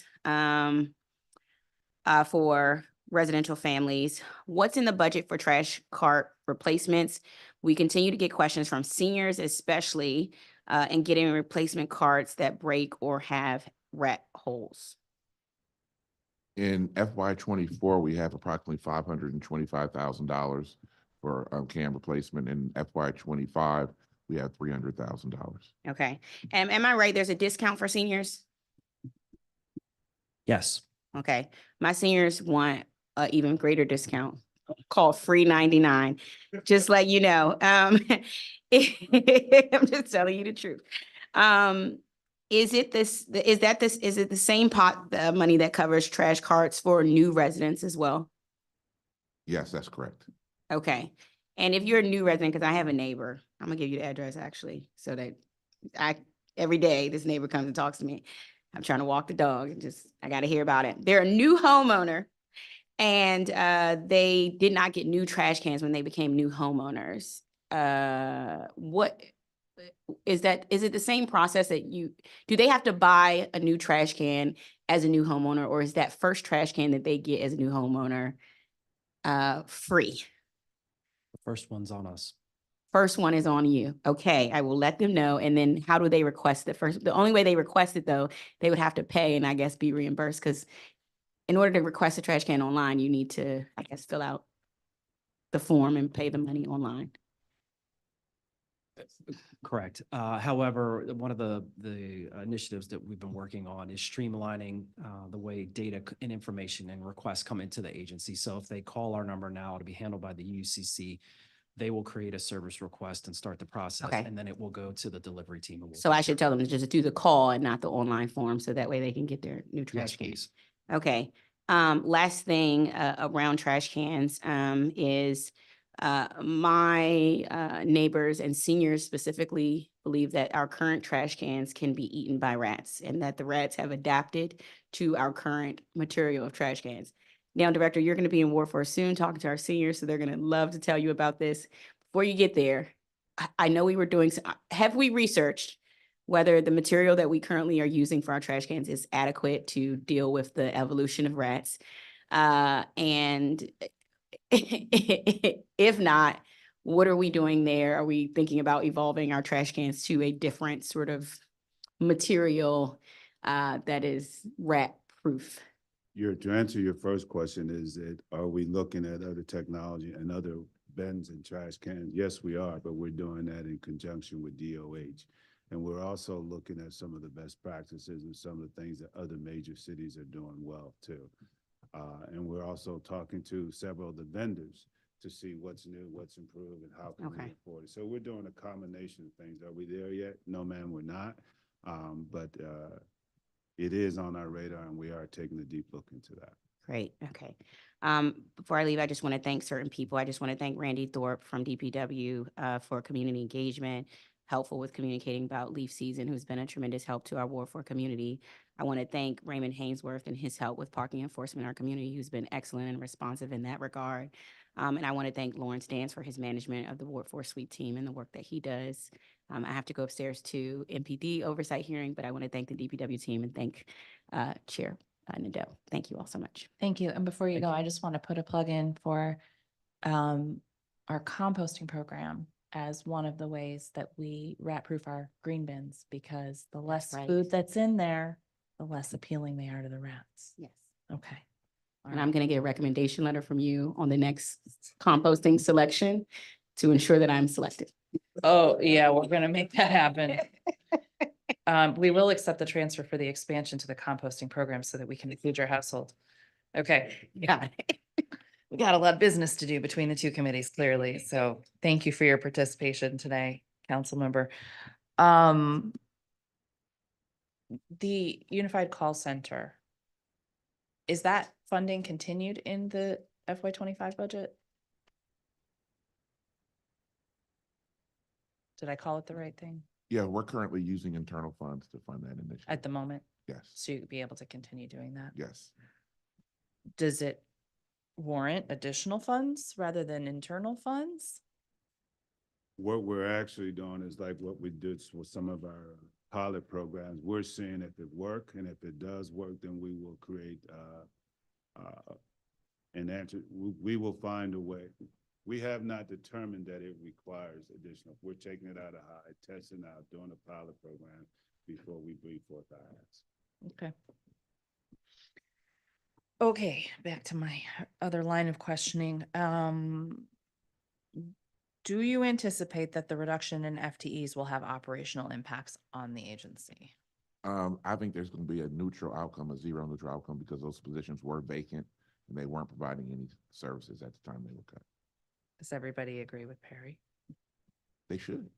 for residential families. What's in the budget for trash cart replacements? We continue to get questions from seniors, especially in getting replacement carts that break or have rat holes. In FY24, we have approximately $525,000 for can replacement. In FY25, we have $300,000. Okay. Am I right? There's a discount for seniors? Yes. Okay. My seniors want an even greater discount called free 99. Just like, you know, I'm just telling you the truth. Is it the same pot money that covers trash carts for new residents as well? Yes, that's correct. Okay. And if you're a new resident, because I have a neighbor, I'm gonna give you the address actually, so that every day this neighbor comes and talks to me. I'm trying to walk the dog and I gotta hear about it. They're a new homeowner and they did not get new trash cans when they became new homeowners. What is that? Is it the same process that do they have to buy a new trash can as a new homeowner, or is that first trash can that they get as a new homeowner free? The first one's on us. First one is on you. Okay, I will let them know. And then how do they request it first? The only way they request it though, they would have to pay and I guess be reimbursed, because in order to request a trash can online, you need to, I guess, fill out the form and pay the money online. Correct. However, one of the initiatives that we've been working on is streamlining the way data and information and requests come into the agency. So if they call our number now to be handled by the UCC, they will create a service request and start the process, Okay. and then it will go to the delivery team. And we'll So I take should care tell of them to just do the call and not the online form, so that way they can get their new it. Yes, trash can. please. Okay. Last thing, around trash cans, is, my neighbors and seniors specifically believe that our current trash cans can be eaten by rats, and that the rats have adapted to our current material of trash cans. Now, Director, you're gonna be in Ward 4 soon, talking to our seniors, so they're gonna love to tell you about this. Before you get there, I know we were doing, have we researched whether the material that we currently are using for our trash cans is adequate to deal with the evolution of rats? And if not, what are we doing there? Are we thinking about evolving our trash cans to a different sort of material that is rat proof? To answer your first question is that, are we looking at other technology and other bins and trash cans? Yes, we are, but we're doing that in conjunction with DOH. And we're also looking at some of the best practices and some of the things that other major cities are doing well too. And we're also talking to several of the vendors to see what's new, what's improved, and how can we Okay. afford it. So we're doing a combination of things. Are we there yet? No, ma'am, we're not. But it is on our radar, and we are taking a deep look into that. Great, okay. Before I leave, I just want to thank certain people. I just want to thank Randy Thorpe from DPW for community engagement, helpful with communicating about leaf season, who's been a tremendous help to our Ward 4 community. I want to thank Raymond Hainsworth and his help with parking enforcement in our community, who's been excellent and responsive in that regard. And I want to thank Lawrence Dance for his management of the Ward 4 sweep team and the work that he does. I have to go upstairs to MPD oversight hearing, but I want to thank the DPW team and thank Chair Nadeau. Thank you all so much. Thank you. And before you go, I just want to put a plug in for our composting program as one of the ways that we rat-proof our green bins, because the less right. food that's in there, the less appealing they are to the rats. Yes. Okay. All And right. I'm going to get a recommendation letter from you on the next composting selection to ensure that I'm selected. Oh, yeah, we're gonna make that happen. We will accept the transfer for the expansion to the composting program so that we can include your household. Okay, Got it. we got a lot of business to do between the two committees, clearly, so thank you for your participation today, council member. The Unified Call Center, is that funding continued in the FY25 budget? Did I call it the right thing Yeah, we're currently using internal funds to fund that initiative. at the moment? Yes, So you'd be able to continue doing that? yes. Does it warrant additional funds rather than internal funds? What we're actually doing is like what we did with some of our pilot programs. We're seeing if it works, and if it does work, then we will create an answer. We will find a way. We have not determined that it requires additional. We're taking it out of high, testing out, doing a pilot program before we breathe forth our hands. Okay. Okay, back to my other line of questioning. Do you anticipate that the reduction in FTEs will have operational impacts on the agency? I think there's going to be a neutral outcome, a zero neutral outcome, because those positions were vacant and they weren't providing any services at the time they were cut. Does everybody agree with Perry? They should.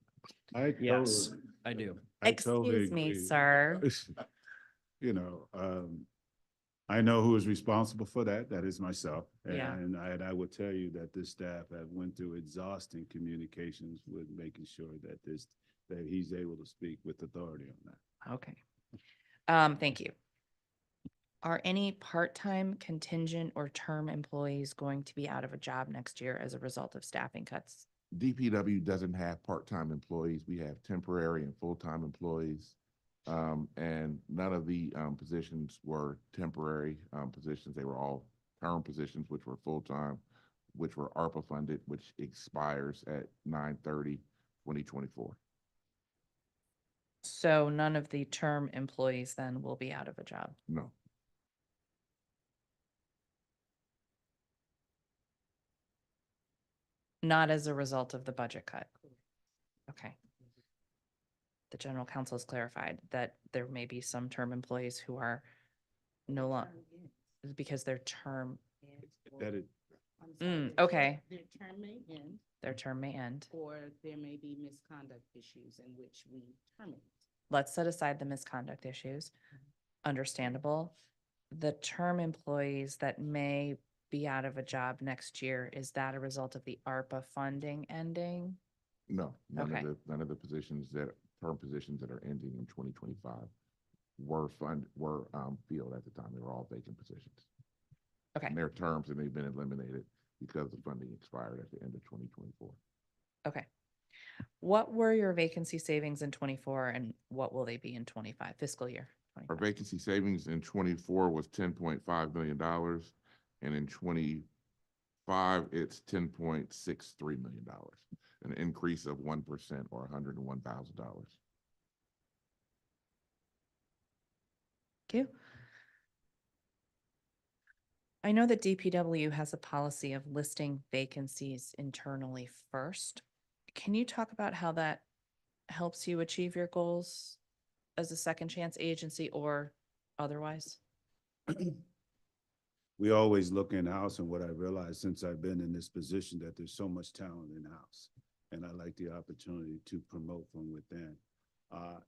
Yes, I do. I totally Excuse me, agree. sir. You know, I know who is responsible for that. That is myself. Yeah. And I would tell you that this staff have went through exhausting communications with making sure that that he's able to speak with authority on that. Okay. Thank you. Are any part-time, contingent, or term employees going to be out of a job next year as a result of staffing cuts? DPW doesn't have part-time employees. We have temporary and full-time employees. And none of the positions were temporary positions. They were all term positions, which were full-time, which were ARPA funded, which expires at 9/30/2024. So none of the term employees then will be out of a job. No. Not as a result of the budget cut. Okay. the general counsel has clarified that there may be some term employees who are no longer, because their term, That is, okay, Their term may end, their term may end. or there may be misconduct issues in which we terminate. Let's set aside the misconduct issues. Understandable. The term employees that may be out of a job next year, is that a result of the ARPA funding ending? No, Okay. none of the positions term positions that are ending in 2025 were filled at the time. They were all vacant positions. Okay. And their terms, and they've been eliminated because the funding expired at the end of 2024. Okay. What were your vacancy savings in 24 and what will they be in 25 fiscal year? Our 25? vacancy savings in 24 was $10.5 million, and in 25, it's $10.63 million, an increase of 1% or $101,000. Thank you. I know that DPW has a policy of listing vacancies internally first. Can you talk about how that helps you achieve your goals as a second chance agency or otherwise? we always look in-house, and what I realized since I've been in this position, that there's so much talent in-house. And I like the opportunity to promote from within.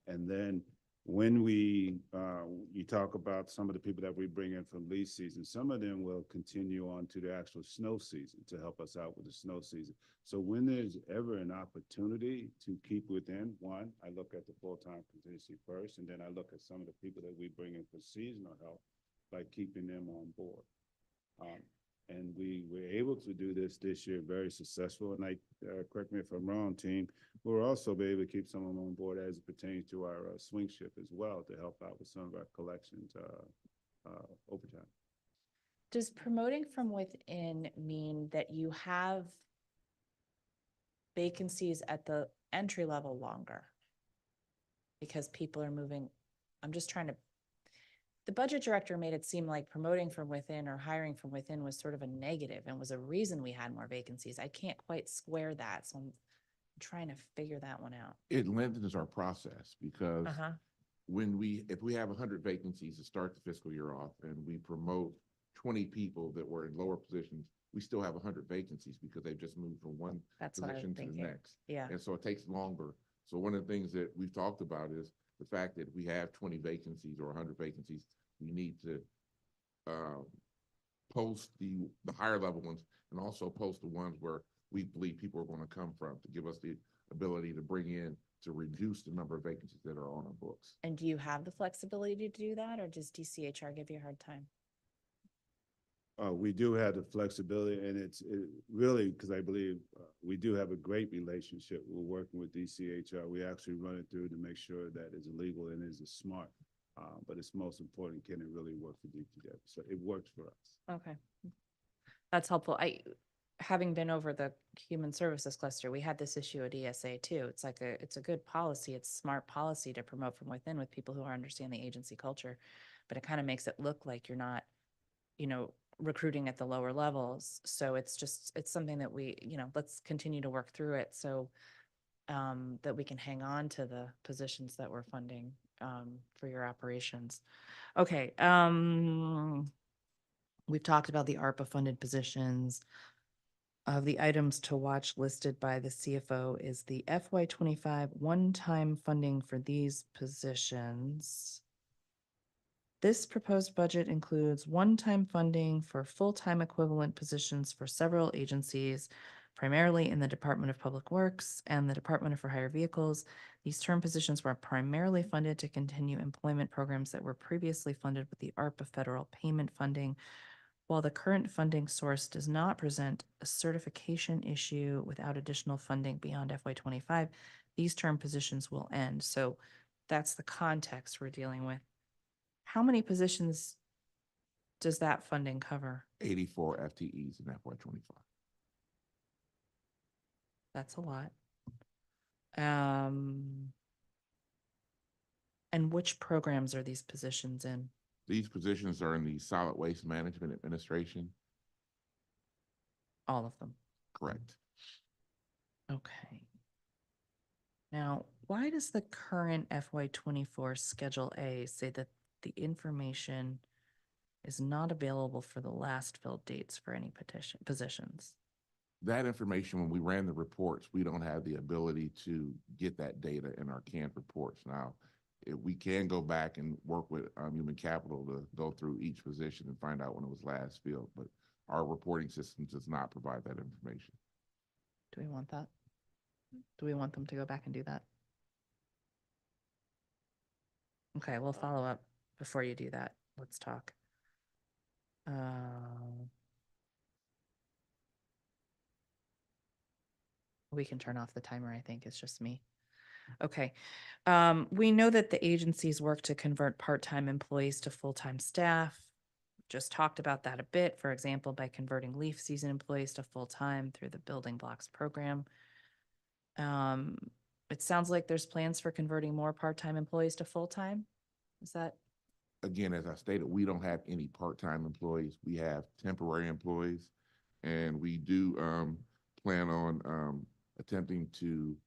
And then when you talk about some of the people that we bring in from lease season, some of them will continue on to the actual snow season to help us out with the snow season. So when there's ever an opportunity to keep within, one, I look at the full-time contingency first, and then I look at some of the people that we bring in for seasonal help, by keeping them on board. And we were able to do this year very successful. And correct me if I'm wrong, team, we'll also be able to keep someone on board as it pertains to our swing shift as well, to help out with some of our collections overtime. Does promoting from within mean that you have vacancies at the entry level longer? Because people are moving, I'm just trying to, the budget director made it seem like promoting from within or hiring from within was sort of a negative and was a reason we had more vacancies. I can't quite square that, so I'm trying to figure that one out. It lengthens our process because Uh-huh. if we have 100 vacancies to start the fiscal year off and we promote 20 people that were in lower positions, we still have 100 vacancies because they've just moved from one That's what I was position to the thinking. next. Yeah. And so it takes longer. So one of the things that we've talked about is the fact that we have 20 vacancies or 100 vacancies, we need to post the higher level ones and also post the ones where we believe people are going to come from, to give us the ability to bring in, to reduce the number of vacancies that are on our books. And do you have the flexibility to do that, or does DCHR give you a hard time? We do have the flexibility, and it's really because I believe we do have a great relationship. We're working with DCHR. We actually run it through to make sure that it's legal and is smart. But it's most important, can it really work for DPW? So it works for us. Okay. That's helpful. Having been over the human services cluster, we had this issue at ESA too. It's like it's a good policy. It's smart policy to promote from within with people who understand the agency culture, but it kind of makes it look like you're not, recruiting at the lower levels. So it's something that we, let's continue to work through it so that we can hang on to the positions that we're funding for your operations. Okay. We've talked about the ARPA funded positions. Of the items to watch listed by the CFO is the FY25 one-time funding for these positions. This proposed budget includes one-time funding for full-time equivalent positions for several agencies, primarily in the Department of Public Works and the Department of For Hire Vehicles. These term positions were primarily funded to continue employment programs that were previously funded with the ARPA federal payment funding. While the current funding source does not present a certification issue without additional funding beyond FY25, these term positions will end. So that's the context we're dealing with. How many positions does that funding cover? 84 FTEs in FY25. That's a lot. And which programs are these positions in? These positions are in the Solid Waste Management Administration. All of them. Correct. Okay. Now, why does the current FY24 Schedule A say that the information is not available for the last filled dates for any positions? That information, when we ran the reports, we don't have the ability to get that data in our canned reports. Now, if we can go back and work with human capital to go through each position and find out when it was last filled, but our reporting system does not provide that information. Do we want that? Do we want them to go back and do that? Okay, we'll follow up before you do that. Let's talk. We can turn off the timer, I think. It's just me. Okay. We know that the agencies work to convert part-time employees to full-time staff. Just talked about that a bit, for example, by converting leaf season employees to full-time through the Building Blocks program. It sounds like there's plans for converting more part-time employees to full-time. Is that? Again, as I stated, we don't have any part-time employees. We have temporary employees, and we do plan on attempting to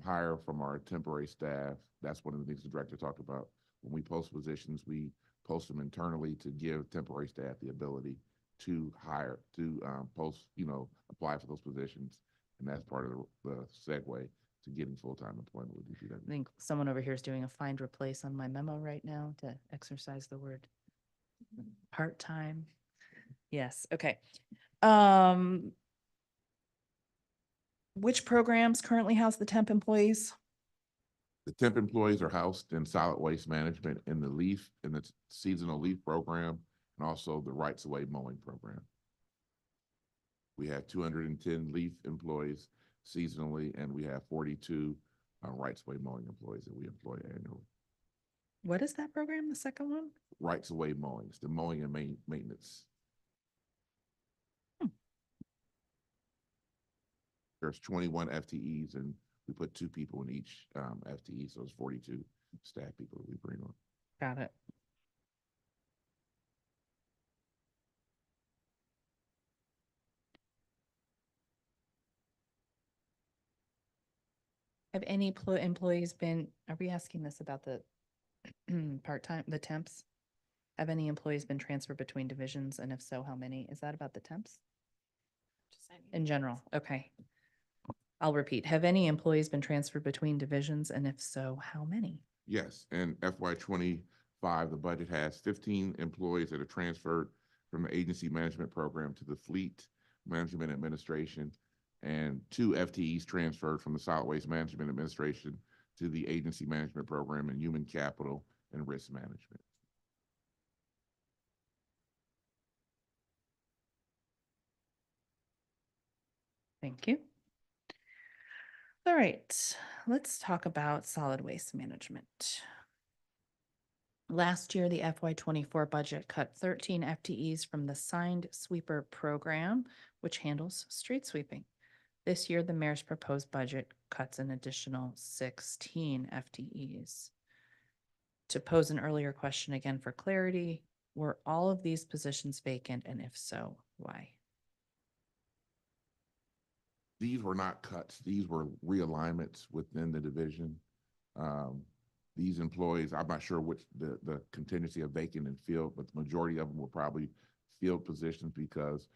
hire from our temporary staff. That's one of the things the director talked about. When we post positions, we post them internally to give temporary staff the ability to hire, to post, apply for those positions. And that's part of the segue to getting full-time employment with DPW. I think someone over here is doing a find replace on my memo right now to exercise the word part-time. Yes, okay. Which programs currently house the temp employees? The temp employees are housed in solid waste management in the seasonal leaf program, and also the rights of way mowing program. We have 210 leaf employees seasonally, and we have 42 rights of way mowing employees that we employ annually. What is that program, the second one? Rights of way mowing, it's the mowing and maintenance. There's 21 FTEs, and we put 2 people in each FTE, so it's 42 staff people that we bring on. Got it. Have any employees been, are we asking this about the part-time, the temps? Have any employees been transferred between divisions, and if so, how many? Is that about the temps? In general, okay. I'll repeat. Have any employees been transferred between divisions, and if so, how many? Yes, in FY25, the budget has 15 employees that are transferred from the agency management program to the fleet management administration, and 2 FTEs transferred from the solid waste management administration to the agency management program and human capital and risk management. Thank you. All right, let's talk about solid waste management. Last year, the FY24 budget cut 13 FTEs from the signed sweeper program, which handles street sweeping. This year, the mayor's proposed budget cuts an additional 16 FTEs. To pose an earlier question again for clarity, were all of these positions vacant, and if so, why? These were not cuts. These were realignments within the division. These employees, I'm not sure which the contingency of vacant and filled, but the majority of them were probably filled positions because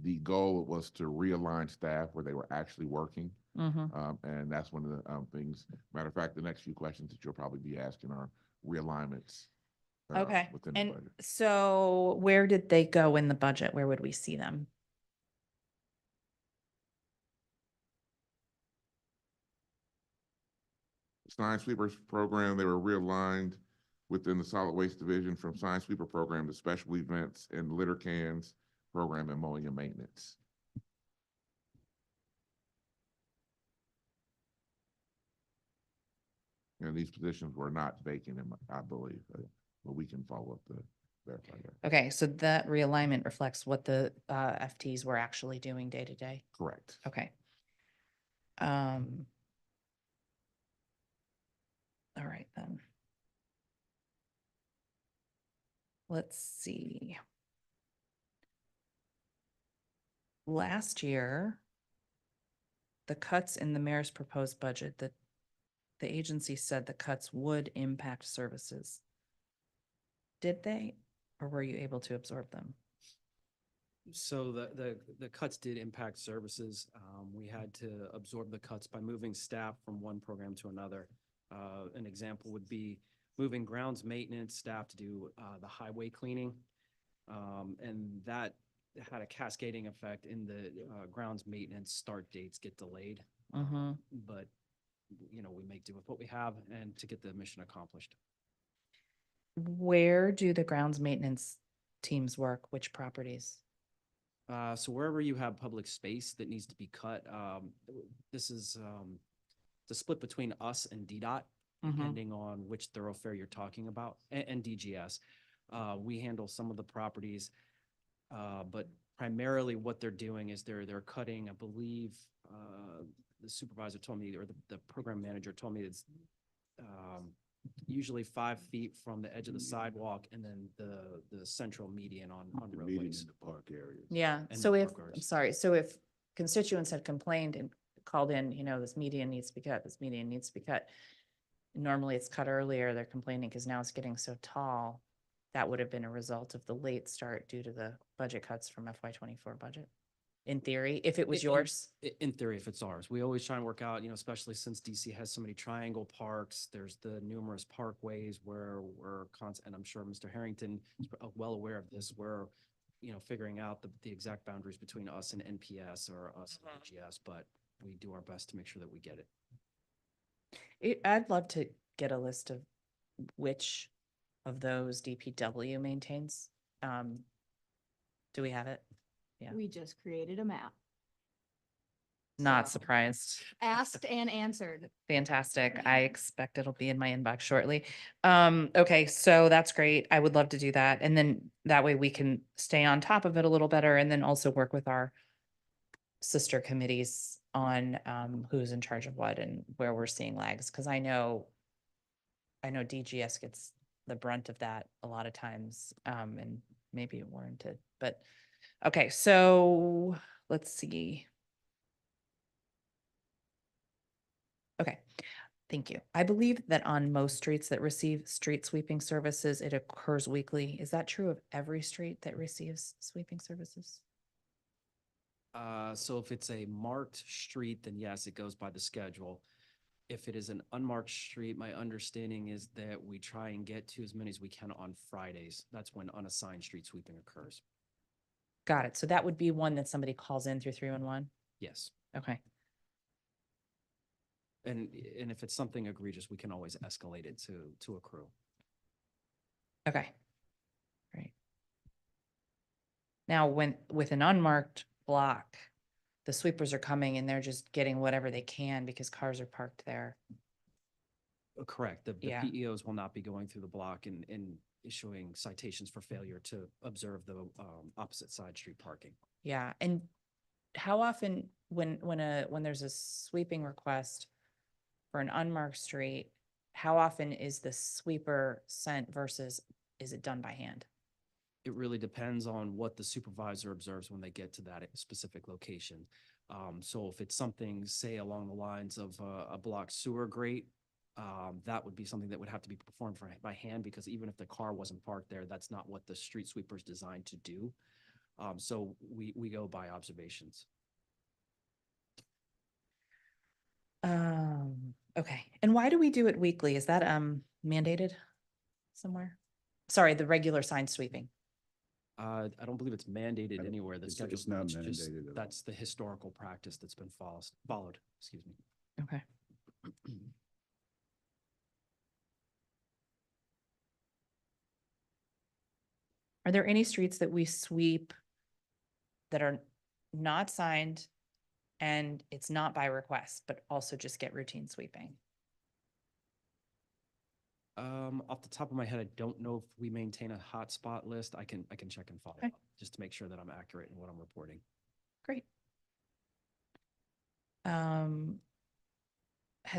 the goal was to realign staff where they were actually working. And that's one of the things. Matter of fact, the next few questions that you'll probably be asking are realignments. Okay, Within the and budget. so where did they go in the budget? Where would we see them? Sign sweepers program, they were realigned within the solid waste division from sign sweeper program to special events and litter cans program and mowing and maintenance. And these positions were not vacant, I believe, but we can follow up to verify that. Okay, so that realignment reflects what the FTs were actually doing day to day? Correct. Okay. All right, then. Let's see. Last year, the cuts in the mayor's proposed budget, the the agency said the cuts would impact services. Did they, or were you able to absorb them? So the cuts did impact services. We had to absorb the cuts by moving staff from one program to another. An example would be moving grounds maintenance staff to do the highway cleaning. And that had a cascading effect in the grounds maintenance start dates get delayed. Mm-hmm. But, you know, we make do with what we have and to get the mission accomplished. Where do the grounds maintenance teams work? Which properties? So wherever you have public space that needs to be cut, this is the split between us and DDOT, depending on which thoroughfare you're talking about, and DGS. We handle some of the properties, but primarily what they're doing is they're cutting, I believe, the supervisor told me, or the program manager told me it's usually 5 feet from the edge of the sidewalk and then the central median on The median roadways. in the park areas. Yeah, And so the if, parkers. I'm sorry, so if constituents had complained and called in, you know, this median needs to be cut, this median needs to be cut. Normally it's cut earlier, they're complaining because now it's getting so tall. That would have been a result of the late start due to the budget cuts from FY24 budget. In theory, if it was yours. In theory, if it's ours, we always try and work out, you know, especially since DC has so many triangle parks, there's the numerous parkways where we're constant, and I'm sure Mr. Harrington is well aware of this, where, you know, figuring out the exact boundaries between us and NPS or us and DGS, but we do our best to make sure that we get it. I'd love to get a list of which of those DPW maintains. Do we have it? Yeah. We just created a map. Not So, surprised. Asked and answered. Fantastic. I expect it'll be in my inbox shortly. Okay, so that's great. I would love to do that. And then that way we can stay on top of it a little better and then also work with our sister committees on who's in charge of what and where we're seeing lags. Cause I know DGS gets the brunt of that a lot of times, and maybe warranted, but okay, so let's see. Okay, thank you. I believe that on most streets that receive street sweeping services, it occurs weekly. Is that true of every street that receives sweeping services? So if it's a marked street, then yes, it goes by the schedule. If it is an unmarked street, my understanding is that we try and get to as many as we can on Fridays. That's when unassigned street sweeping occurs. Got it. So that would be one that somebody calls in through 311? Yes. Okay. And if it's something egregious, we can always escalate it to a crew. Okay. Great. Now, with an unmarked block, the sweepers are coming and they're just getting whatever they can because cars are parked there. Correct. The Yeah. PEOs will not be going through the block and issuing citations for failure to observe the opposite side street parking. Yeah. And how often when there's a sweeping request for an unmarked street, how often is the sweeper sent versus is it done by hand? It really depends on what the supervisor observes when they get to that specific location. So if it's something, say, along the lines of a block sewer grate, that would be something that would have to be performed by hand, because even if the car wasn't parked there, that's not what the street sweeper is designed to do. So we go by observations. Okay. And why do we do it weekly? Is that mandated somewhere? Sorry, the regular sign sweeping. I don't believe it's mandated anywhere. The It's schedule, not it's just- mandated at all. That's the historical practice that's been followed, excuse me. Okay. Are there any streets that we sweep that are not signed and it's not by request, but also just get routine sweeping? Off the top of my head, I don't know if we maintain a hotspot list. I can check and follow Okay. up just to make sure that I'm accurate in what I'm reporting. Great. Has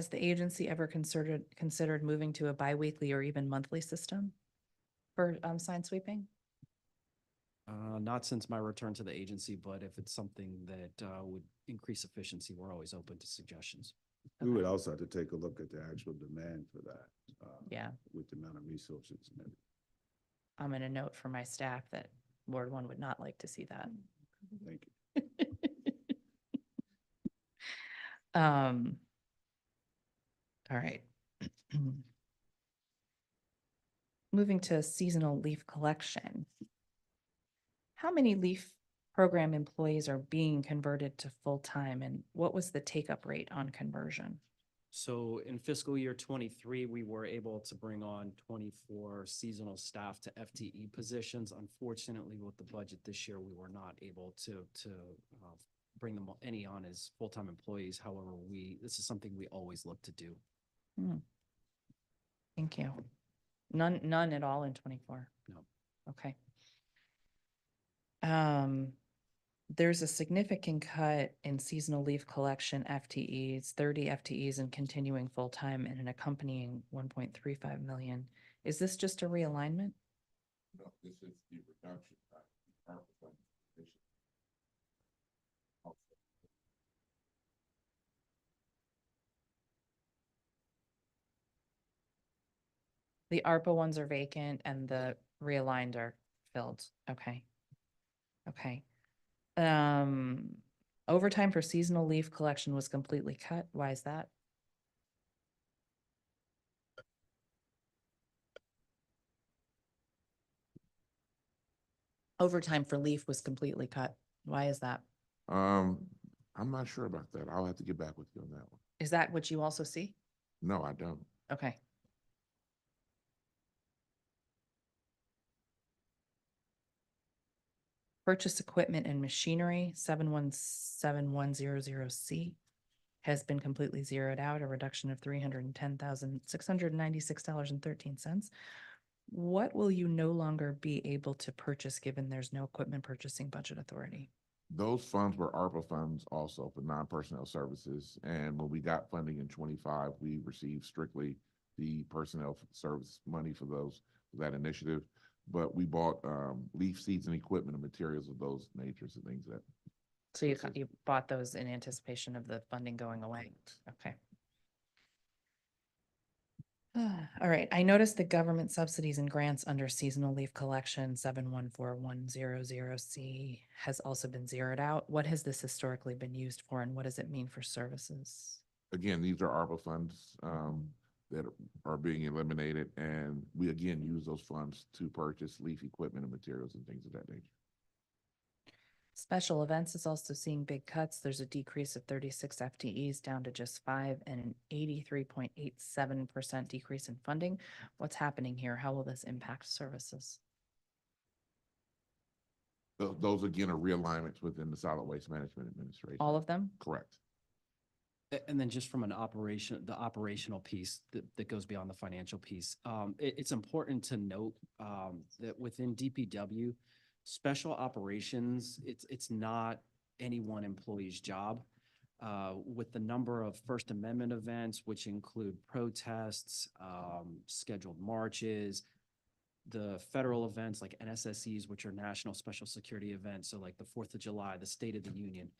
the agency ever considered moving to a biweekly or even monthly system for sign sweeping? Not since my return to the agency, but if it's something that would increase efficiency, we're always open to suggestions. We would also have to take a look at the actual demand for that. Yeah. With the amount of resources and everything. I'm gonna note for my staff that Ward 1 would not like to see that. Thank you. All right. Moving to seasonal leaf collection. How many leaf program employees are being converted to full-time, and what was the take-up rate on conversion? So in fiscal year 23, we were able to bring on 24 seasonal staff to FTE positions. Unfortunately, with the budget this year, we were not able to bring them any on as full-time employees. However, this is something we always look to do. Thank you. None at all in 24? No. Okay. There's a significant cut in seasonal leave collection FTEs, 30 FTEs and continuing full-time, and an accompanying 1.35 million. Is this just a realignment? No, this is the reduction. The ARPA ones are vacant and the realigned are filled. Okay. Okay. Overtime for seasonal leave collection was completely cut. Why is that? Overtime for leave was completely cut. Why is that? I'm not sure about that. I'll have to get back with you on that one. Is that what you also see? No, I don't. Okay. Purchase equipment and machinery, 717100C has been completely zeroed out, a reduction of $310,696.13. What will you no longer be able to purchase given there's no equipment purchasing budget authority? Those funds were ARPA funds also for non-personnel services. And when we got funding in 25, we received strictly the personnel service money for that initiative. But we bought leaf seeds and equipment and materials of those natures and things that. So you bought those in anticipation of the funding going away? Okay. All right, I noticed the government subsidies and grants under seasonal leave collection 714100C has also been zeroed out. What has this historically been used for, and what does it mean for services? Again, these are ARPA funds that are being eliminated, and we again use those funds to purchase leaf equipment and materials and things of that nature. Special events is also seeing big cuts. There's a decrease of 36 FTEs down to just 5 and an 83.87% decrease in funding. What's happening here? How will this impact services? Those again are realignments within the Solid Waste Management Administration. All of them? Correct. And then just from the operational piece that goes beyond the financial piece, it's important to note that within DPW, special operations, it's not any one employee's job. With the number of First Amendment events, which include protests, scheduled marches, the federal events like NSSEs, which are national special security events, so like the 4th of July, the State of the Union.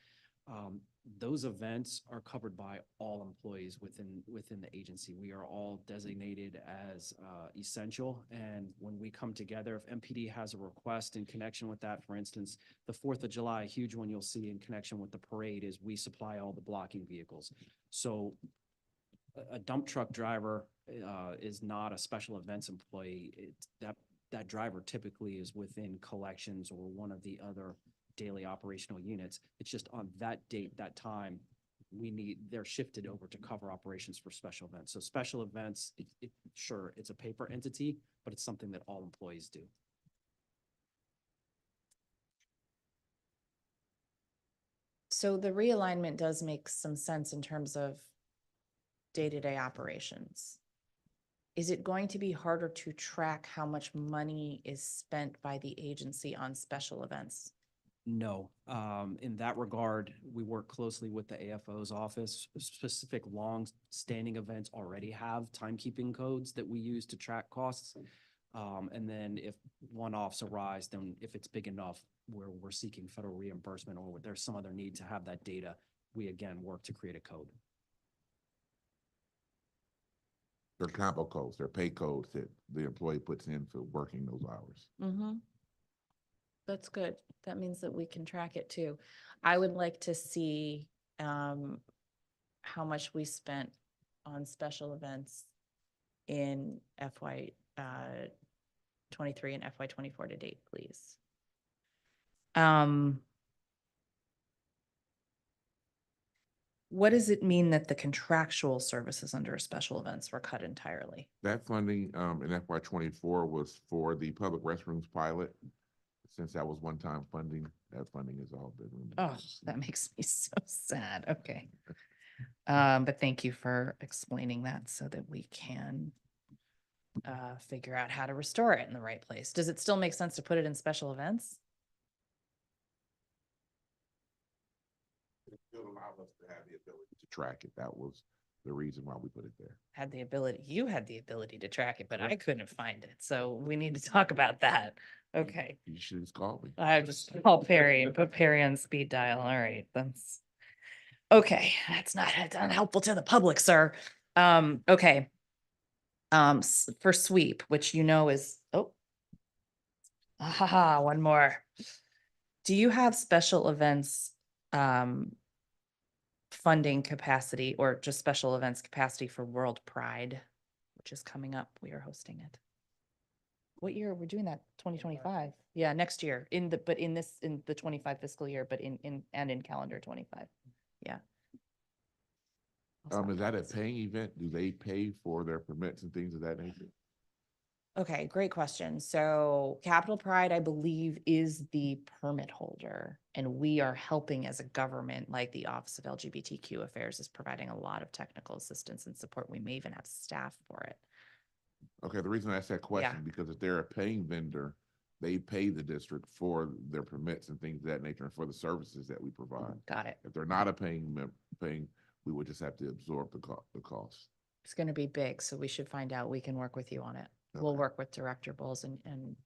Those events are covered by all employees within the agency. We are all designated as essential. And when we come together, if MPD has a request in connection with that, for instance, the 4th of July, a huge one you'll see in connection with the parade is we supply all the blocking vehicles. So a dump truck driver is not a special events employee. That driver typically is within collections or one of the other daily operational units. It's just on that date, that time, they're shifted over to cover operations for special events. So special events, sure, it's a paper entity, but it's something that all employees do. So the realignment does make some sense in terms of day-to-day operations. Is it going to be harder to track how much money is spent by the agency on special events? No, in that regard, we work closely with the AFO's office. Specific long-standing events already have timekeeping codes that we use to track costs. And then if one-offs arise, then if it's big enough where we're seeking federal reimbursement or there's some other need to have that data, we again work to create a code. Their compo codes, their pay codes that the employee puts in for working those hours. Mm-hmm. That's good. That means that we can track it too. I would like to see how much we spent on special events in FY 23 and FY 24 to date, please. What does it mean that the contractual services under special events were cut entirely? That funding in FY24 was for the public restrooms pilot. Since that was one-time funding, that funding is all been removed. Oh, that makes me so sad. Okay. But thank you for explaining that so that we can figure out how to restore it in the right place. Does it still make sense to put it in special events? It still allowed us to have the ability to track it. That was the reason why we put it there. You had the ability to track it, but I couldn't find it. So we need to talk about that. Okay. You should have called me. I just called Perry and put Perry on speed dial. All right, that's okay. That's not unhelpful to the public, sir. Okay. For sweep, which you know is one more. Do you have special events funding capacity or just special events capacity for World Pride, which is coming up? We are hosting it. What year? We're doing that 2025. Yeah, next year in the 25 fiscal year, but in calendar 25. Yeah. Is that a paying event? Do they pay for their permits and things of that nature? Okay, great question. So Capital Pride, I believe, is the permit holder, and we are helping as a government, like the Office of LGBTQ Affairs is providing a lot of technical assistance and support. We may even have staff for it. Okay, the reason I asked that question, because if they're a paying vendor, they pay the district for their permits and things of that nature and for the services that we provide. Got it. If they're not a paying, we would just have to absorb the cost. It's going to be big, so we should find out. We can work with you on it. Okay. We'll work with Director Bowles and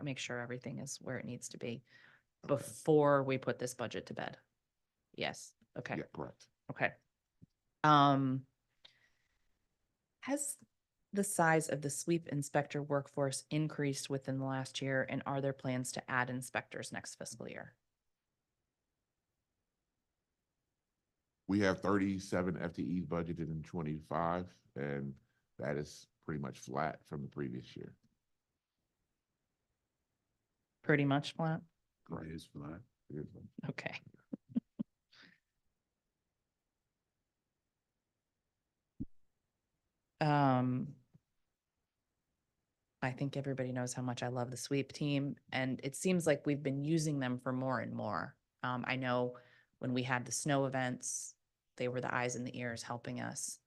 make sure everything is where it needs to be before we put this budget to bed. Yes. Okay. Yeah, correct. Okay. Has the size of the sweep inspector workforce increased within the last year, and are there plans to add inspectors next fiscal year? We have 37 FTEs budgeted in 25, and that is pretty much flat from the previous year. Pretty much flat? It is flat. Okay. I think everybody knows how much I love the sweep team, and it seems like we've been using them for more and more. I know when we had the snow events, they were the eyes and the ears helping us.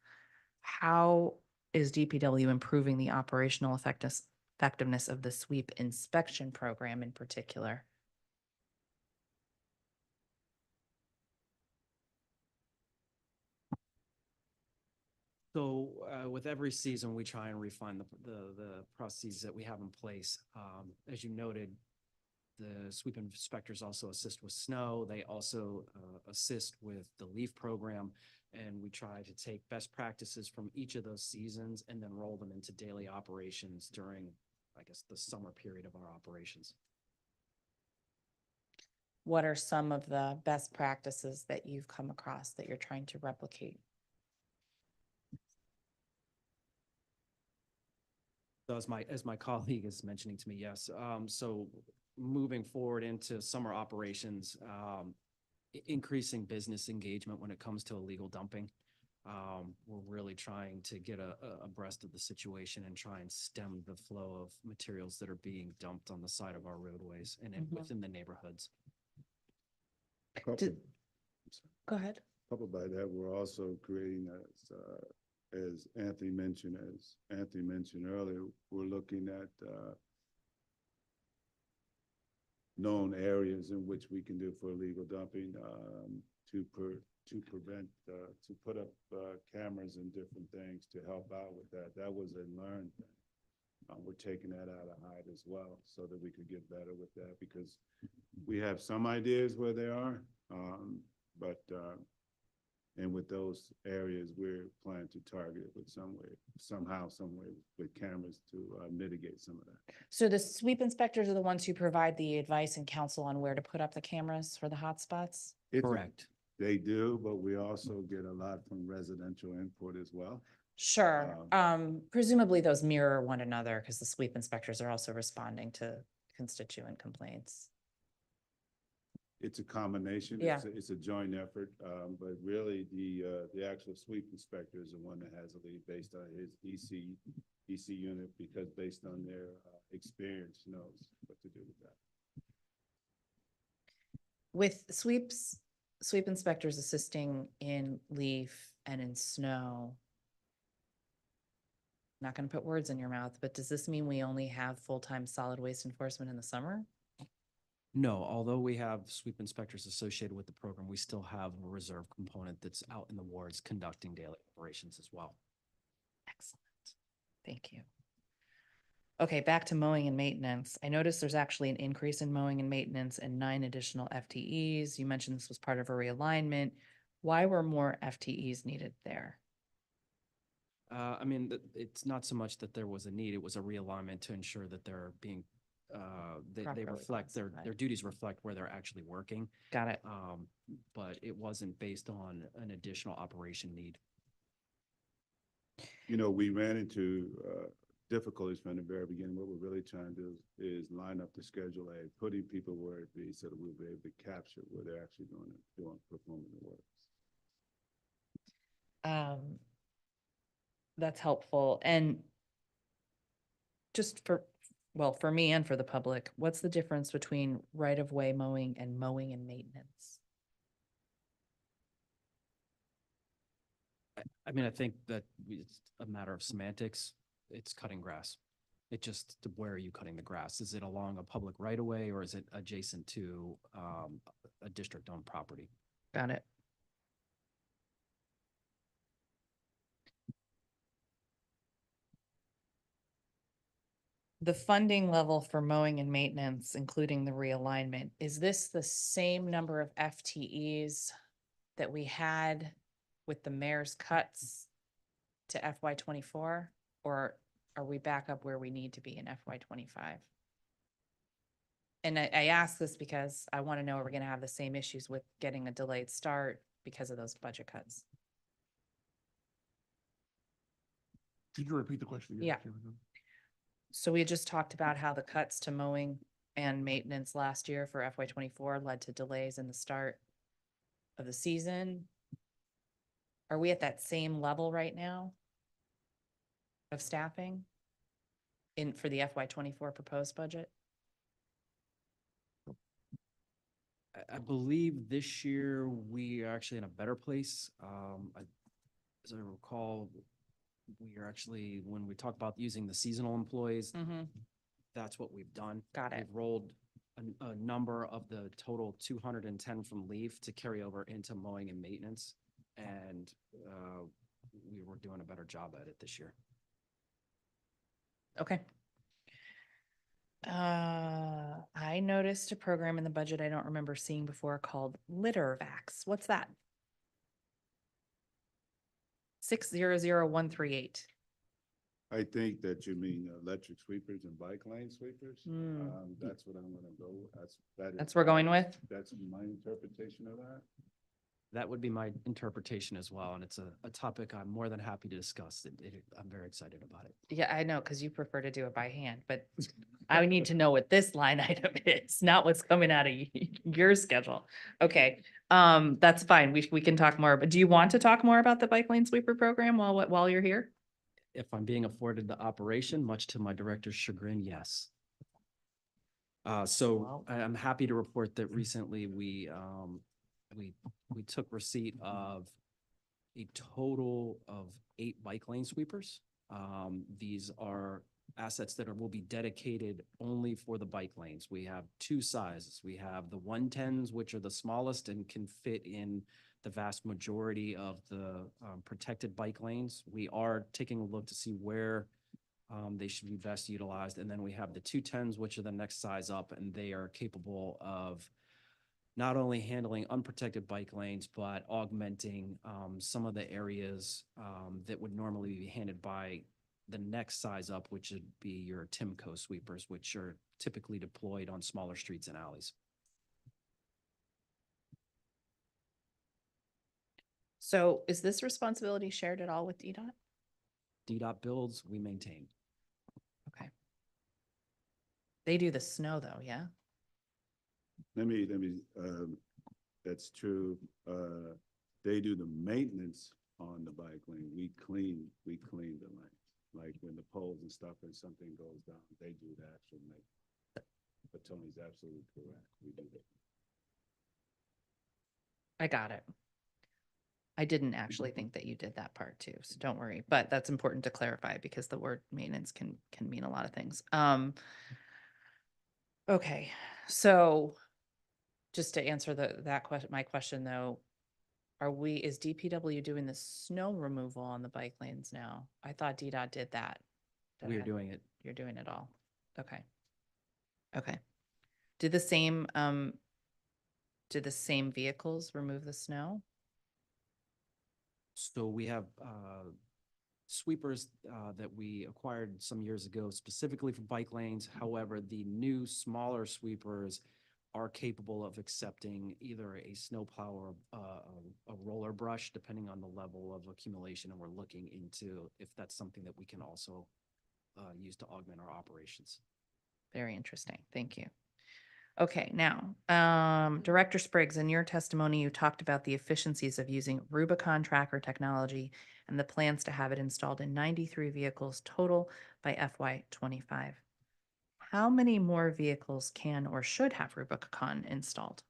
How is DPW improving the operational effectiveness of the sweep inspection program in particular? So with every season, we try and refine the processes that we have in place. As you noted, the sweep inspectors also assist with snow. They also assist with the leaf program. And we try to take best practices from each of those seasons and then roll them into daily operations during, I guess, the summer period of our operations. What are some of the best practices that you've come across that you're trying to replicate? So as my colleague is mentioning to me, yes. So moving forward into summer operations, increasing business engagement when it comes to illegal dumping. We're really trying to get abreast of the situation and try and stem the flow of materials that are being dumped on the side of our roadways and within the neighborhoods. Go ahead. Coupled by that, we're also creating, as Anthony mentioned earlier, we're looking at known areas in which we can do for illegal dumping to prevent, to put up cameras and different things to help out with that. That was a learned thing. We're taking that out of hide as well so that we could get better with that, because we have some ideas where they are, and with but those areas we're planning to target it with some way, somehow, some way with cameras to mitigate some of that. So the sweep inspectors are the ones who provide the advice and counsel on where to put up the cameras for the hotspots? Correct. They do, but we also get a lot from residential input as well. Sure. Presumably those mirror one another because the sweep inspectors are also responding to constituent complaints. It's a combination. Yeah. It's a joint effort, but really the actual sweep inspector is the one that has a lead based on his EC unit, because based on their experience knows what to do with that. With sweep inspectors assisting in leaf and in snow, not going to put words in your mouth, but does this mean we only have full-time solid waste enforcement in the summer? No, although we have sweep inspectors associated with the program, we still have a reserve component that's out in the wards conducting daily operations as well. Excellent. Thank you. Okay, back to mowing and maintenance. I noticed there's actually an increase in mowing and maintenance and 9 additional FTEs. You mentioned this was part of a realignment. Why were more FTEs needed there? I mean, it's not so much that there was a need, it was a realignment to ensure that they're being, they Properly reflect, their classified. duties reflect where they're actually working. Got it. But it wasn't based on an additional operation need. You know, we ran into difficulties from the very beginning. What we're really trying to do is line up the Schedule A, putting people where it be so that we'll be able to capture where they're actually performing the work. That's helpful. And just for me and for the public, what's the difference between right-of-way mowing and maintenance? I mean, I think that it's a matter of semantics. It's cutting grass. It just, where are you cutting the grass? Is it along a public right of way or is it adjacent to a district-owned property? Got it. The funding level for mowing and maintenance, including the realignment, is this the same number of FTEs that we had with the mayor's cuts to FY24? Or are we back up where we need to be in FY25? And I ask this because I want to know, are we going to have the same issues with getting a delayed start because of those budget cuts? Could you repeat the question again? Yeah. So we just talked about how the cuts to mowing and maintenance last year for FY24 led to delays in the start of the season. Are we at that same level right now of staffing for the FY24 proposed budget? I believe this year we are actually in a better place. As I recall, we are actually, when we talk about using the seasonal employees, that's what we've done. Got it. We've rolled a number of the total 210 from leave to carry over into mowing and maintenance. And we were doing a better job at it this year. Okay. I noticed a program in the budget I don't remember seeing before called Litter Vax. What's that? 600138. I think that you mean electric sweepers and bike lane sweepers. That's what I'm gonna go with. That's what we're going with? That's my interpretation of that. That would be my interpretation as well. And it's a topic I'm more than happy to discuss. I'm very excited about it. Yeah, I know, because you prefer to do it by hand, but I need to know what this line item is, not what's coming out of your schedule. Okay, that's fine. We can talk more, but do you want to talk more about the bike lane sweeper program while you're here? If I'm being afforded the operation, much to my director's chagrin, yes. So I'm happy to report that recently we took receipt of a total of 8 bike lane sweepers. These are assets that will be dedicated only for the bike lanes. We have 2 sizes. We have the 110s, which are the smallest and can fit in the vast majority of the protected bike lanes. We are taking a look to see where they should be best utilized. And then we have the 210s, which are the next size up, and they are capable of not only handling unprotected bike lanes, but augmenting some of the areas that would normally be handled by the next size up, which would be your Timco sweepers, which are typically deployed on smaller streets and alleys. So is this responsibility shared at all with DDOT? DDOT builds, we maintain. Okay. They do the snow though, yeah? That's true. They do the maintenance on the bike lane. We clean the lane. Like when the poles and stuff and something goes down, they do the actual maintenance. But Tony's absolutely correct. We do that. I got it. I didn't actually think that you did that part too, so don't worry. But that's important to clarify because the word maintenance can mean a lot of things. Okay, so just to answer my question though, is DPW doing the snow removal on the bike lanes now? I thought DDOT did that. We're doing it. You're doing it all. Okay. Okay. Did the same vehicles remove the snow? So we have sweepers that we acquired some years ago specifically for bike lanes. However, the new smaller sweepers are capable of accepting either a snowplow or a roller brush, depending on the level of accumulation. And we're looking into if that's something that we can also use to augment our operations. Very interesting. Thank you. Okay, now, Director Spriggs, in your testimony, you talked about the efficiencies of using Rubicon tracker technology and the plans to have it installed in 93 vehicles total by FY25. How many more vehicles can or should have Rubicon installed?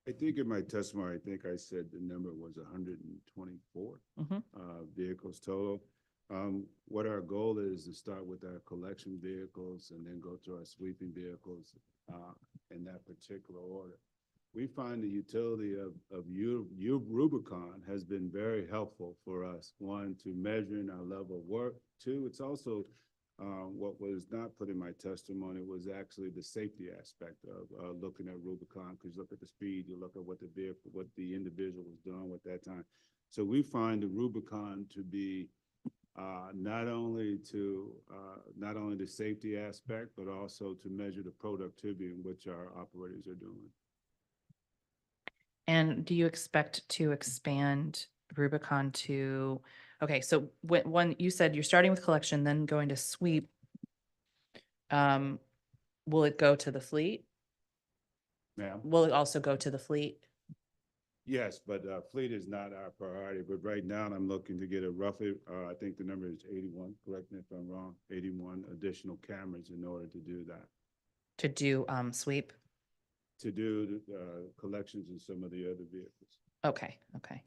I think in my testimony, I think I said the number was 124 vehicles total. What our goal is to start with our collection vehicles and then go to our sweeping vehicles in that particular order. We find the utility of Rubicon has been very helpful for us. One, to measuring our level of work. Two, it's also what was not put in my testimony was actually the safety aspect of looking at Rubicon, because you look at the speed, you look at what the individual was doing at that time. So we find the Rubicon to be not only the safety aspect, but also to measure the productivity in which our operators are doing. And do you expect to expand Rubicon to, okay, so when you said you're starting with collection, then going to sweep, will it go to the fleet? Ma'am? Will it also go to the fleet? Yes, but fleet is not our priority. But right now, I'm looking to get a roughly, I think the number is 81, correct me if I'm wrong, 81 additional cameras in order to do that. To do sweep? To do collections in some of the other vehicles. Okay, okay.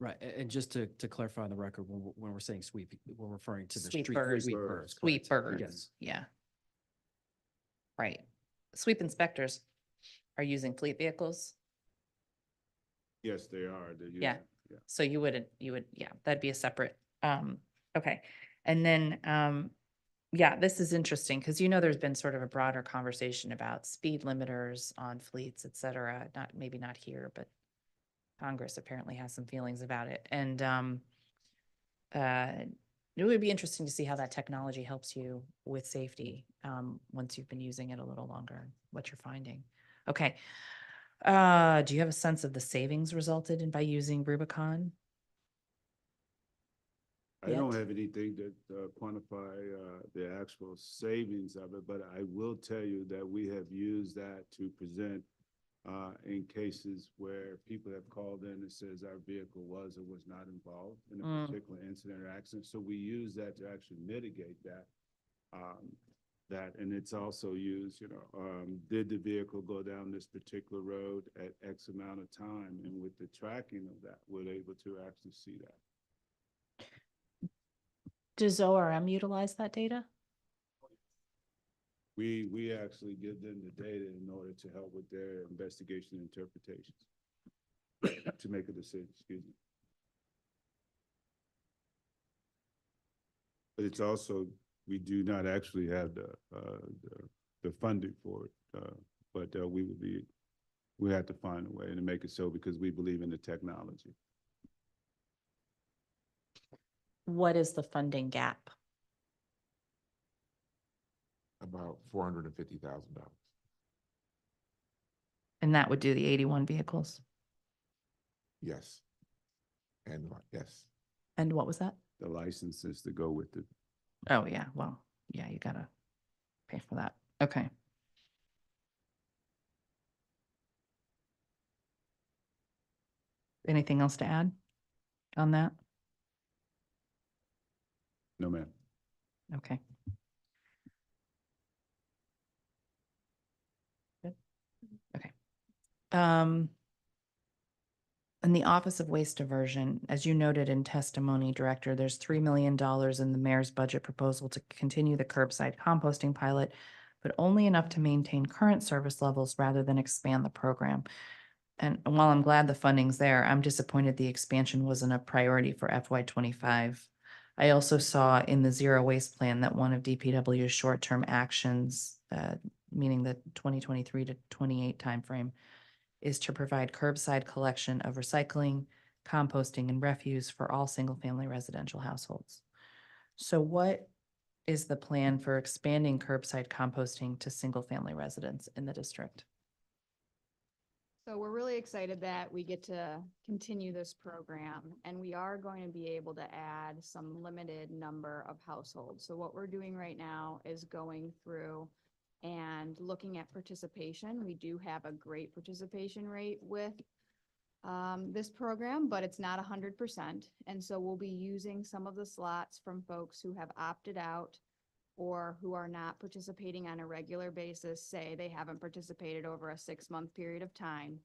Right, and just to clarify on the record, when we're saying sweep, we're referring to the Sweepers. street sweepers. correct? Sweepers, Yes. yeah. Right. Sweep inspectors are using fleet vehicles? Yes, they are. Yeah. So you would, yeah, that'd be a separate, okay. And then, yeah, this is interesting because there's been sort of a broader conversation about speed limiters on fleets, et cetera. Maybe not here, but Congress apparently has some feelings about it. And it would be interesting to see how that technology helps you with safety once you've been using it a little longer, what you're finding. Okay. Do you have a sense of the savings resulted in by using Rubicon? I don't have anything that quantify the actual savings of it, but I will tell you that we have used that to present in cases where people have called in and says our vehicle was or was not involved in a particular incident or accident. So we use that to actually mitigate that. And it's also used, did the vehicle go down this particular road at X amount of time? And with the tracking of that, we're able to actually see that. Does ORM utilize that data? We actually give them the data in order to help with their investigation and interpretations to make a decision, excuse me. But it's also, we do not actually have the funding for it. But we have to find a way to make it so because we believe in the technology. What is the funding gap? About $450,000. And that would do the 81 vehicles. Yes. And yes. And what was that? The licenses to go with it. Oh, yeah, well, yeah, you gotta pay for that. Okay. Anything else to add on that? No, ma'am. Okay. Good. Okay. In the Office of Waste Diversion, as you noted in testimony, Director, there's $3 million in the mayor's budget proposal to continue the curbside composting pilot, but only enough to maintain current service levels rather than expand the program. And while I'm glad the funding's there, I'm disappointed the expansion wasn't a priority for FY25. I also saw in the zero waste plan that one of DPW's short-term actions, meaning the 2023 to 28 timeframe, is to provide curbside collection of recycling, composting, and refuse for all single-family residential households. So what is the plan for expanding curbside composting to single-family residents in the district? So we're really excited that we get to continue this program, and we are going to be able to add some limited number of households. So what we're doing right now is going through and looking at participation. We do have a great participation rate with this program, but it's not 100%. And so we'll be using some of the slots from folks who have opted out or who are not participating on a regular basis, say they haven't participated over a 6-month period of time,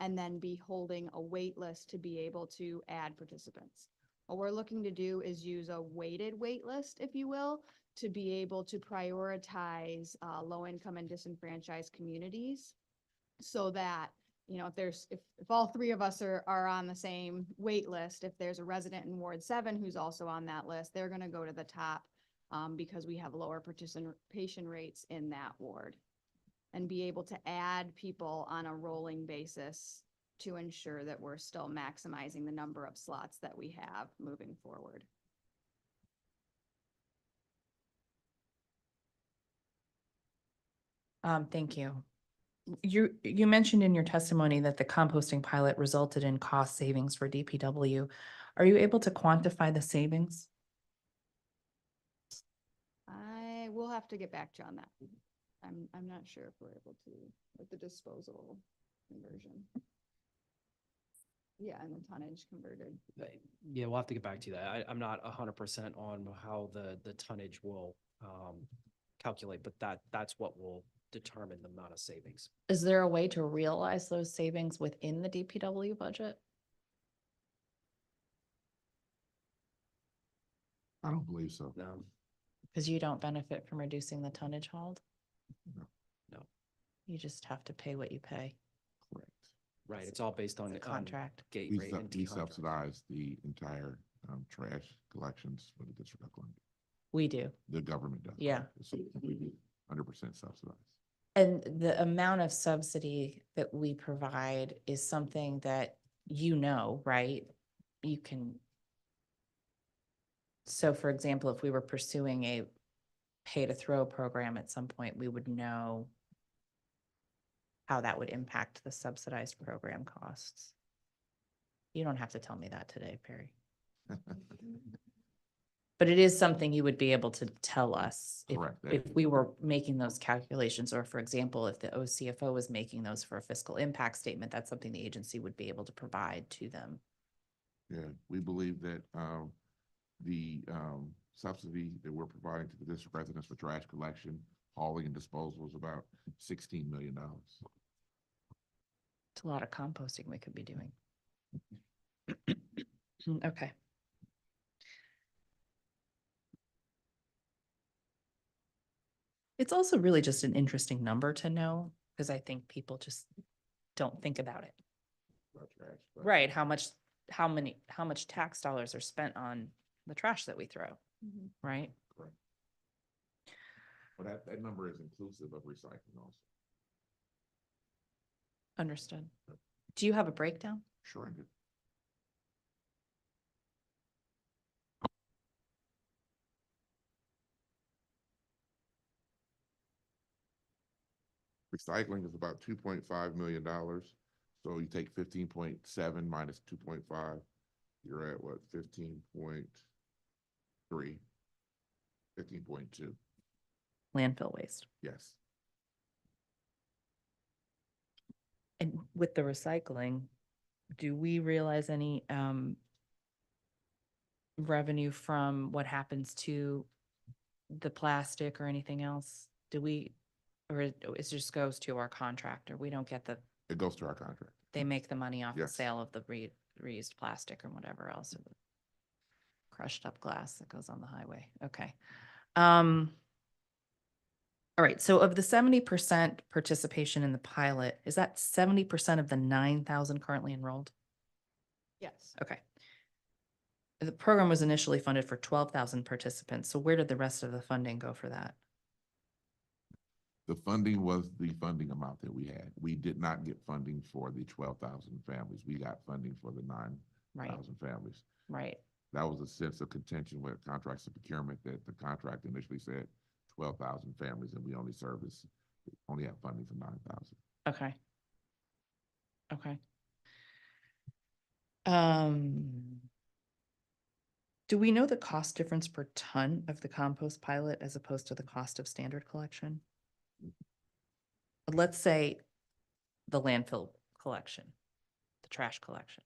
and then be holding a wait list to be able to add participants. What we're looking to do is use a weighted wait list, if you will, to be able to prioritize low-income and disenfranchised communities so that, you know, if all 3 of us are on the same wait list, if there's a resident in Ward 7 who's also on that list, they're going to go to the top because we have lower participation rates in that ward, and be able to add people on a rolling basis to ensure that we're still maximizing the number of slots that we have moving forward. Thank you. You mentioned in your testimony that the composting pilot resulted in cost savings for DPW. Are you able to quantify the savings? I will have to get back to you on that. I'm not sure if we're able to with the disposal conversion. Yeah, and the tonnage converted. Yeah, we'll have to get back to that. I'm not 100% on how the tonnage will calculate, but that's what will determine the amount of savings. Is there a way to realize those savings within the DPW budget? I don't believe so. No. Because you don't benefit from reducing the tonnage hauled? No. No. You just have to pay what you pay. Correct. Right, it's all based on It's a contract. Gate We rate and we T-contract. subsidize the entire trash collections for the District of Columbia. We do. The government does. Yeah. So we do 100% subsidized. And the amount of subsidy that we provide is something that you know, right? You can. So for example, if we were pursuing a pay to throw program at some point, we would know how that would impact the subsidized program costs. You don't have to tell me that today, Perry. But it is something you would be able to tell us Correct. if we were making those calculations, or for example, if the OCFO was making those for a fiscal impact statement, that's something the agency would be able to provide to them. Yeah, we believe that the subsidy that we're providing to the district residents for trash collection, hauling, and disposal is about $16 million. It's a lot of composting we could be doing. Okay. It's also really just an interesting number to know, because I think people just don't think about it. About trash, but Right, how much tax dollars are spent on the trash that we throw? right? Correct. But that number is inclusive of recycling also. Understood. Do you have a breakdown? Sure, I do. Recycling is about $2.5 million. So you take 15.7 minus 2.5, you're at what, 15.3, 15.2, Landfill waste. yes. And with the recycling, do we realize any revenue from what happens to the plastic or anything else? Do we, or it just goes to our contractor? We don't get It goes to our contract. they make the money off the Yes. sale of the reused plastic or whatever else, or the crushed up glass that goes on the highway. Okay. All right, so of the 70% participation in the pilot, is that 70% of the 9,000 currently enrolled? Yes. Okay. The program was initially funded for 12,000 participants, so where did the rest of the funding go for that? The funding was the funding amount that we had. We did not get funding for the 12,000 families. We got funding for the 9,000 families. Right. That was a sense of contention with contracts and procurement that the contract initially said 12,000 families and we only have funding for 9,000. Okay. Okay. Do we know the cost difference per ton of the compost pilot as opposed to the cost of standard collection? Let's say the landfill collection, the trash collection.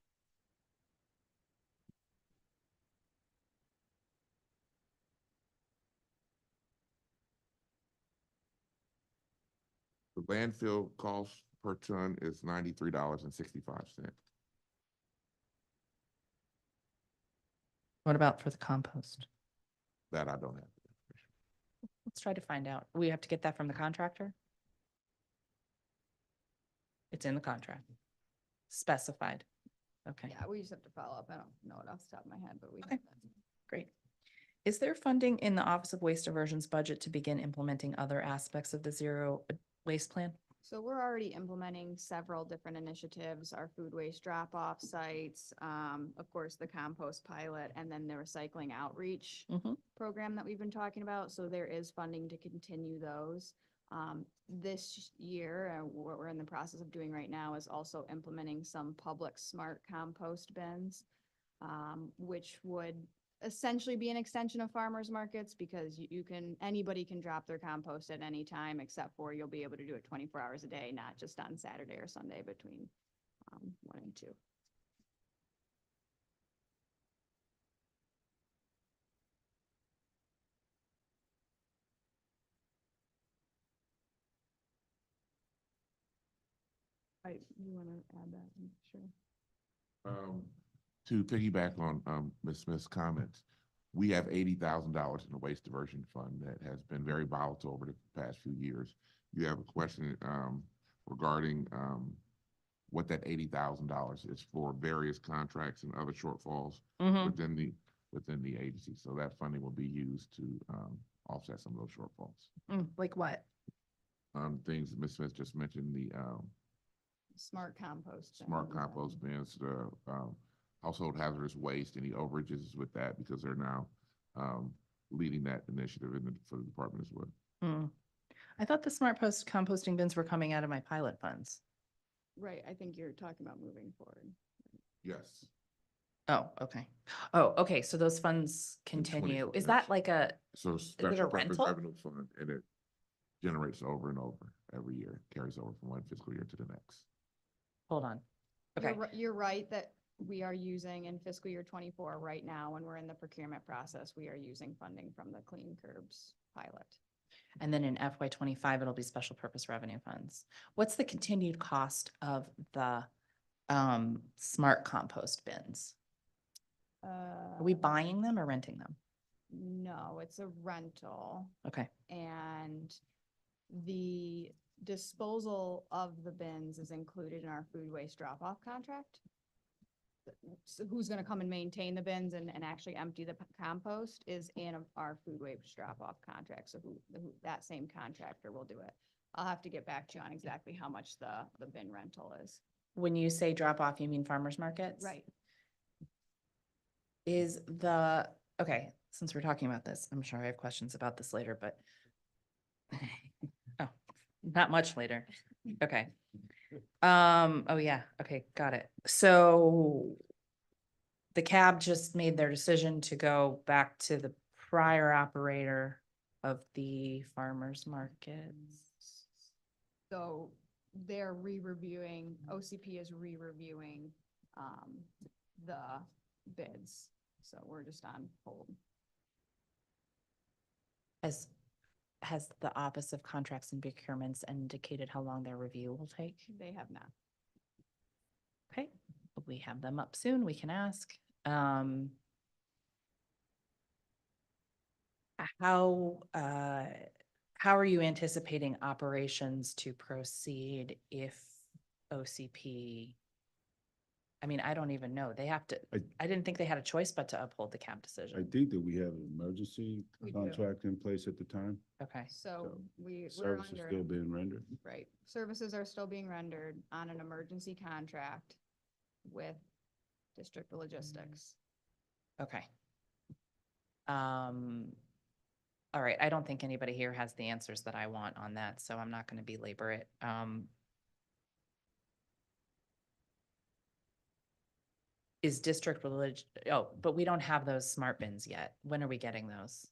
The landfill cost per ton is $93.65. What about for the compost? That I don't have. Let's try to find out. We have to get that from the contractor? It's in the contract. Specified. Okay. Yeah, we just have to follow up. I don't know it off the top of my head, but we Okay. have that. Great. Is there funding in the Office of Waste Diversion's budget to begin implementing other aspects of the zero waste plan? So we're already implementing several different initiatives, our food waste drop-off sites, of course, the compost pilot, and then the recycling outreach program that we've been talking about. So there is funding to continue those. This year, what we're in the process of doing right now is also implementing some public smart compost bins, which would essentially be an extension of farmers markets because anybody can drop their compost at any time, except for you'll be able to do it 24 hours a day, not just on Saturday or Sunday between 1 and 2. You want to add that? Sure. To piggyback on Ms. Smith's comments, we have $80,000 in the waste diversion fund that has been very volatile over the past few years. You have a question regarding what that $80,000 is for various contracts and other shortfalls within the agency. So that funding will be used to offset some of those shortfalls. Like what? Things that Ms. Smith just mentioned, the Smart compost. smart compost bins, the household hazardous waste, any overages with that, because they're now leading that initiative for the department as well. I thought the smart composting bins were coming out of my pilot funds. Right, I think you're talking about moving forward. Yes. Oh, okay. Oh, okay, so those funds continue. 24, Is yes. that like So is it a special purpose rental? revenue fund, and it generates over and over every year, carries over from one fiscal year to the next. Hold on. Okay. You're right that we are using in fiscal year 24 right now, when we're in the procurement process, we are using funding from the Clean Curbs pilot. And then in FY25, it'll be special purpose revenue funds. What's the continued cost of the smart compost bins? Are we buying them or renting them? No, it's a rental. Okay. And the disposal of the bins is included in our food waste drop-off contract. so who's gonna come and maintain the bins and actually empty the compost is in our food waste drop-off contract. So who, that same contractor will do it. I'll have to get back to you on exactly how much the bin rental is. When you say drop off, you mean farmers markets? Right. Is okay, since we're talking about this, I'm sure I have questions about this later, but oh, not much later. Okay. Oh yeah, okay, got it. So the cab just made their decision to go back to the prior operator of the farmers markets. So they're re-reviewing, OCP is re-reviewing, the bids. So we're just on hold. Has the Office of Contracts and Procurements indicated how long their review will take? They have not. Okay, we have them up soon, we can ask. How are you anticipating operations to proceed if OCP? I mean, I don't even know. They have to, I didn't think they had a choice but to uphold the CAB I decision. think that we have an emergency We do. contract in place at the time. Okay, So we're Service is under, still being rendered. right, services are still being rendered on an emergency contract with District Logistics. okay. All right, I don't think anybody here has the answers that I want on that, so I'm not gonna belabor it. Is District but we don't have those smart bins yet. When are we getting those?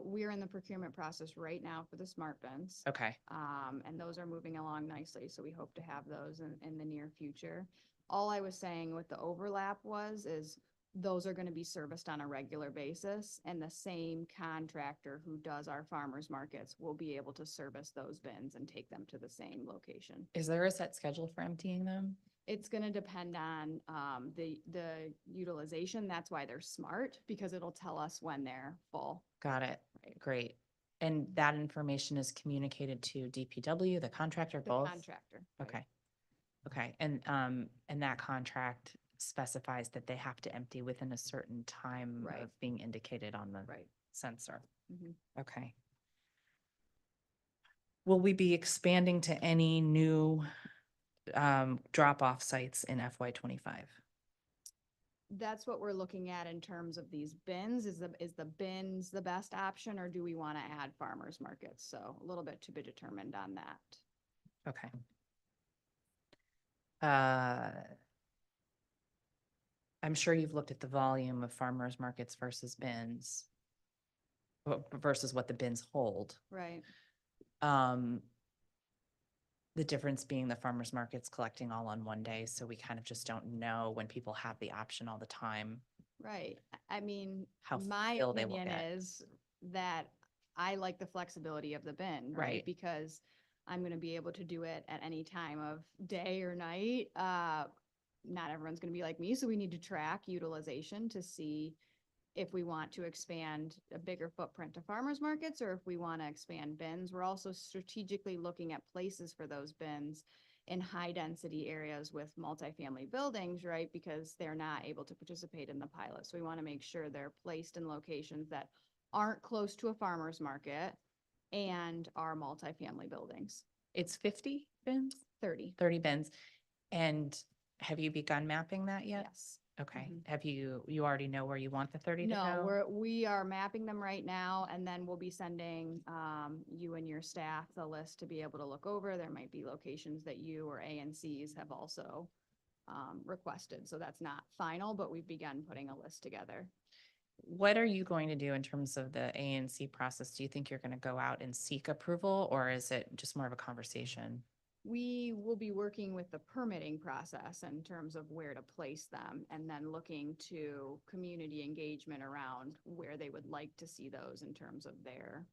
We're in the procurement process right now for the smart bins. Okay, And those are moving along nicely, so we hope to have those in the near future. All I was saying with the overlap is those are gonna be serviced on a regular basis, and the same contractor who does our farmers markets will be able to service those bins and take them to the same location. is there a set schedule for emptying them? It's gonna depend on, the utilization. That's why they're smart, because it'll tell us when they're full. Got it, Right. great. And that information is communicated to DPW, the contractor, The both? contractor. right. Okay. Okay, and that contract specifies that they have to empty within a certain time Right. of being indicated on the Right. sensor. Mhm. Okay. Will we be expanding to any new drop-off sites in FY25? That's what we're looking at in terms of these bins. Is the bins the best option, or do we want to add farmers markets? So a little bit to be determined on that. Okay. I'm sure you've looked at the volume of farmers markets versus bins versus what the bins hold. Right. The difference being the farmers market's collecting all on one day, so we kind of just don't know when people have the option all the time. Right. I mean, How my full they will opinion get. is that I like the flexibility of the bin, right? Right. Because I'm gonna be able to do it at any time of day or night. Not everyone's gonna be like me, so we need to track utilization to see if we want to expand a bigger footprint to farmers markets or if we want to expand bins. We're also strategically looking at places for those bins in high density areas with multifamily buildings, right? Because they're not able to participate in the pilot. So we want to make sure they're placed in locations that aren't close to a farmer's market and are multifamily buildings. It's 50 bins? 30. 30 bins. And have you begun mapping that yet? Yes. Okay. Mhm. Have you already know where you want the 30 to No, go? we are mapping them right now, and then we'll be sending you and your staff the list to be able to look over. There might be locations that you or ANCs have also requested, so that's not final, but we've begun putting a list together. What are you going to do in terms of the ANC process? Do you think you're going to go out and seek approval, or is it just more of a conversation? We will be working with the permitting process in terms of where to place them, and then looking to community engagement around where they would like to see those in terms of their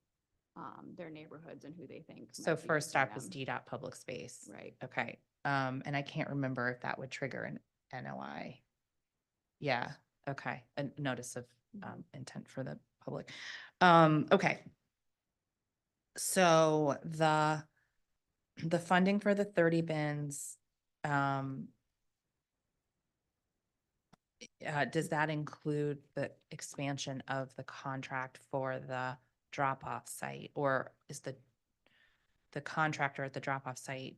neighborhoods and who they think. So might be first using stop is them. DDOT public space. Right. Okay. And I can't remember if that would trigger an NOI. Yeah, okay. A notice of intent for the public. Okay. So the funding for the 30 bins, Does that include the expansion of the contract for the drop-off site? Or is the contractor at the drop-off site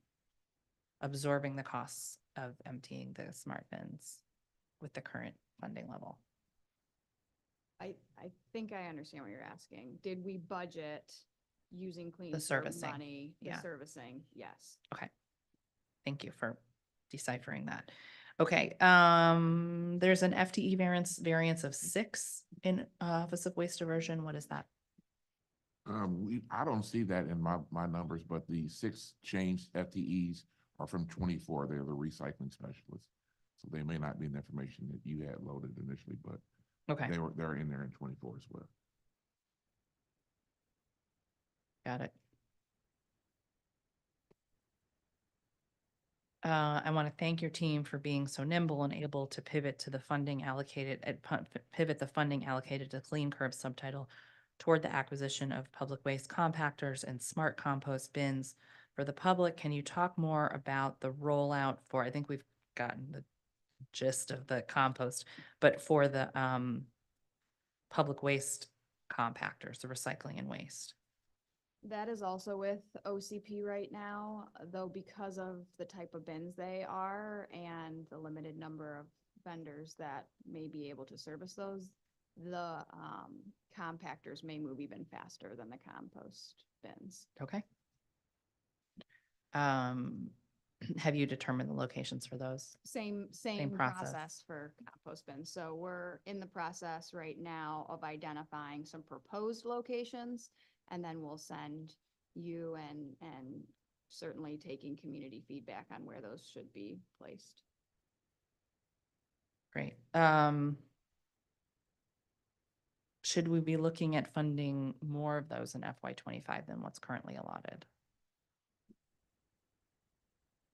absorbing the costs of emptying the smart bins with the current funding level? I think I understand what you're asking. Did we budget using clean The serve servicing, money? The yeah. servicing, yes. Okay. Thank you for deciphering that. Okay, there's an FTE variance of 6 in Office of Waste Diversion. What is that? I don't see that in my numbers, but the 6 changed FTEs are from 24. They're the recycling specialists. So they may not be in the information that you had loaded initially, but Okay, they're in there in 24 as well. got it. I want to thank your team for being so nimble and able to pivot to the funding allocated pivot the funding allocated to Clean Curb subtitle toward the acquisition of public waste compactors and smart compost bins for the public. Can you talk more about the rollout for, I think we've gotten the gist of the compost, but for the public waste compactors, the recycling and waste? That is also with OCP right now, though because of the type of bins they are and the limited number of vendors that may be able to service those, the compactors may move even faster than the compost bins. Okay. Have you determined the locations for those? Same process. process for compost bins. So we're in the process right now of identifying some proposed locations, and then we'll send you and certainly taking community feedback on where those should be placed. Great. Should we be looking at funding more of those in FY25 than what's currently allotted?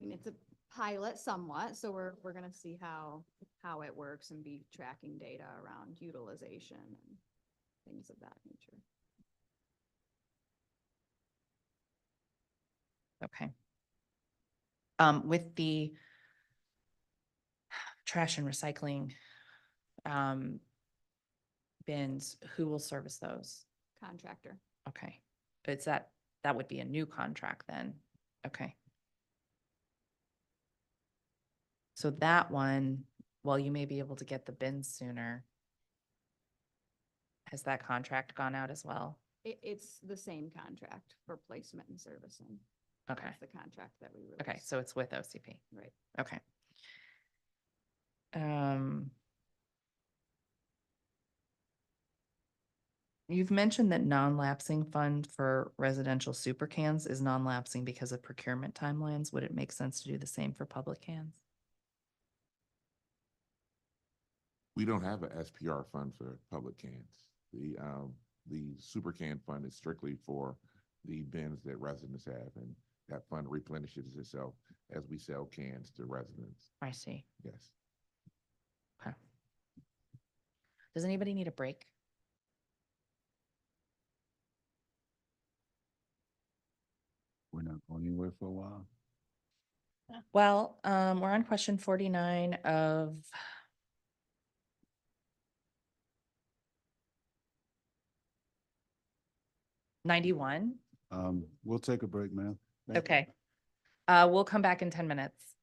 And it's a pilot somewhat, so we're gonna see how it works and be tracking data around utilization and things of that nature. Okay. With the trash and recycling bins, who will service those? Contractor. Okay. It's that would be a new contract then. Okay. So that one, while you may be able to get the bins sooner, has that contract gone out as well? It's the same contract for placement and servicing. Okay. That's the contract that we released. Okay, so it's with OCP. Right. Okay. You've mentioned that non-lapsing fund for residential super cans is non-lapsing because of procurement timelines. Would it make sense to do the same for public cans? We don't have a SPR fund for public cans. The super can fund is strictly for the bins that residents have, and that fund replenishes itself as we sell cans to residents. I see. Yes. Okay. Does anybody need a break? We're not going anywhere for a while. Well, we're on question 49 of '91. We'll take a break, ma'am. Thank you. Okay. We'll come back in 10 minutes.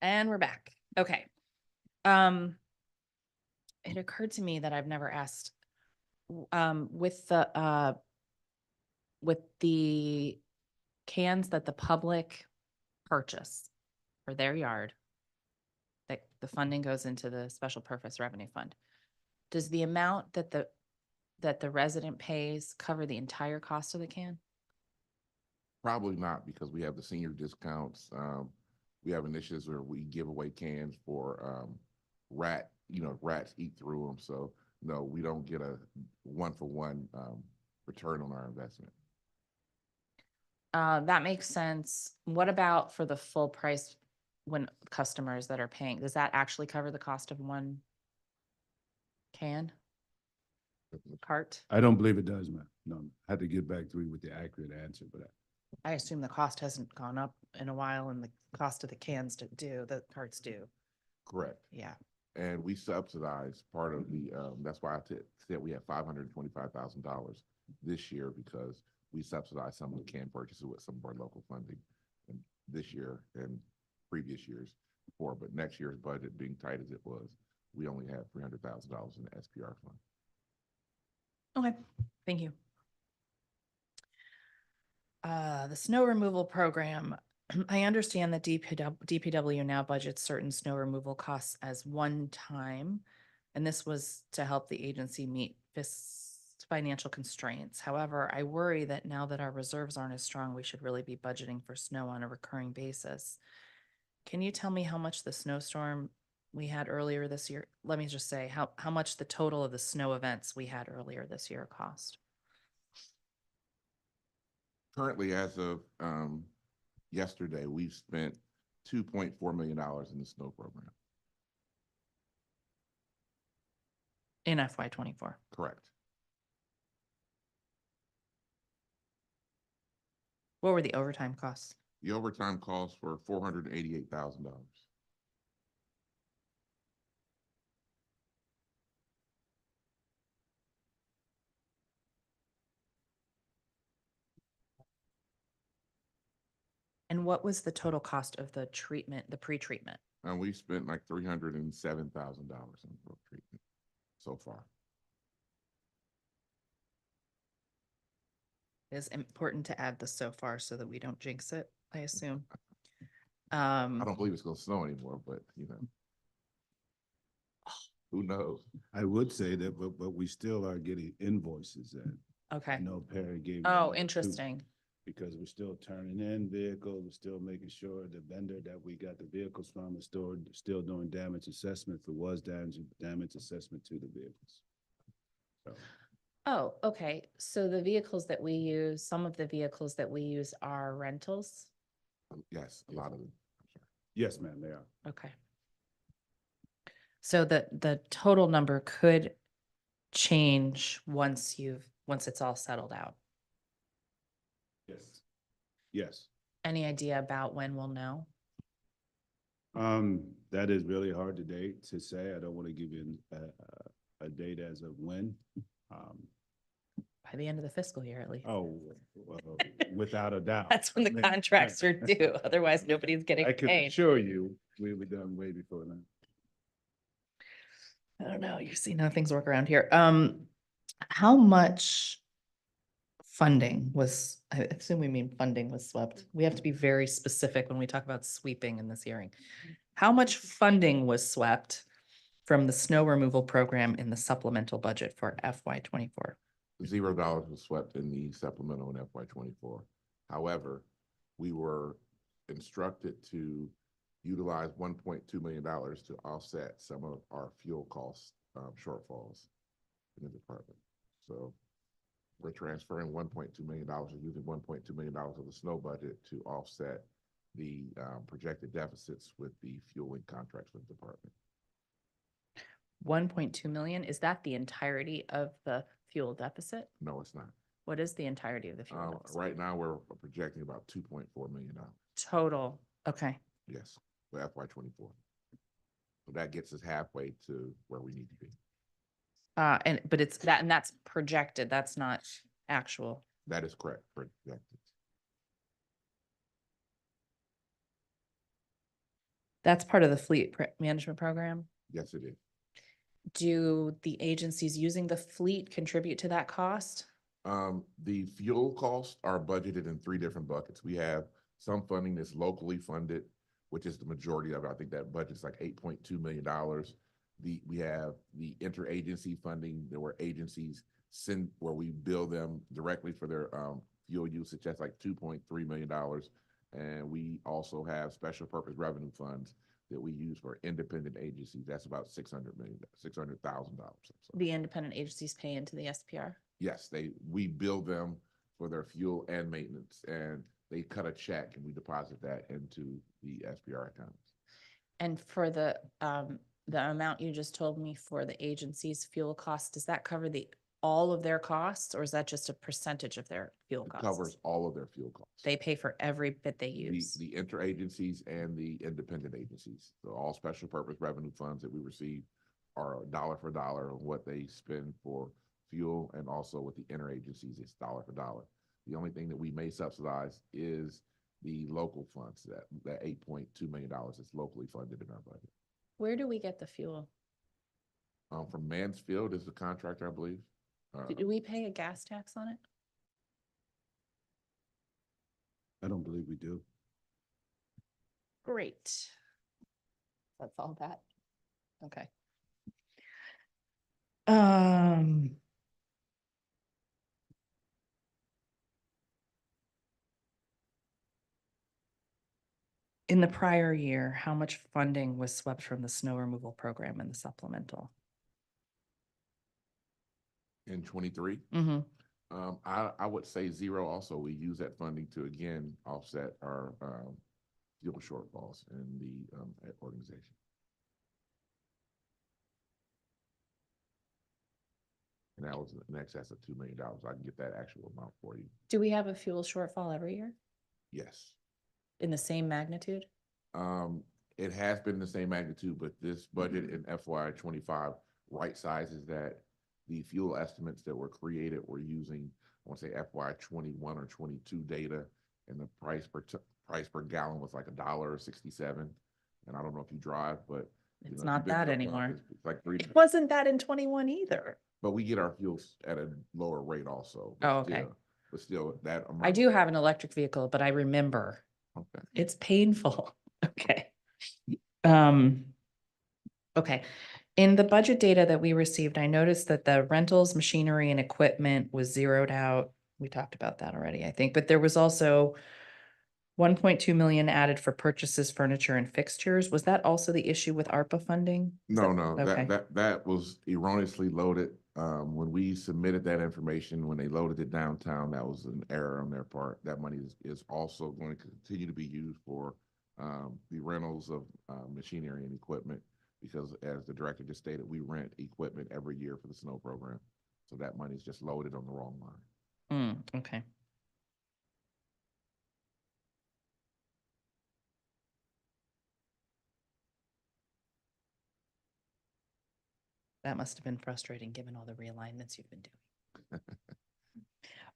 And we're back. Okay. It occurred to me that I've never asked, with the cans that the public purchase for their yard, that the funding goes into the special purpose revenue fund. Does the amount that the resident pays cover the entire cost of the can? Probably not, because we have the senior discounts. We have initiatives where we give away cans for rats eat through them. So no, we don't get a one-for-one return on our investment. That makes sense. What about for the full price when customers that are paying, does that actually cover the cost of one can? Cart? I don't believe it does, ma'am. No, I had to get back to you with the accurate answer, but I assume the cost hasn't gone up in a while and the cost of the cans the carts do. Correct. Yeah. And we subsidize part of the, that's why I said we have $525,000 this year, because we subsidize some of the can purchases with some of our local funding. And this year and previous years before, but next year's budget being tight as it was, we only have $300,000 in the SPR fund. Okay, thank you. The snow removal program, I understand that DPW now budgets certain snow removal costs as one time, and this was to help the agency meet financial constraints. However, I worry that now that our reserves aren't as strong, we should really be budgeting for snow on a recurring basis. Can you tell me how much the snowstorm we had earlier this year? Let me just say how much the total of the snow events we had earlier this year cost. Currently, as of yesterday, we've spent $2.4 million in the snow program. In FY24. Correct. What were the overtime costs? The overtime costs were $488,000. And what was the total cost of the treatment, the pre-treatment? And we spent like $307,000 on road treatment so far. It is important to add the so far so that we don't jinx it, I assume. I don't believe it's gonna snow anymore, but who knows? I would say that, but we still are getting invoices and Okay. I know Perry gave. me Oh, one too, interesting. because we're still turning in vehicles, we're still making sure the vendor that we got the vehicles from is still doing damage assessment. If it was damage assessment to the vehicles. So, Oh, okay. So the vehicles that we use, some of the vehicles that we use are rentals? Yes, a lot of them. yes, ma'am, they are. Okay. So the total number could change once it's all settled out. Yes. Yes. Any idea about when we'll know? That is really hard to say. I don't want to give you a date as of when. By the end of the fiscal year, at least. Oh, without a doubt. That's when the contracts are due. Otherwise, nobody's getting I can paid. assure you, we were done way before then. I don't know. You see how things work around here. How much funding was, I assume we mean funding was swept. We have to be very specific when we talk about sweeping in this hearing. How much funding was swept from the snow removal program in the supplemental budget for FY24? $0 was swept in the supplemental in FY24. However, we were instructed to utilize $1.2 million to offset some of our fuel cost shortfalls in the department. So we're transferring $1.2 million, using $1.2 million of the snow budget to offset the projected deficits with the fueling contracts with the department. 1.2 million, is that the entirety of the fuel deficit? No, it's not. What is the entirety of the fuel deficit? Right now, we're projecting about $2.4 million. Total, okay. Yes, for FY24. So that gets us halfway to where we need to be. But it's that, and that's projected, that's not actual. That is correct, projected. That's part of the management program. Yes, it is. Do the agencies using the fleet contribute to that cost? The fuel costs are budgeted in 3 different buckets. We have some funding that's locally funded, which is the majority of it. I think that budget's like $8.2 million. We have the interagency funding. There were agencies where we bill them directly for their fuel usage. That's like $2.3 million. And we also have special purpose revenue funds that we use for independent agencies. That's about $600,000. The independent agencies pay into the SPR? Yes, we bill them for their fuel and maintenance, and they cut a check and we deposit that into the SPR accounts. And for the amount you just told me for the agency's fuel costs, does that cover all of their costs, or is that just a percentage of their fuel It costs? covers all of their fuel costs. They pay for every bit they use. The interagencies and the independent agencies. So all special purpose revenue funds that we receive are dollar for dollar of what they spend for fuel, and also with the interagencies, it's dollar for dollar. The only thing that we may subsidize is the local funds, that $8.2 million is locally funded in our budget. Where do we get the fuel? From Mansfield is the contractor, I believe. Do we pay a gas tax on it? I don't believe we do. Great. That's all that. Okay. In the prior year, how much funding was swept from the snow removal program and the supplemental? In 23, Mm-hmm. I would say 0 also. We use that funding to, again, offset our fuel shortfalls in the organization. And that was in excess of $2 million. I can get that actual amount for you. Do we have a fuel shortfall every year Yes. in the same magnitude? It has been the same magnitude, but this budget in FY25 right sizes that. The fuel estimates that were created were using, I want to say FY21 or 22 data, and the price per gallon was like $1.67. And I don't know if you drive, but It's not that anymore. It's like $3. It wasn't that in 21 either. But we get our fuels at a lower rate also. Oh, okay. But still that amount. I do have an electric vehicle, but I remember. Okay. It's painful. Okay. Okay. In the budget data that we received, I noticed that the rentals, machinery, and equipment was zeroed out. We talked about that already, I think, but there was also 1.2 million added for purchases, furniture, and fixtures. Was that also the issue with ARPA funding? No, Okay. that was erroneously loaded. When we submitted that information, when they loaded it downtown, that was an error on their part. That money is also going to continue to be used for the rentals of machinery and equipment, because as the director just stated, we rent equipment every year for the snow program. So that money is just loaded on the wrong line. Okay. That must have been frustrating given all the realignments you've been doing.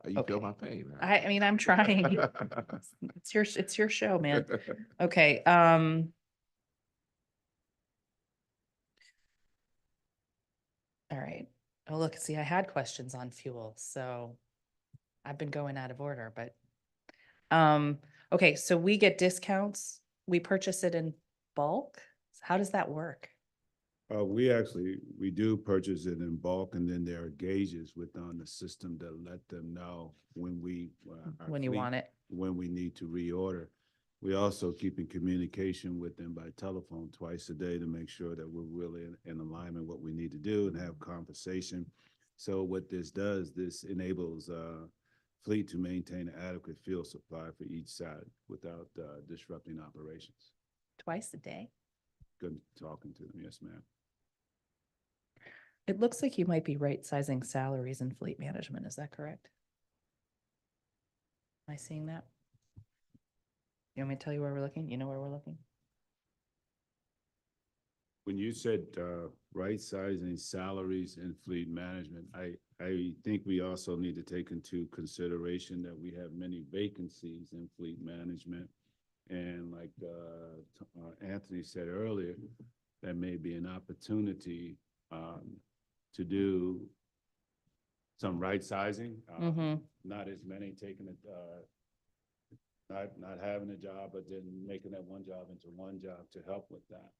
You feel my pain. Huh? I mean, I'm trying. It's your show, man. Okay. All right. Oh, look, see, I had questions on fuel, so I've been going out of order, but okay, so we get discounts. We purchase it in bulk. How does that work? We do purchase it in bulk, and then there are gauges within the system that let them know when You want it. when we need to reorder. We also keep in communication with them by telephone twice a day to make sure that we're really in alignment what we need to do and have conversation. So what this does, this enables fleet to maintain an adequate fuel supply for each side without disrupting operations. Twice a day? Good talking to them. Yes, ma'am. It looks like you might be right-sizing salaries in fleet management. Is that correct? Am I seeing that? You want me to tell you where we're looking? You know where we're looking? When you said right sizing salaries in fleet management, I think we also need to take into consideration that we have many vacancies in fleet management. And like Anthony said earlier, there may be an opportunity to do some right sizing, not as many taking it, not having a job, but then making that one job into one job to help with that.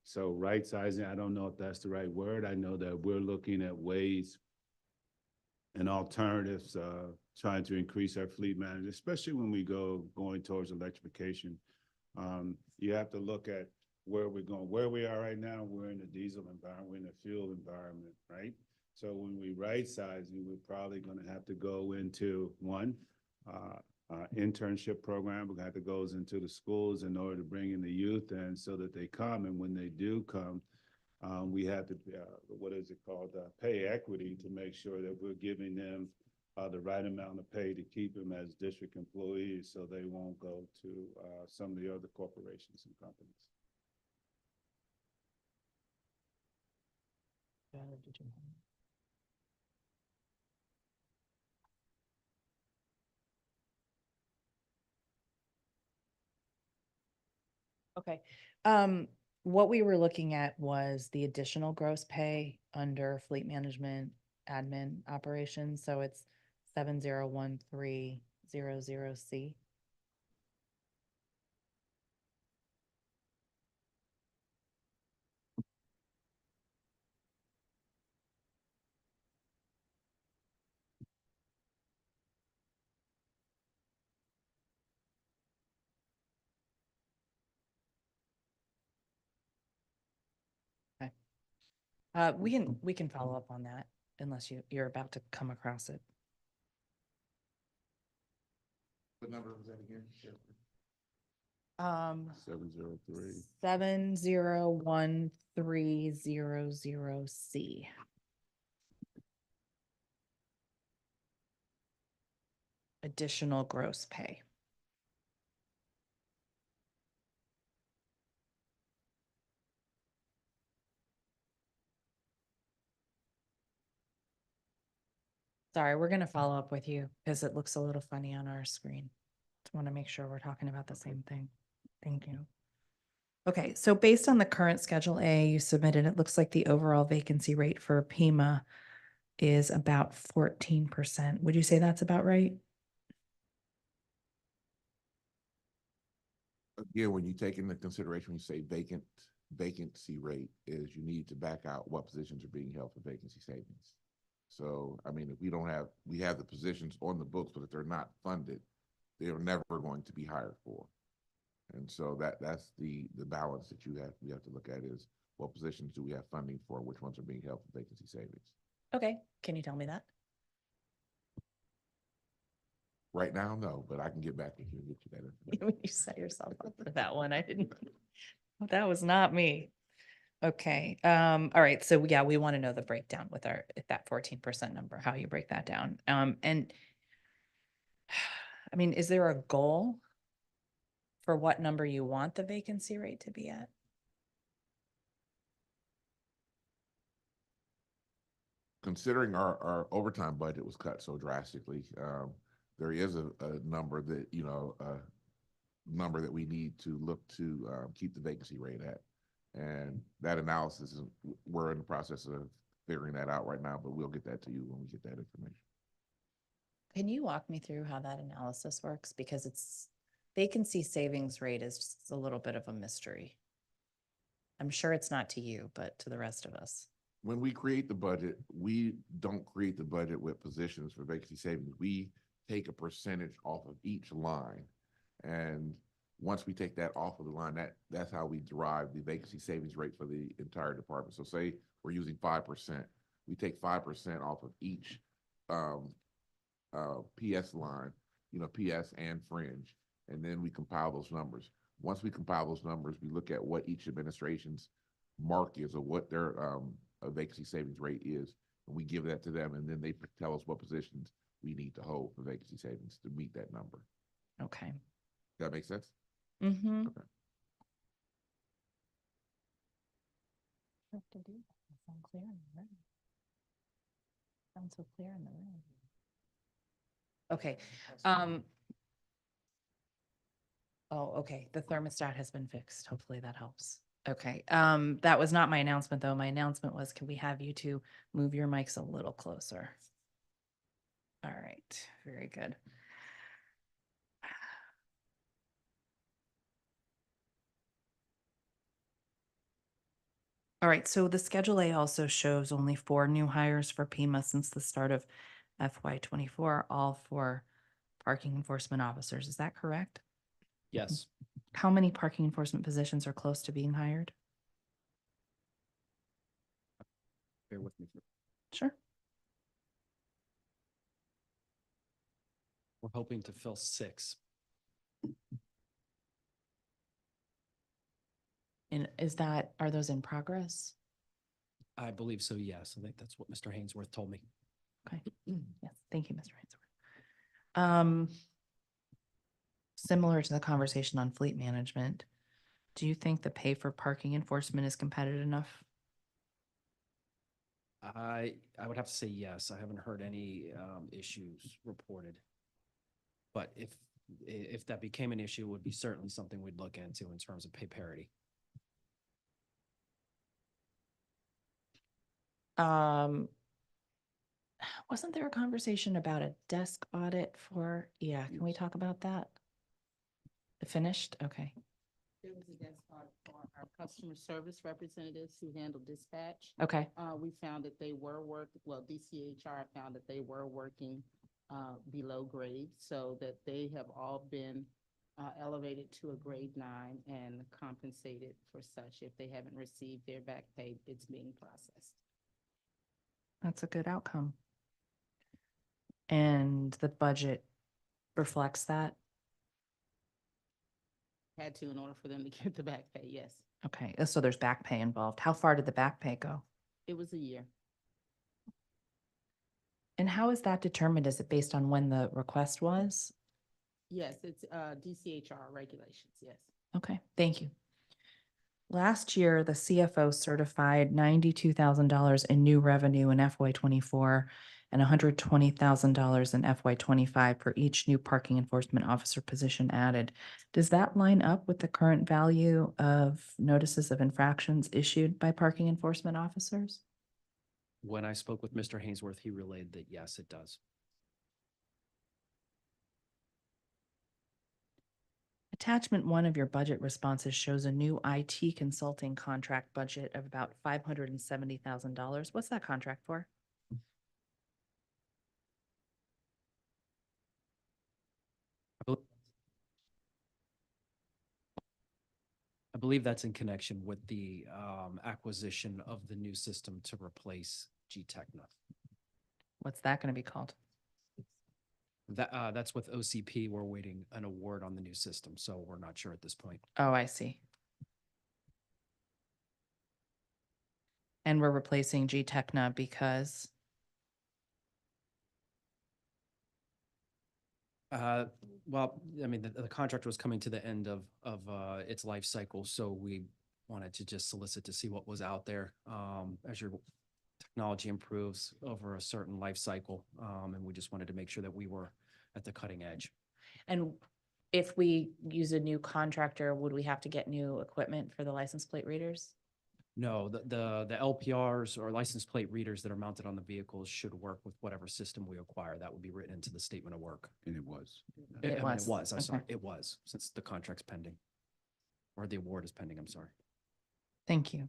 So right sizing, I don't know if that's the right word. I know that we're looking at ways and alternatives, trying to increase our fleet management, especially when we going towards electrification. You have to look at where we're going. Where we are right now, we're in a diesel environment, we're in a fuel environment, right? So when we right sizing, we're probably going to have to go into one internship program. We're going to have to go into the schools in order to bring in the youth, and so that they come, and when they do come, we have to, what is it called, pay equity, to make sure that we're giving them the right amount of pay to keep them as district employees, so they won't go to some of the other corporations and companies. Okay. What we were looking at was the additional gross pay under fleet management admin operations. So it's 701300C. Okay. We can follow up on that unless you're about to come across it. What number was that again? 703. 701300C. Additional gross pay. Sorry, we're going to follow up with you because it looks a little funny on our screen. Just want to make sure we're talking about the same thing. Thank you. Okay, so based on the current Schedule A you submitted, it looks like the overall vacancy rate for PEMA is about 14%. Would you say that's about right? Again, when you take into consideration, when you say vacancy rate, is you need to back out what positions are being held for vacancy savings. So, I mean, if we have the positions on the books, but if they're not funded, they are never going to be hired for. And so that's the balance that we have to look at, is what positions do we have funding for, which ones are being held for vacancy savings. Okay, can you tell me that? Right now, no, but I can get back to you and get you that information. You set yourself up for that one. I didn't, that was not me. Okay, all right, so yeah, we want to know the breakdown with that 14% number, how you break that down. And I mean, is there a goal for what number you want the vacancy rate to be at? Considering our overtime budget was cut so drastically, there is a number that, number that we need to look to keep the vacancy rate at. And that analysis we're in the process of figuring that out right now, but we'll get that to you when we get that information. Can you walk me through how that analysis works? Because vacancy savings rate is just a little bit of a mystery. I'm sure it's not to you, but to the rest of us. When we create the budget, we don't create the budget with positions for vacancy savings. We take a percentage off of each line. And once we take that off of the line, that's how we derive the vacancy savings rate for the entire department. So say we're using 5%, we take 5% off of each PS line, PS and fringe, and then we compile those numbers. Once we compile those numbers, we look at what each administration's mark is, or what their vacancy savings rate is, and we give that to them, and then they tell us what positions we need to hold for vacancy savings to meet that number. Okay. Does that make sense? Mm-hmm. Okay. Sound clear in the room. Sounds so clear in the room. Okay. Oh, okay. The thermostat has been fixed. Hopefully that helps. Okay. That was not my announcement though. My announcement was, can we have you two move your mics a little closer? All right. Very good. All right. So the Schedule A also shows only 4 new hires for PEMA since the start of FY24, all for parking enforcement officers. Is that correct? Yes. How many parking enforcement positions are close to being hired? Bear with me. Sure. We're hoping to fill 6. And are those in progress? I believe so, yes. I think that's what Mr. Hainsworth told me. Okay. Yes. Thank you, Mr. Hainsworth. Similar to the conversation on fleet management, do you think the pay for parking enforcement is competitive enough? I would have to say yes. I haven't heard any issues reported. But if that became an issue, it would be certainly something we'd look into in terms of pay parity. Wasn't there a conversation about a desk audit for, can we talk about that? Finished? Okay. There was a desk audit for our customer service representatives who handle dispatch. Okay. We found that they were DCHR found that they were working below grade, so that they have all been elevated to a grade 9 and compensated for such. If they haven't received their back pay, it's being processed. That's a good outcome. And the budget reflects that? Had to in order for them to get the back pay, yes. Okay, so there's back pay involved. How far did the back pay go? It was a year. And how is that determined? Is it based on when the request was? Yes, it's DCHR regulations, yes. Okay, thank you. Last year, the CFO certified $92,000 in new revenue in FY24 and $120,000 in FY25 for each new parking enforcement officer position added. Does that line up with the current value of notices of infractions issued by parking enforcement officers? When I spoke with Mr. Hainsworth, he relayed that yes, it does. Attachment 1 of your budget responses shows a new IT consulting contract budget of about $570,000. What's that contract for? I believe that's in connection with the acquisition of the new system to replace G-Techna. What's that going to be called? That's with OCP. We're waiting an award on the new system, so we're not sure at this point. Oh, I see. And we're replacing G-Techna because? Well, I mean, the contract was coming to the end of its life cycle, so we wanted to just solicit to see what was out there as your technology improves over a certain life cycle, and we just wanted to make sure that we were at the cutting edge. And if we use a new contractor, would we have to get new equipment for the license plate readers? No, the LPRs or license plate readers that are mounted on the vehicles should work with whatever system we acquire. That would be written into the statement of work. And it was. It was. I'm Okay. sorry, it was, since the contract's pending. Or the award is pending, I'm sorry. Thank you.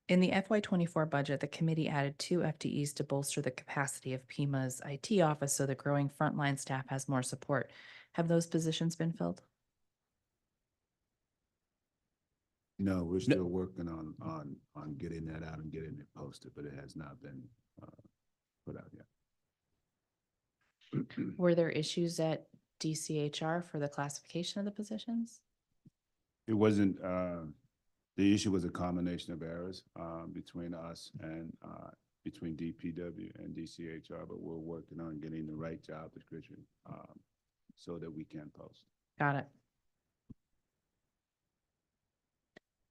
In the FY24 budget, the committee added 2 FTEs to bolster the capacity of PEMA's IT office so the growing frontline staff has more support. Have those positions been filled? No, we're still working on getting that out and getting it posted, but it has not been put out yet. Were there issues at DCHR for the classification of the positions? It wasn't, the issue was a combination of errors between us and between DPW and DCHR, but we're working on getting the right job description so that we can post. Got it.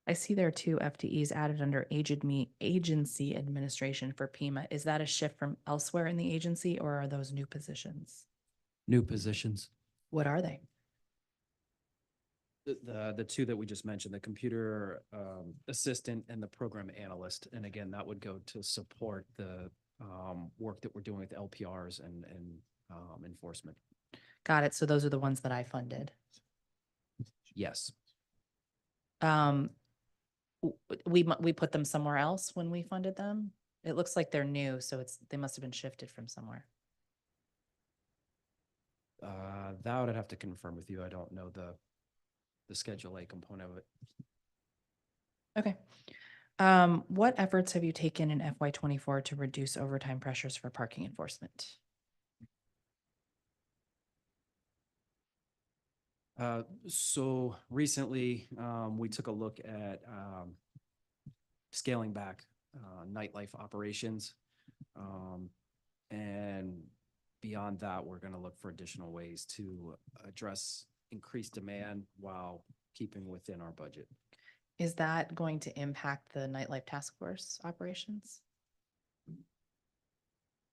I see there are 2 FTEs added under agency administration for PEMA. Is that a shift from elsewhere in the agency or are those new positions? New positions. What are they? The two that we just mentioned, the computer assistant and the program analyst. And again, that would go to support the work that we're doing with LPRs and enforcement. Got it. So those are the ones that I funded. Yes. We put them somewhere else when we funded them. It looks like they're new, so they must have been shifted from somewhere. That I'd have to confirm with you. I don't know the Schedule A component of it. Okay. What efforts have you taken in FY24 to reduce overtime pressures for parking enforcement? So recently, we took a look at scaling back nightlife operations. And beyond that, we're going to look for additional ways to address increased demand while keeping within our budget. Is that going to impact the nightlife task force operations?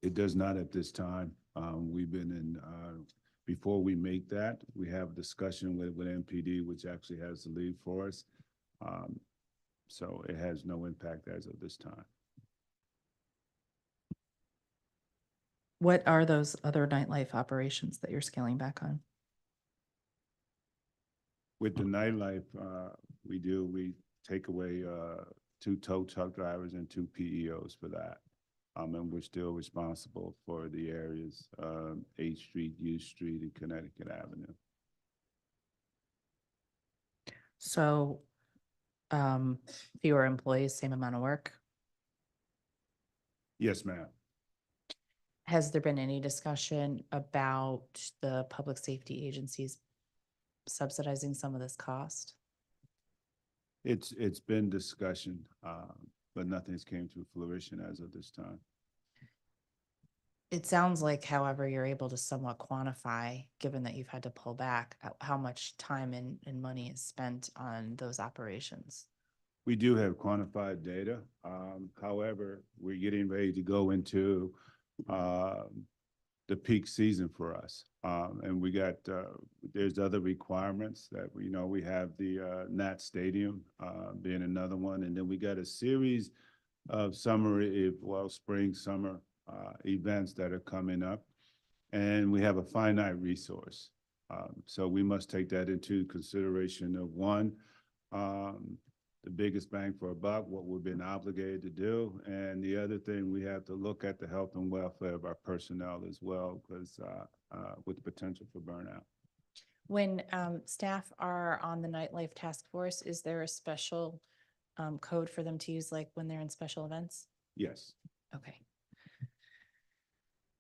It does not at this time. We've been in, before we make that, we have a discussion with MPD, which actually has the lead for us. So it has no impact as of this time. What are those other nightlife operations that you're scaling back on? With the nightlife, we take away 2 tow truck drivers and 2 PEOs for that. And we're still responsible for the areas, 8th Street, U Street, and Connecticut Avenue. So fewer employees, same amount of work. Yes, ma'am. Has there been any discussion about the public safety agencies subsidizing some of this cost? It's been discussion, but nothing's came to fruition as of this time. It sounds like, however, you're able to somewhat quantify, given that you've had to pull back, how much time and money is spent on those operations. We do have quantified data. However, we're getting ready to go into the peak season for us. And we got, there's other requirements that we have the Nat Stadium being another one. And then we got a series of spring, summer events that are coming up. And we have a finite resource. So we must take that into consideration of one, the biggest bang for a buck, what we've been obligated to do. And the other thing, we have to look at the health and welfare of our personnel as well, because with the potential for burnout. When staff are on the nightlife task force, is there a special code for them to use, like when they're in special events? Yes. Okay.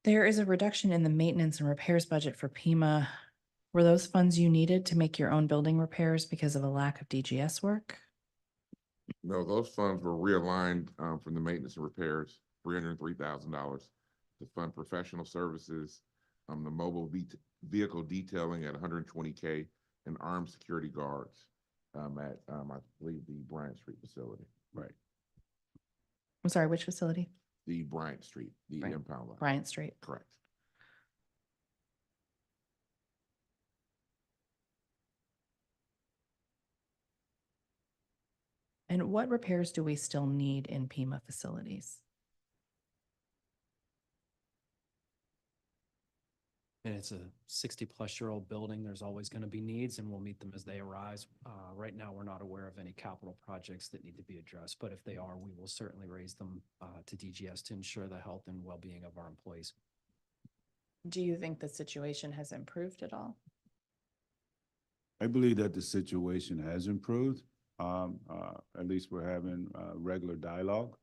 There is a reduction in the maintenance and repairs budget for PEMA. Were those funds you needed to make your own building repairs because of a lack of DGS work? No, those funds were realigned from the maintenance and repairs, $303,000 to fund professional services, the mobile vehicle detailing at $120K, and armed security guards at, I believe, the Bryant Street facility. Right. I'm sorry, which facility? The Bryant Street, the Right. impound lot. Bryant Street. Correct. And what repairs do we still need in PEMA facilities? And it's a 60-plus-year-old building. There's always going to be needs, and we'll meet them as they arise. Right now, we're not aware of any capital projects that need to be addressed, but if they are, we will certainly raise them to DGS to ensure the health and well-being of our employees. Do you think the situation has improved at all? I believe that the situation has improved. At least we're having regular dialogue.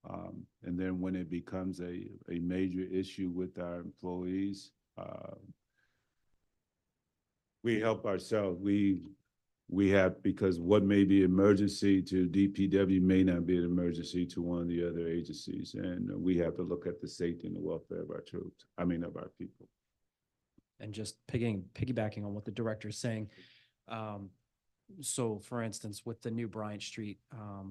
And then when it becomes a major issue with our employees, we help ourselves. We have, because what may be emergency to DPW may not be an emergency to one of the other agencies. And we have to look at the safety and the welfare of our troops, of our people. And just piggybacking on what the director is saying, so for instance, with the new Bryant Street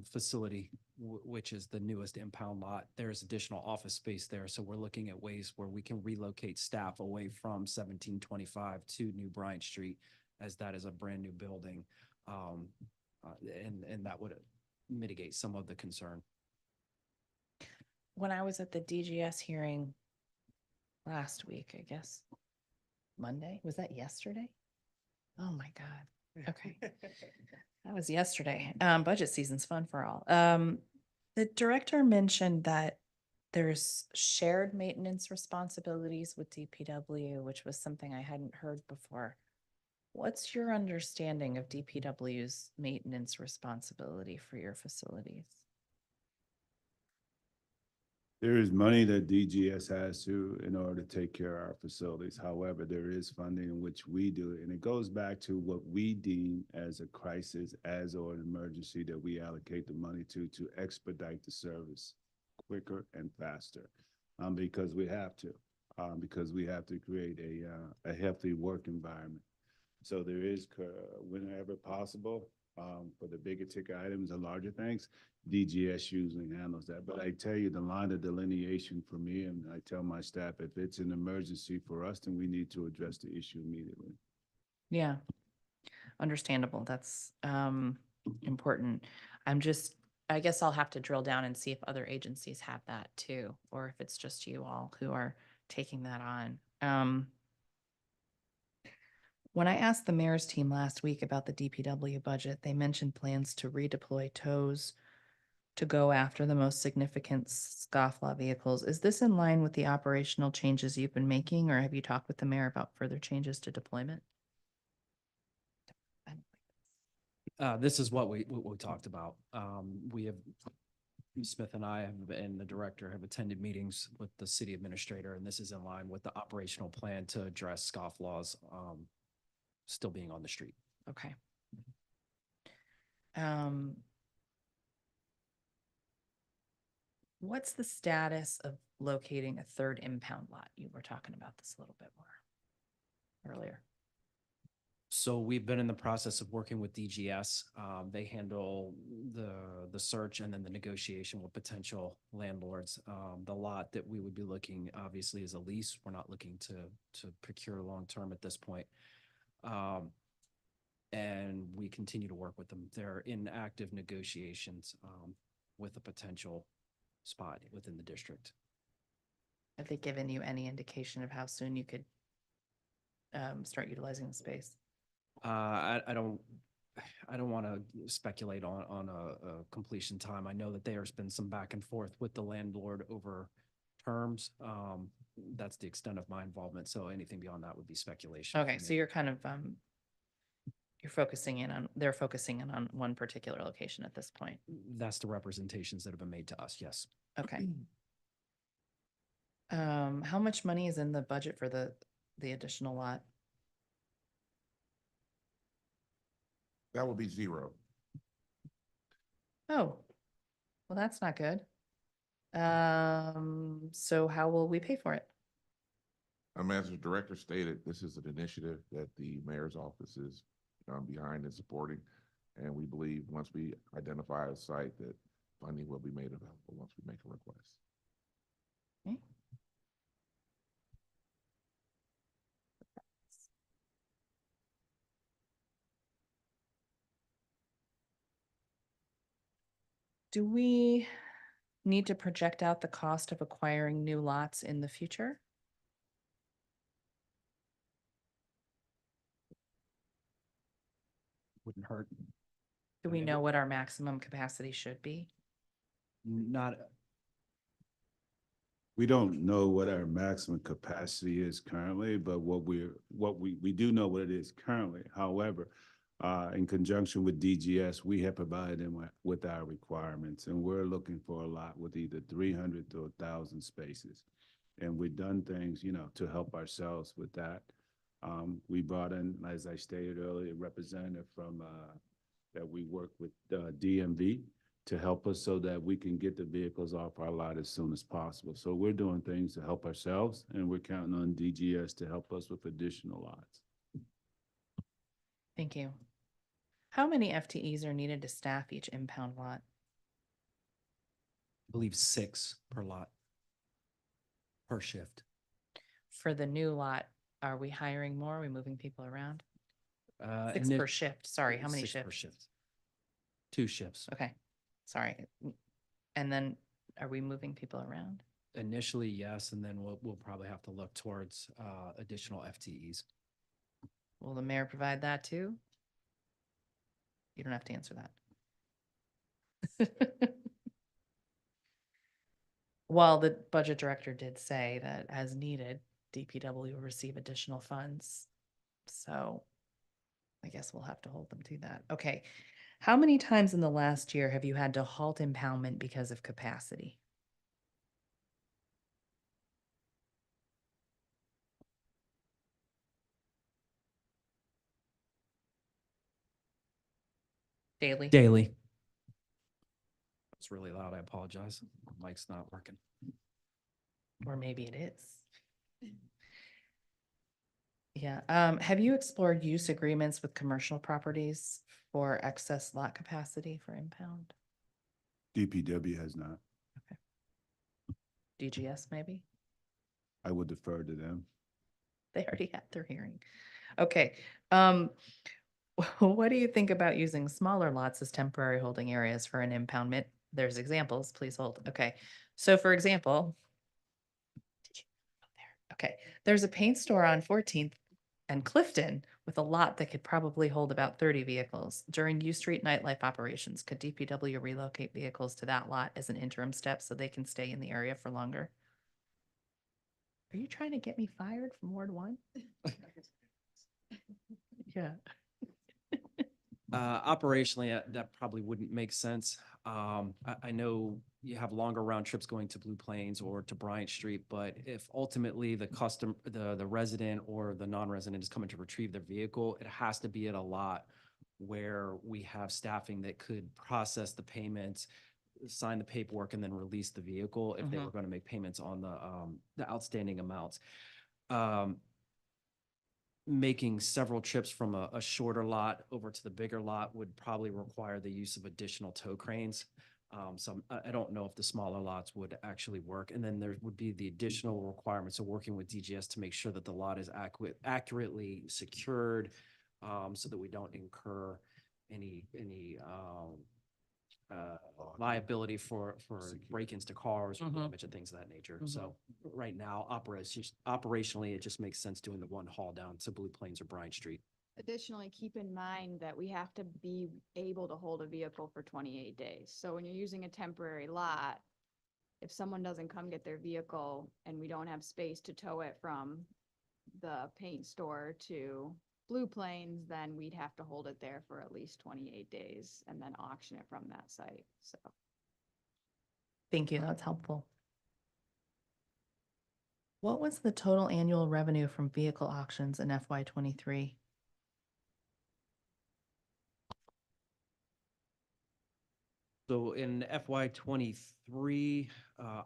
facility, which is the newest impound lot, there's additional office space there. So we're looking at ways where we can relocate staff away from 1725 to New Bryant Street as that is a brand new building. And that would mitigate some of the concern. When I was at the DGS hearing last week, I guess, Monday, was that yesterday? Oh my God. Okay. That was yesterday. Budget season's fun for all. The director mentioned that there's shared maintenance responsibilities with DPW, which was something I hadn't heard before. What's your understanding of DPW's maintenance responsibility for your facilities? There is money that DGS has to in order to take care of our facilities. However, there is funding in which we do it. And it goes back to what we deem as a crisis, as or an emergency that we allocate the money to expedite the service quicker and faster. Because we have to create a healthy work environment. So there is, whenever possible, for the bigger ticket items and larger things, DGS usually handles that. But I tell you, the line of delineation for me, and I tell my staff, if it's an emergency for us, then we need to address the issue immediately. Yeah, understandable. That's important. I guess I'll have to drill down and see if other agencies have that too, or if it's just you all who are taking that on. When I asked the mayor's team last week about the DPW budget, they mentioned plans to redeploy tows to go after the most significant scofflaw vehicles. Is this in line with the operational changes you've been making, or have you talked with the mayor about further changes to deployment? This is what we talked about. We have, Smith and I and the director have attended meetings with the city administrator, and this is in line with the operational plan to address scofflaws still being on the street. Okay. What's the status of locating a third impound lot? You were talking about this a little bit more earlier. So we've been in the process of working with DGS. They handle the search and then the negotiation with potential landlords. The lot that we would be looking, obviously, is a lease. We're not looking to procure long-term at this point. And we continue to work with them. They're in active negotiations with a potential spot within the district. Have they given you any indication of how soon you could start utilizing the space? I don't want to speculate on a completion time. I know that there's been some back and forth with the landlord over terms. That's the extent of my involvement. So anything beyond that would be speculation. Okay, so you're kind of they're focusing in on one particular location at this point. That's the representations that have been made to us. Yes. Okay. How much money is in the budget for the additional lot? That would be zero. Oh, well, that's not good. So how will we pay for it? As the director stated, this is an initiative that the mayor's office is behind and supporting. And we believe once we identify a site that funding will be made available once we make a request. Okay. Do we need to project out the cost of acquiring new lots in the future? Wouldn't hurt. Do we know what our maximum capacity should be? We don't know what our maximum capacity is currently, but we do know what it is currently. However, in conjunction with DGS, we have provided them with our requirements, and we're looking for a lot with either 300 to 1,000 spaces. And we've done things, to help ourselves with that. We brought in, as I stated earlier, a representative from that we work with DMV to help us so that we can get the vehicles off our lot as soon as possible. So we're doing things to help ourselves, and we're counting on DGS to help us with additional lots. Thank you. How many FTEs are needed to staff each impound lot? I believe 6 per lot per shift. For the new lot, are we hiring more? Are we moving people around? 6 per shift. Sorry, how many 6 per shifts? shift. 2 shifts. Okay, sorry. And then are we moving people around? Initially, yes, and then we'll probably have to look towards additional FTEs. Will the mayor provide that too? You don't have to answer that. Well, the budget director did say that as needed, DPW will receive additional funds. So I guess we'll have to hold them to that. Okay. How many times in the last year have you had to halt impoundment because of capacity? Daily? Daily. It's really loud. I apologize. Mic's not working. Or maybe it is. Yeah. Have you explored use agreements with commercial properties for excess lot capacity for impound? DPW has not. DGS maybe? I would defer to them. They already had their hearing. Okay. What do you think about using smaller lots as temporary holding areas for an impoundment? There's examples. Please hold. Okay. So for example, okay, there's a paint store on 14th and Clifton with a lot that could probably hold about 30 vehicles. During U Street nightlife operations, could DPW relocate vehicles to that lot as an interim step so they can stay in the area for longer? Are you trying to get me fired from Ward 1? Yeah. Operationally, that probably wouldn't make sense. I know you have longer round trips going to Blue Plains or to Bryant Street, but if ultimately the resident or the non-resident is coming to retrieve their vehicle, it has to be at a lot where we have staffing that could process the payments, sign the paperwork, and then release the vehicle if they were going to make payments on the outstanding amounts. Making several trips from a shorter lot over to the bigger lot would probably require the use of additional tow cranes. So I don't know if the smaller lots would actually work. And then there would be the additional requirements of working with DGS to make sure that the lot is accurately secured, so that we don't incur any liability for break-ins to cars or damage and things of that nature. So right now, operationally, it just makes sense doing the one haul down to Blue Plains or Bryant Street. Additionally, keep in mind that we have to be able to hold a vehicle for 28 days. So when you're using a temporary lot, if someone doesn't come get their vehicle and we don't have space to tow it from the paint store to Blue Plains, then we'd have to hold it there for at least 28 days and then auction it from that site. So Thank you. That's helpful. What was the total annual revenue from vehicle auctions in FY23? So in FY23,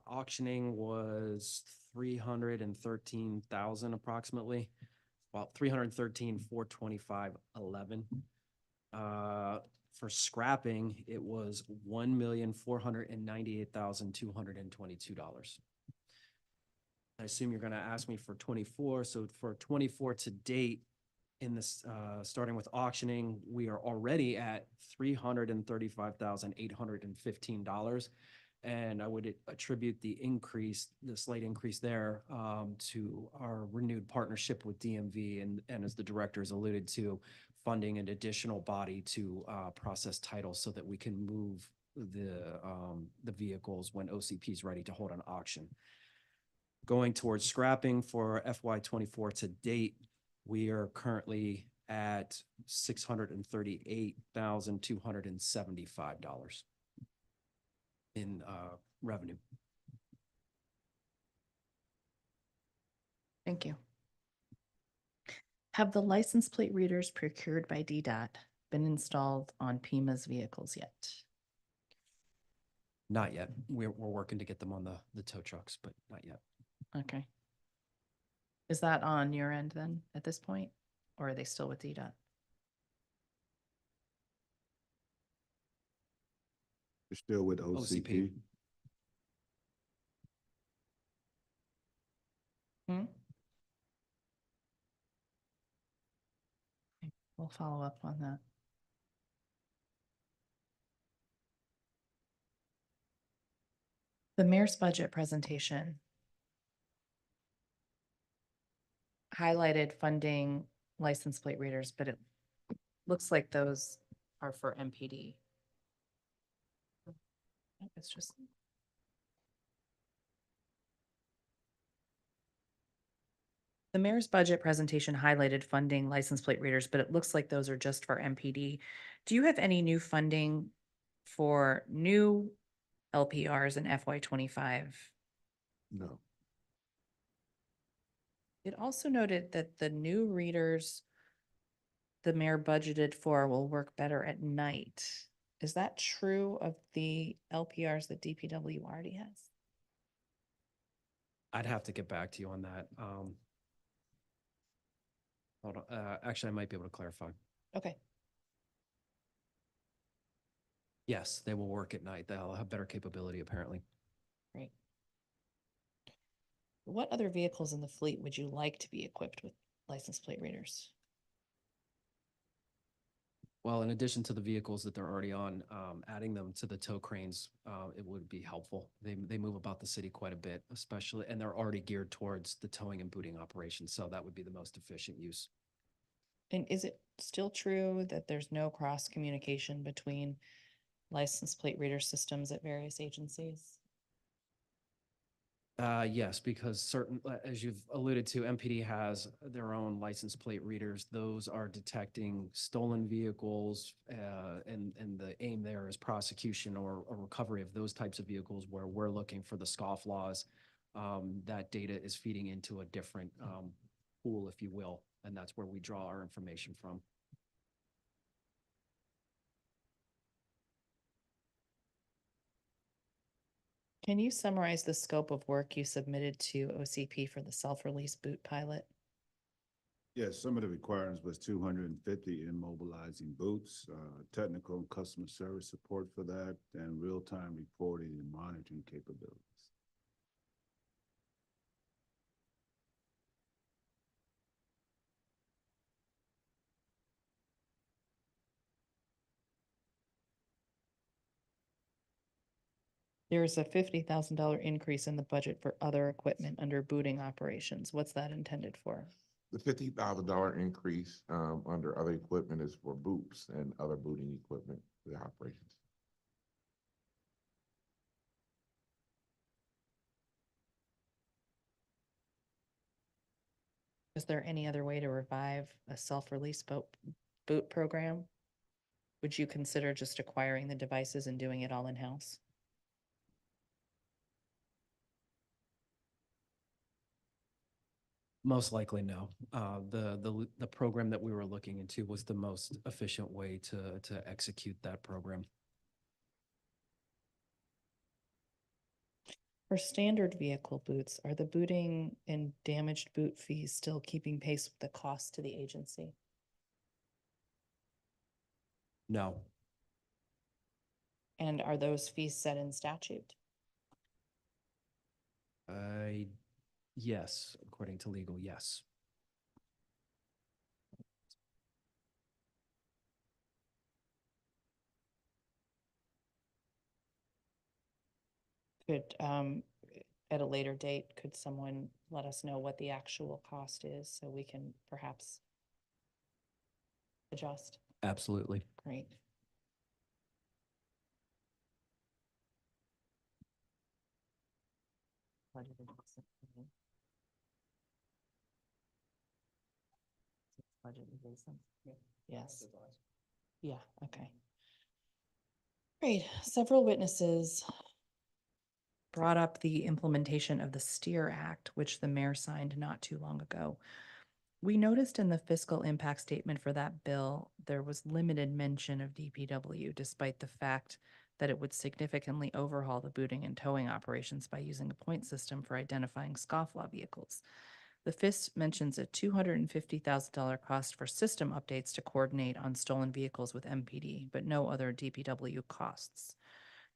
auctioning was 313,000 approximately. Well, 313,425.11. For scrapping, it was $1,498,222. I assume you're going to ask me for 24. So for 24 to date, in this, starting with auctioning, we are already at $335,815. And I would attribute the slight increase there, to our renewed partnership with DMV and as the director has alluded to, funding an additional body to process titles so that we can move the vehicles when OCP is ready to hold an auction. Going towards scrapping for FY24 to date, we are currently at $638,275 in revenue. Thank you. Have the license plate readers procured by DDOT been installed on PIMA's vehicles yet? Not yet. We're working to get them on the tow trucks, but not yet. Okay. Is that on your end then at this point, or are they still with DDOT? You're still with OCP. We'll follow up on that. The mayor's budget presentation highlighted funding license plate readers, but it looks like those are for MPD. It's just. The mayor's budget presentation highlighted funding license plate readers, but it looks like those are just for MPD. Do you have any new funding for new LPRs in FY25? No. It also noted that the new readers the mayor budgeted for will work better at night. Is that true of the LPRs that DPW already has? I'd have to get back to you on that. Hold on. Actually, I might be able to clarify. Okay. Yes, they will work at night. They'll have better capability, apparently. Great. What other vehicles in the fleet would you like to be equipped with license plate readers? Well, in addition to the vehicles that they're already on, adding them to the tow cranes, it would be helpful. They move about the city quite a bit, especially, and they're already geared towards the towing and booting operations. So that would be the most efficient use. And is it still true that there's no cross communication between license plate reader systems at various agencies? Yes, because certain, as you've alluded to, MPD has their own license plate readers. Those are detecting stolen vehicles, and the aim there is prosecution or recovery of those types of vehicles where we're looking for the scoff laws. That data is feeding into a different pool, if you will, and that's where we draw our information from. Can you summarize the scope of work you submitted to OCP for the self-release boot pilot? Yes, some of the requirements was 250 immobilizing boots, technical and customer service support for that, and real-time reporting and monitoring capabilities. There's a $50,000 increase in the budget for other equipment under booting operations. What's that intended for? The $50,000 increase under other equipment is for boots and other booting equipment for the operations. Is there any other way to revive a self-release boot program? Would you consider just acquiring the devices and doing it all in-house? Most likely, no. The program that we were looking into was the most efficient way to execute that program. For standard vehicle boots, are the booting and damaged boot fees still keeping pace with the cost to the agency? No. And are those fees set in statute? Yes, according to legal, yes. Could, at a later date, could someone let us know what the actual cost is so we can perhaps adjust? Absolutely. Great. Yes. Yeah, okay. Great. Several witnesses brought up the implementation of the STEER Act, which the mayor signed not too long ago. We noticed in the fiscal impact statement for that bill, there was limited mention of DPW, despite the fact that it would significantly overhaul the booting and towing operations by using a point system for identifying scofflaw vehicles. The FIS mentions a $250,000 cost for system updates to coordinate on stolen vehicles with MPD, but no other DPW costs.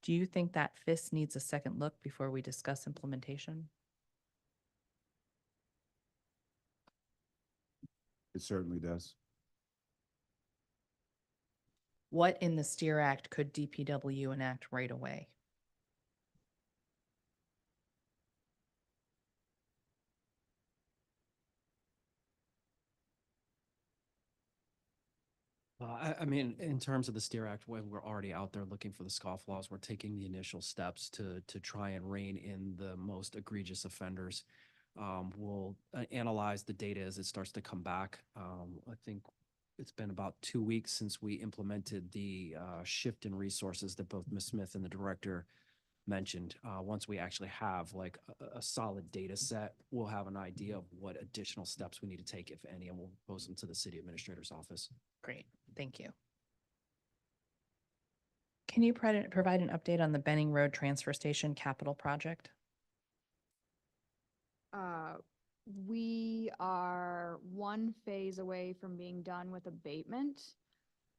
Do you think that FIS needs a second look before we discuss implementation? It certainly does. What in the STEER Act could DPW enact right away? I mean, in terms of the STEER Act, when we're already out there looking for the scofflaws, we're taking the initial steps to try and rein in the most egregious offenders. We'll analyze the data as it starts to come back. I think it's been about 2 weeks since we implemented the shift in resources that both Ms. Smith and the director mentioned. Once we actually have like a solid data set, we'll have an idea of what additional steps we need to take, if any, and we'll post them to the city administrator's office. Great, thank you. Can you provide an update on the Benning Road Transfer Station capital project? We are one phase away from being done with abatement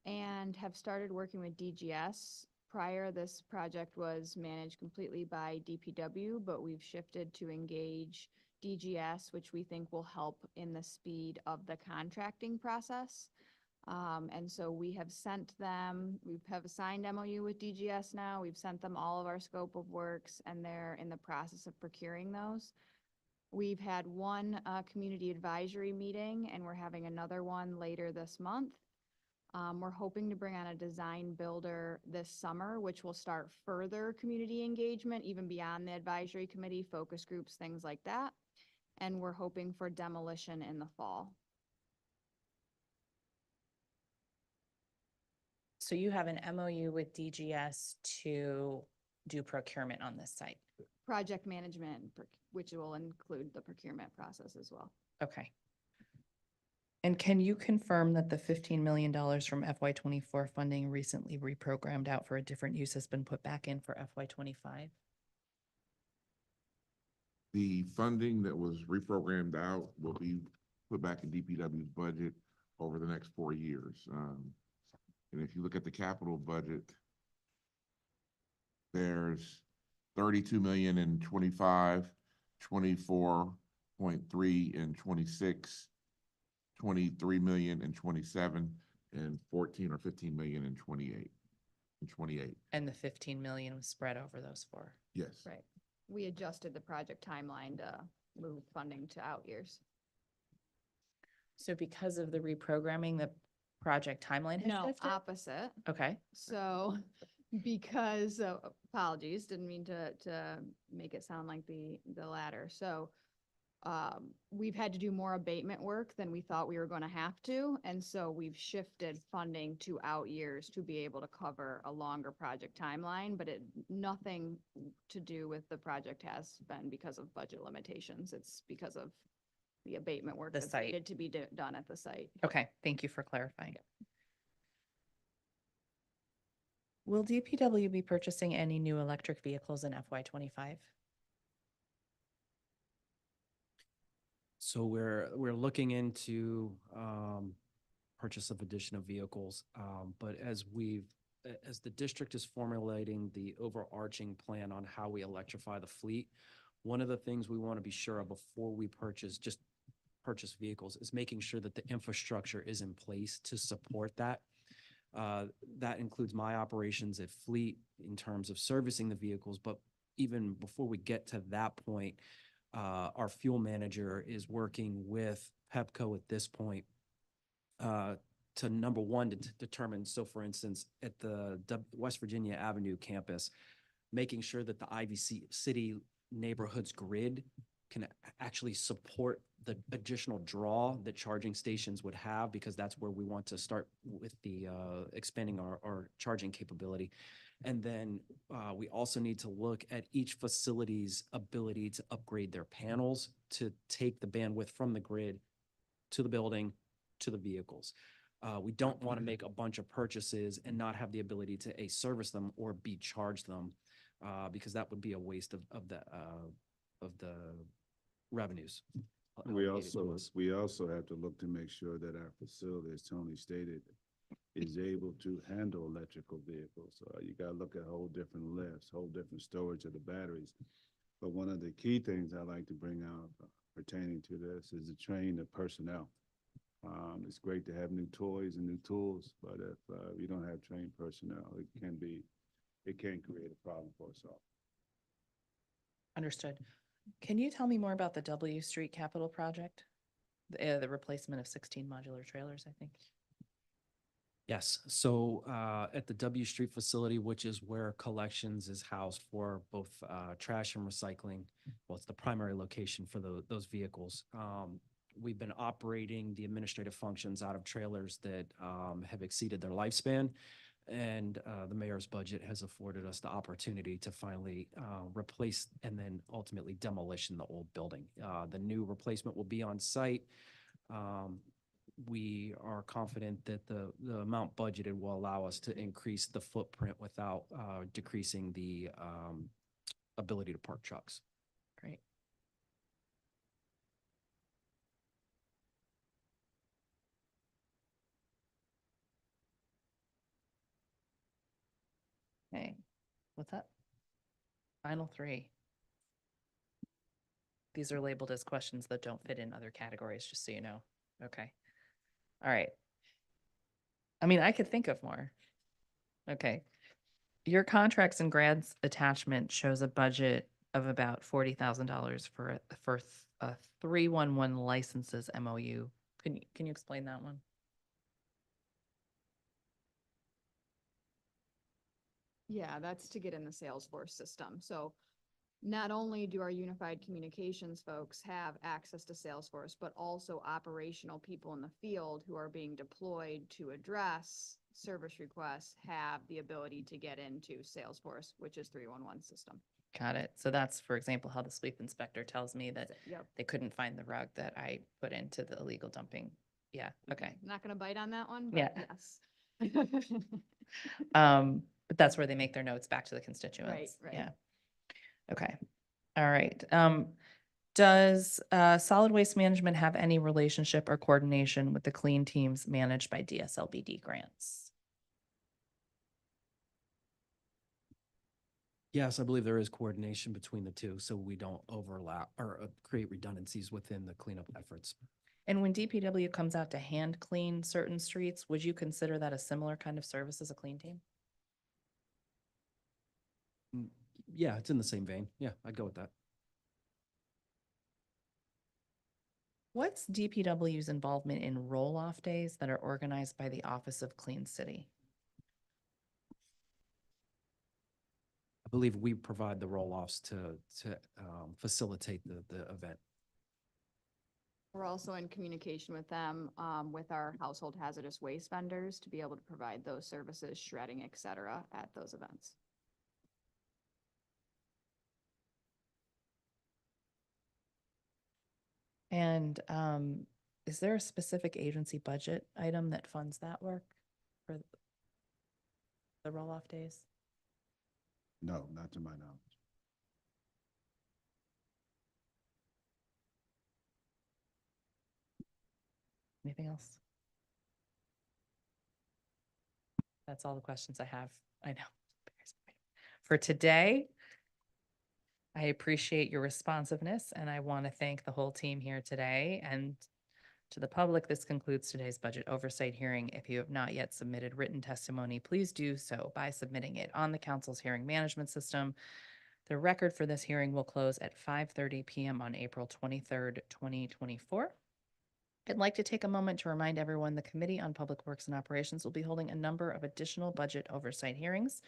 and have started working with DGS. Prior, this project was managed completely by DPW, but we've shifted to engage DGS, which we think will help in the speed of the contracting process. And so we have sent them, we have a signed MOU with DGS now. We've sent them all of our scope of works, and they're in the process of procuring those. We've had one community advisory meeting, and we're having another one later this month. We're hoping to bring on a design builder this summer, which will start further community engagement, even beyond the advisory committee, focus groups, things like that. And we're hoping for demolition in the fall. So you have an MOU with DGS to do procurement on this site? Project management, which will include the procurement process as well. Okay. And can you confirm that the $15 million from FY24 funding recently reprogrammed out for a different use has been put back in for FY25? The funding that was reprogrammed out will be put back in DPW's budget over the next 4 years. And if you look at the capital budget, there's 32 million in 25, 24.3 in 26, 23 million in 27, and 14 or 15 million in 28. And the 15 million was spread over those 4. Yes. Right. We adjusted the project timeline to move funding to out years. So because of the reprogramming, the project timeline has No, shifted? opposite. Okay. So because, apologies, didn't mean to make it sound like the latter. So we've had to do more abatement work than we thought we were going to have to. And so we've shifted funding to out years to be able to cover a longer project timeline, but nothing to do with the project has been because of budget limitations. It's because of the abatement work The that's site. needed to be done at the site. Okay, thank you for clarifying. Will DPW be purchasing any new electric vehicles in FY25? So we're looking into purchase of additional vehicles, but as the district is formulating the overarching plan on how we electrify the fleet, one of the things we want to be sure of before we purchase vehicles is making sure that the infrastructure is in place to support that. That includes my operations at fleet in terms of servicing the vehicles, but even before we get to that point, our fuel manager is working with PEPCO at this point to number one, to determine, so for instance, at the West Virginia Avenue campus, making sure that the Ivy City neighborhoods grid can actually support the additional draw that charging stations would have, because that's where we want to start with the expanding our charging capability. And then we also need to look at each facility's ability to upgrade their panels to take the bandwidth from the grid to the building to the vehicles. We don't want to make a bunch of purchases and not have the ability to A, service them, or B, charge them, because that would be a waste of the revenues. We also have to look to make sure that our facility, as Tony stated, is able to handle electrical vehicles. You got to look at whole different lifts, whole different storage of the batteries. But one of the key things I like to bring out pertaining to this is to train the personnel. It's great to have new toys and new tools, but if we don't have trained personnel, it can create a problem for us all. Understood. Can you tell me more about the W Street capital project? The replacement of 16 modular trailers, I think. Yes, so at the W Street facility, which is where collections is housed for both trash and recycling, well, it's the primary location for those vehicles. We've been operating the administrative functions out of trailers that have exceeded their lifespan. And the mayor's budget has afforded us the opportunity to finally replace and then ultimately demolition the old building. The new replacement will be on site. We are confident that the amount budgeted will allow us to increase the footprint without decreasing the ability to park trucks. Great. Okay, what's up? Final three. These are labeled as questions that don't fit in other categories, just so you know. Okay. All right. I mean, I could think of more. Okay. Your contracts and grants attachment shows a budget of about $40,000 for a 311 licenses MOU. Can you explain that one? Yeah, that's to get in the Salesforce system. So not only do our unified communications folks have access to Salesforce, but also operational people in the field who are being deployed to address service requests have the ability to get into Salesforce, which is 311 system. Got it. So that's, for example, how the sweep inspector tells me that Yep. they couldn't find the rug that I put into the illegal dumping. Yeah, okay. I'm not going to bite on that one, Yeah. but yes. But that's where they make their notes back to the constituents. Right. Yeah. Okay. All right. Does solid waste management have any relationship or coordination with the clean teams managed by DSLBD grants? Yes, I believe there is coordination between the two, so we don't overlap or create redundancies within the cleanup efforts. And when DPW comes out to hand clean certain streets, would you consider that a similar kind of service as a clean team? Yeah, it's in the same vein. Yeah, I'd go with that. What's DPW's involvement in roll-off days that are organized by the Office of Clean City? I believe we provide the roll-offs to facilitate the event. We're also in communication with them, with our household hazardous waste vendors to be able to provide those services, shredding, et cetera, at those events. And is there a specific agency budget item that funds that work for the roll-off days? No, not to my knowledge. Anything else? That's all the questions I have. I know. For today, I appreciate your responsiveness and I want to thank the whole team here today. And to the public, this concludes today's budget oversight hearing. If you have not yet submitted written testimony, please do so by submitting it on the council's hearing management system. The record for this hearing will close at 5:30 p.m. on April 23rd, 2024. I'd like to take a moment to remind everyone the Committee on Public Works and Operations will be holding a number of additional budget oversight hearings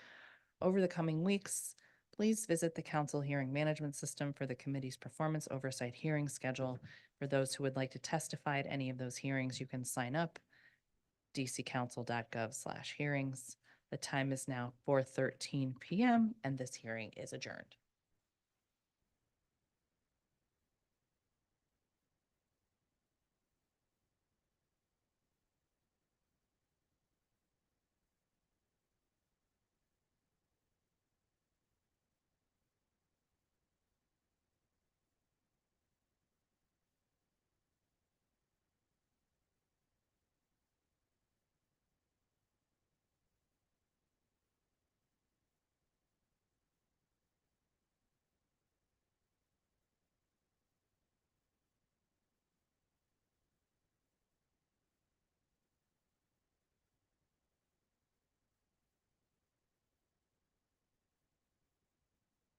over the coming weeks. Please visit the council hearing management system for the committee's performance oversight hearing schedule. For those who would like to testify at any of those hearings, you can sign up dccouncil.gov/hearings. The time is now 4:13 p.m. and this hearing is adjourned.